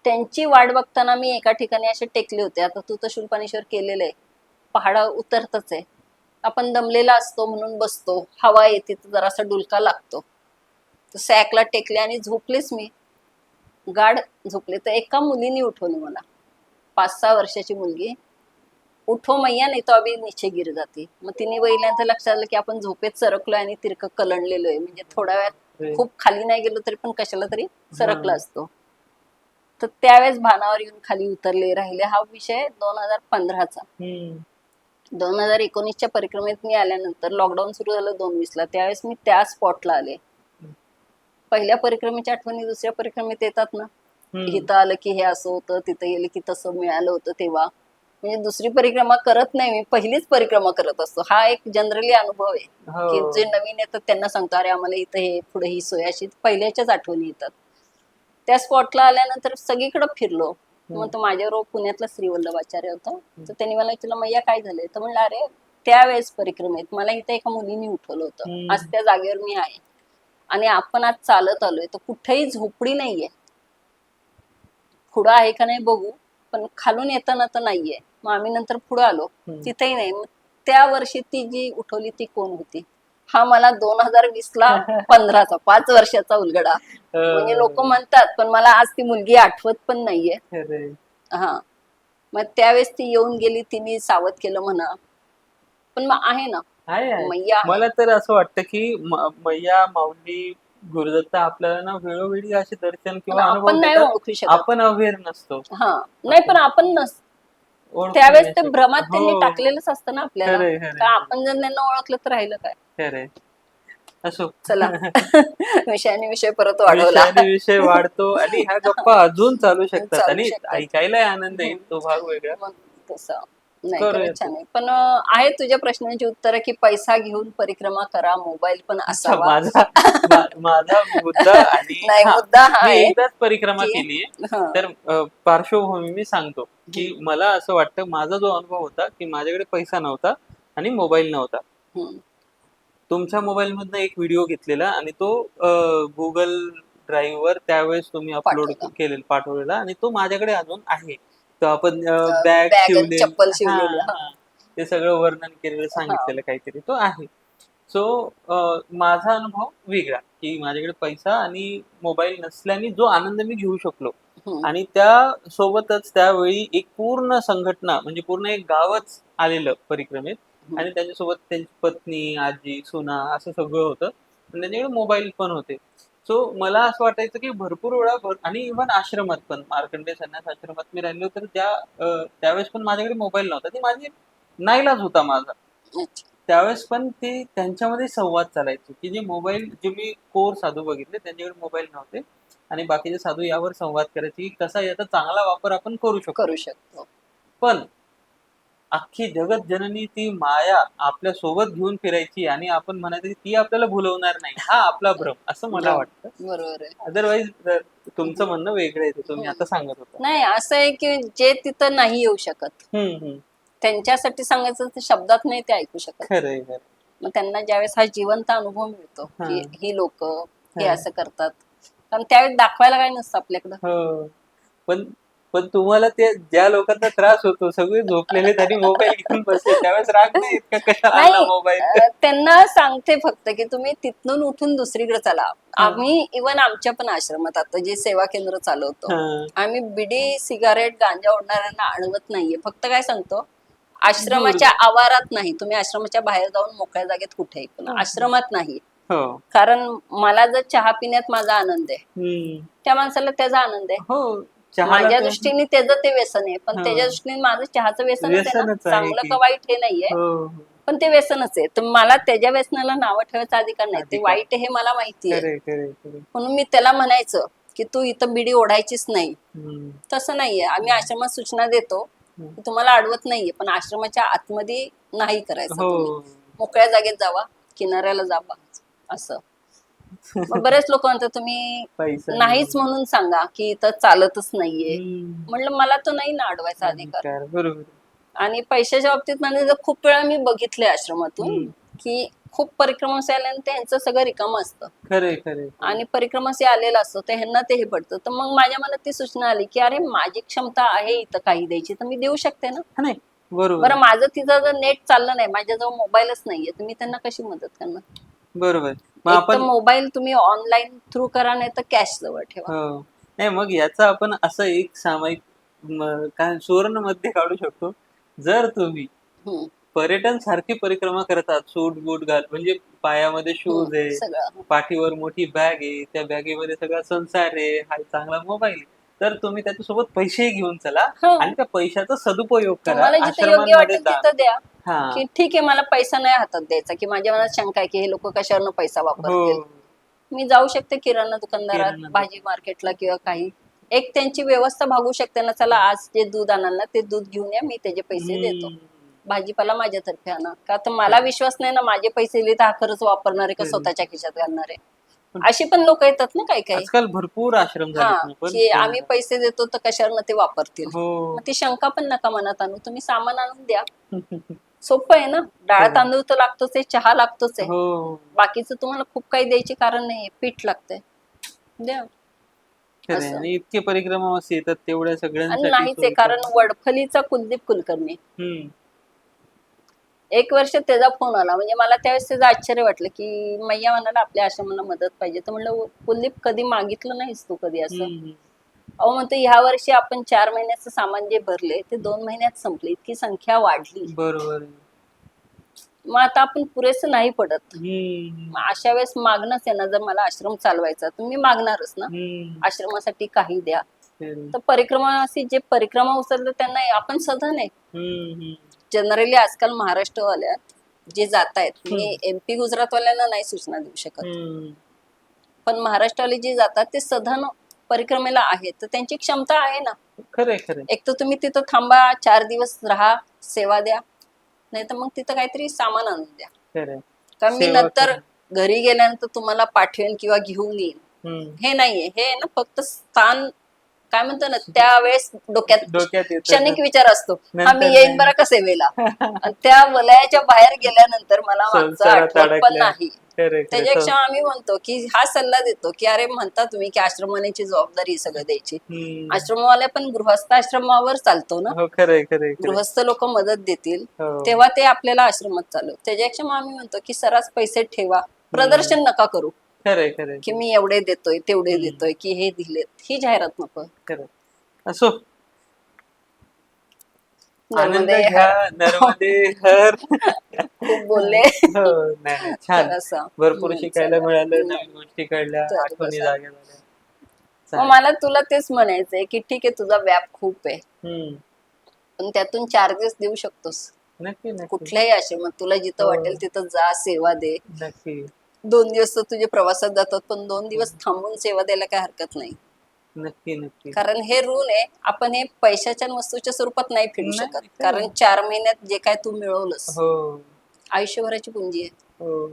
A: त्यांची वाट बघताना मी एका ठिकाणी असे टेकले होते. आता तू तर शूलपाणेश्वर केलेलं आहे, पहाड उतरतच आहे, आपण दमलेला असतो म्हणून बसतो, हवा येते तर जरासा डुलका लागतो. तर सॅकला टेकले आणि झोपलेच मी, गाढ झोपले. तर एका मुलीने उठवलं मला, 5-6 वर्षाची मुलगी उठो मैया नाही तो अभि नीचे गिर जाती. मग तिने बघितल्यानंतर लक्षात आलं की आपण झोपेत सरकलोय आणि तिरकं कलंडलेलो आहे, म्हणजे थोड्या वेळात खूप खाली नाही गेलो तरी पण कशाला तरी सरकला असतो. तर त्यावेळेस भानावर येऊन खाली उतरले राहिले. हा विषय 2015चा. 2019च्या परिक्रमेत मी आल्यानंतर लॉकडाऊन सुरू झालं 2020ला, त्यावेळेस मी त्या स्पॉटला आले. पहिल्या परिक्रमेच्या आठवणी दुसऱ्या परिक्रमेत येतात ना, इथं आलं की हे असं होतं, तिथं गेलं की तसं मिळालं होतं. तेव्हा म्हणजे दुसरी परिक्रमा करत नाही मी, पहिलीच परिक्रमा करत असतो. हा एक जनरली अनुभव आहे की जे नवीन येतात त्यांना सांगतो, अरे आम्हाला इथं हे पुढे ही सोय अशी, पहिल्याच्याच आठवणी येतात. त्या स्पॉटला आल्यानंतर सगळीकडे फिरलो. मग तो माझ्याबरोबर पुण्यातला श्रीवल्लभाचार्य होता. तर त्यांनी मला विचारलं, मैया काय झालंय? तर म्हणलं, अरे त्यावेळेस परिक्रमेत मला इथं एका मुलीने उठवलं होतं, आज त्या जागेवर मी आहे आणि आपण आज चालत आलोय, तर कुठेही झोपडी नाहीये. पुढं आहे का नाही बघू, पण खालून येताना तर नाहीये. मग आम्ही नंतर पुढे आलो, तिथेही नाही. मग त्या वर्षी ती जी उठवली ती कोण होती? हा मला 2020ला 15चा 5 वर्षाचा उलगडा. म्हणजे लोक म्हणतात, पण मला आज ती मुलगी आठवत पण नाहीये. हा, मग त्यावेळेस ती येऊन गेली, तिने सावध केलं म्हणा. पण मग आहे ना मैया.
B: मला तर असं वाटतं की मैया, माऊली, गुरुदत्त आपल्याला ना वेळोवेळी असे दर्शन किंवा
A: आपण नाही ओळखू शकत,
B: आपण अवेअर नसतो.
A: हा नाही, पण आपण त्यावेळेस ते भ्रमात त्यांनी टाकलेलंच असतं ना आपल्याला. आपण जर त्यांना ओळखलं तर राहिलं काय.
B: असो,
A: चला विषयाने विषय परत वाढवला,
B: विषय वाढतो आणि ह्या गप्पा अजून चालू शकतात आणि ऐकायला आनंद येईल, तो भाग वेगळा.
A: तसं नाही, छान आहे. पण आहे तुझ्या प्रश्नांची उत्तर की पैसा घेऊन परिक्रमा करा, मोबाईल पण असावा.
B: माझा मुद्दा आणि
A: नाही, मुद्दा हा
B: मी
A: आहे,
B: एकदाच परिक्रमा केलीये. तर पार्श्वभूमी मी सांगतो की मला असं वाटतं, माझा जो अनुभव होता की माझ्याकडे पैसा नव्हता आणि मोबाईल नव्हता. तुमच्या मोबाईल मधनं एक व्हिडिओ घेतलेला आणि तो गुगल ड्राईव्ह वर त्यावेळेस तुम्ही अपलोड केलेला, पाठवलेला, आणि तो माझ्याकडे अजून आहे. तो आपण बॅग शिवलेली,
A: चप्पल शिवलेली,
B: ते सगळं वर्णन केलेलं, सांगितलेलं काहीतरी तो आहे. सो माझा अनुभव वेगळा की माझ्याकडे पैसा आणि मोबाईल नसल्याने जो आनंद मी घेऊ शकलो, आणि त्या सोबतच त्यावेळी एक पूर्ण संघटना, म्हणजे पूर्ण एक गावच आलेलं परिक्रमेत, आणि त्याच्यासोबत त्यांची पत्नी, आजी, सुना असं सगळं होतं, आणि त्यांच्याकडे मोबाईल पण होते. सो मला असं वाटायचं की भरपूर वेळा, आणि इव्हन आश्रमात पण, मार्कंडेय संन्यास आश्रमात मी राहिलो, तर त्यावेळेस पण माझ्याकडे मोबाईल नव्हता. ती माझी नाईलाज होता माझा. त्यावेळेस पण ते त्यांच्यामध्ये संवाद चालायचे की जे मी कोर साधू बघितले त्यांच्याकडे मोबाईल नव्हते, आणि बाकीचे साधू यावर संवाद करायचे की कसा याचा चांगला वापर आपण करू शकतो. पण अख्खी जगत जननी ती माया आपल्या सोबत घेऊन फिरायची, आणि आपण म्हणायचं की ती आपल्याला भुलवणार नाही, हा आपला भ्रम, असं मला वाटतं.
A: बरोबर आहे.
B: अदरवाईज तुमचं म्हणणं वेगळं आहे, तुम्ही आता सांगत होता.
A: नाही, असं आहे की जे तिथं नाही येऊ शकत, त्यांच्यासाठी सांगायचं तर शब्दात नाही ते ऐकू शकत.
B: खरंय.
A: मग त्यांना ज्यावेळेस हा जिवंत अनुभव मिळतो की ही लोक हे असं करतात, कारण त्यावेळेस दाखवायला काय नसतं आपल्याकडं.
B: पण तुम्हाला ते ज्या लोकांना त्रास होतो, सगळे झोपलेले आणि मोबाईल घेऊन बसले, त्यावेळेस राग नाही येत का, कशाला मोबाईल?
A: त्यांना सांगते फक्त की तुम्ही तिथून उठून दुसरीकडे चला. आम्ही इव्हन आमच्या पण आश्रमात आता जे सेवा केंद्र चालवतो, आम्ही बिडी, सिगारेट, गांजा ओढणाऱ्यांना अडवत नाहीये. फक्त काय सांगतो, आश्रमाच्या आवारात नाही, तुम्ही आश्रमाच्या बाहेर जाऊन मोकळ्या जागेत कुठेही, पण आश्रमात नाही. कारण मला जर चहा पिण्यात माझा आनंद आहे, त्या माणसाला त्याचा आनंद आहे. माझ्या दृष्टीने त्याचं ते व्यसन आहे, पण त्याच्या दृष्टीने माझं चहाचं व्यसनच आहे ना. चांगलं का वाईट हे नाहीये, पण ते व्यसनच आहे. तर मला त्याच्या व्यसनाला नावं ठेवायचा अधिकार नाही. ते वाईट हे मला माहिती आहे, म्हणून मी त्याला म्हणायचं की तू इथं बिडी ओढायचीच नाही. तसं नाहीये. आम्ही आश्रमात सूचना देतो की तुम्हाला अडवत नाहीये, पण आश्रमाच्या आतमध्ये नाही करायचं. मोकळ्या जागेत जावा, किनाऱ्याला जावा, असं. मग बरेच लोक म्हणतात तुम्ही नाहीच म्हणून सांगा की इथं चालतच नाहीये. म्हणलं मला तो नाही ना अडवायचा अधिकार.
B: बरोबर.
A: आणि पैशाच्या बाबतीत म्हणजे खूप वेळा मी बघितले आश्रमातून की खूप परिक्रमाशी आल्यानंतर त्यांचं सगळं रिकामं असतं.
B: खरे.
A: आणि परिक्रमाशी आलेलं असतं, तर ह्यांना ते हे पडतं. तर मग माझ्या मनात ती सूचना आली की अरे माझी क्षमता आहे इथं काही द्यायची, तर मी देऊ शकते ना.
B: नाही, बरोबर.
A: बरं, माझं तिथं जर नेट चाललं नाही, माझ्याजवळ मोबाईलच नाहीये, तर मी त्यांना कशी मदत करणार?
B: बरोबर.
A: एक तर मोबाईल तुम्ही ऑनलाईन थ्रू करा, नाही तर कॅश जवळ ठेवा.
B: नाही, मग याचा आपण असं एक सामायिक काय सुवर्ण मध्ये काढू शकतो. जर तुम्ही
A: हम्म,
B: पर्यटन सारखी परिक्रमा करतात, सूट बूट घाल, म्हणजे पायामध्ये शूज आहे,
A: सगळं
B: पाठीवर मोठी बॅग आहे, त्या बॅगेमध्ये सगळा संसार आहे, हा चांगला मोबाईल आहे, तर तुम्ही त्याच्यासोबत पैसेही घेऊन चला
A: हो.
B: आणि त्या पैशाचा सदुपयोग करा,
A: तुम्हाला जिथे योग्य
B: आश्रमांमध्ये
A: वाटेल
B: दान.
A: तिथं द्या.
B: हा.
A: की ठीक आहे, मला पैसा नाही हातात द्यायचा, की माझ्या मनात शंका आहे की हे लोक कशावरनं पैसा वापरतील.
B: हो.
A: मी जाऊ शकते किराणा दुकानदारात,
B: किराणा
A: भाजी मार्केटला किंवा काही एक त्यांची व्यवस्था भागू शकते ना. चला आज जे दूध आणाल ना ते दूध घेऊन या, मी त्याचे पैसे देतो. भाजीपाला माझ्यातर्फे आणा. का तर मला विश्वास नाही ना माझे पैसे दिले तर हा खरंच वापरणार आहे का स्वतःच्या खिशात घालणार आहे. अशी पण लोक येतात ना काही काही.
B: आजकाल भरपूर आश्रम
A: हा,
B: झालेत ना, पण
A: की आम्ही पैसे देतो तर कशावर ते वापरतील.
B: हो.
A: मग ती शंका पण नका मनात आणू, तुम्ही सामान आणून द्या. सोपं आहे ना. डाळ तांदूळ तर लागतोच आहे, चहा लागतोच आहे.
B: हो.
A: बाकीचं तुम्हाला खूप काही द्यायची कारण नाहीये, पीठ लागतंय द्या.
B: खरंय.
A: असं.
B: आणि इतके परिक्रमावासी येतात तेवढ्या
A: आणि
B: सगळ्यांसाठी
A: नाहीच आहे,
B: सोय
A: कारण
B: करणं.
A: वडफलीचा कुलदीप कुलकर्णी
B: हम्म.
A: 1 वर्ष त्याचा फोन आला. म्हणजे मला त्यावेळेस त्याचं आश्चर्य वाटलं की मैया म्हणाला आपल्या आश्रमाला मदत पाहिजे. तर म्हणलं कुलदीप कधी मागितलं नाहीस तू कधी असं.
B: हम्म.
A: अहो म्हणतो ह्या वर्षी आपण 4 महिन्याचं सामान जे भरले ते 2 महिन्यात संपले, इतकी संख्या वाढली.
B: बरोबर.
A: मग आता आपण पुरेसं नाही पडत.
B: हम्म.
A: मग अशा वेळेस मागणंच आहे ना. जर मला आश्रम चालवायचा तर मी मागणारच ना.
B: हम्म.
A: आश्रमासाठी काही द्या.
B: खरंय.
A: तर परिक्रमावासी जे परिक्रमा उचलतात त्यांना आपण सधन आहे.
B: हम्म.
A: जनरली आजकाल महाराष्ट्रवाल्या जे जात आहेत, मी MP गुजरातवाल्यांना नाही सूचना देऊ शकत,
B: हम्म.
A: पण महाराष्ट्रवाले जे जातात ते सधन परिक्रमेला आहेत, तर त्यांची क्षमता आहे ना.
B: खरंय खरंय.
A: एक तर तुम्ही तिथं थांबा, 4 दिवस राहा, सेवा द्या, नाही तर मग तिथं काहीतरी सामान आणून द्या.
B: खरंय.
A: कारण मी
B: सेवा
A: नंतर
B: करा.
A: घरी गेल्यानंतर तुम्हाला पाठवेन किंवा घेऊन येईन
B: हम्म.
A: हे नाहीये. हे ना फक्त स्थान काय म्हणतो ना त्यावेळेस डोक्यात
B: डोक्यात येतं.
A: क्षणिक विचार असतो, हा
B: नंतर
A: मी येईन
B: नाही.
A: बरं का सेवेला. आणि त्या वलयाच्या बाहेर गेल्यानंतर मला मागचं
B: संसारात
A: आठवत पण
B: अडकल्या.
A: नाही.
B: खरंय
A: त्याच्यापेक्षा
B: खरंय.
A: आम्ही म्हणतो की हा सल्ला देतो की अरे म्हणता तुम्ही की आश्रमाची जबाबदारी सगळं द्यायची.
B: हम्म.
A: आश्रमवाले पण गृहस्थ आश्रमावर चालतो ना.
B: हो. खरंय खरंय खरंय.
A: गृहस्थ लोक मदत देतील
B: हो.
A: तेव्हा ते आपल्याला आश्रमात चालू. त्याच्यापेक्षा मग आम्ही म्हणतो की सरास पैसे ठेवा, प्रदर्शन नका करू
B: खरंय खरंय.
A: की मी एवढे देतोय तेवढे
B: हम्म.
A: देतोय की हे दिलेत, ही जाहिरात नको.
B: खरंय. असो. आनंद
A: नर्मदे
B: घ्या.
A: हर.
B: नर्मदे हर.
A: खूप बोलले.
B: हो. नाही छान.
A: तर असं.
B: भरपूर शिकायला
A: चला.
B: मिळालं, नवीन गोष्टी कळल्या,
A: तर
B: आठवणी
A: बसा.
B: जाग्या झाल्या.
A: मग
B: चालेल.
A: मला तुला तेच म्हणायचंय की ठीक आहे तुझा व्याप खूप आहे,
B: हम्म.
A: पण त्यातून 4 दिवस देऊ शकतोस
B: नक्की नक्की.
A: कुठल्याही आश्रमात. तुला जिथं
B: हो.
A: वाटेल तिथं जा, सेवा दे.
B: नक्की
A: 2 दिवस तर तुझे प्रवासात जातात, पण 2 दिवस थांबून सेवा द्यायला काय हरकत नाही.
B: नक्की नक्की.
A: कारण हे रूल आहे, आपण हे पैशाच्या आणि वस्तूच्या स्वरूपात नाही फिरू
B: नाही,
A: शकत.
B: खरं.
A: कारण 4 महिन्यात जे काय तू मिळवलंस
B: हो.
A: आयुष्यभराची पुंजी आहे.
B: हो.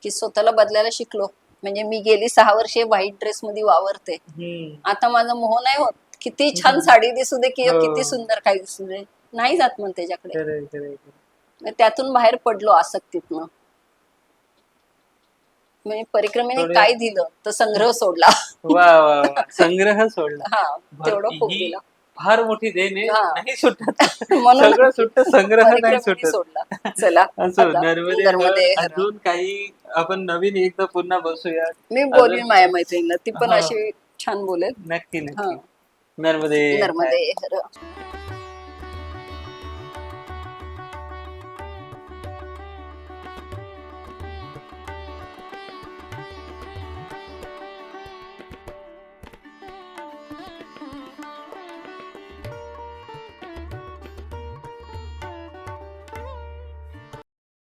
A: की स्वतःला बदलायला शिकलो. म्हणजे मी गेली 6 वर्षे व्हाईट ड्रेस मध्ये वावरते.
B: हम्म.
A: आता माझा मोह नाही होत किती छान साडी दिसू दे किंवा
B: हो.
A: किती सुंदर काही दिसू दे, नाही जात मग त्याच्याकडे.
B: खरंय खरंय खरंय.
A: त्यातून बाहेर पडलो आसक्तीतनं. म्हणजे परिक्रमेने
B: थोडे-
A: काय दिलं तर संग्रह सोडला.
B: वा वा वा. संग्रह सोडला.
A: हा, तेवढं खूप
B: ही
A: दिलं.
B: फार मोठी देण आहे.
A: हा.
B: नाही सुटत.
A: म्हणून
B: सगळं सुटत, संग्रह नाही
A: परिक्रमेने
B: सुटत.
A: सोडला. चला
B: असं
A: आता
B: नर्मदे
A: नर्मदे
B: हर.
A: हर.
B: अजून काही आपण नवीन एकदा पुन्हा बसूया.
A: मी बोलीन माझ्या मैत्रिणीला, ती पण
B: हा.
A: अशी छान बोलेल.
B: नक्की
A: हा.
B: नक्की. नर्मदे हर.
A: नर्मदे हर.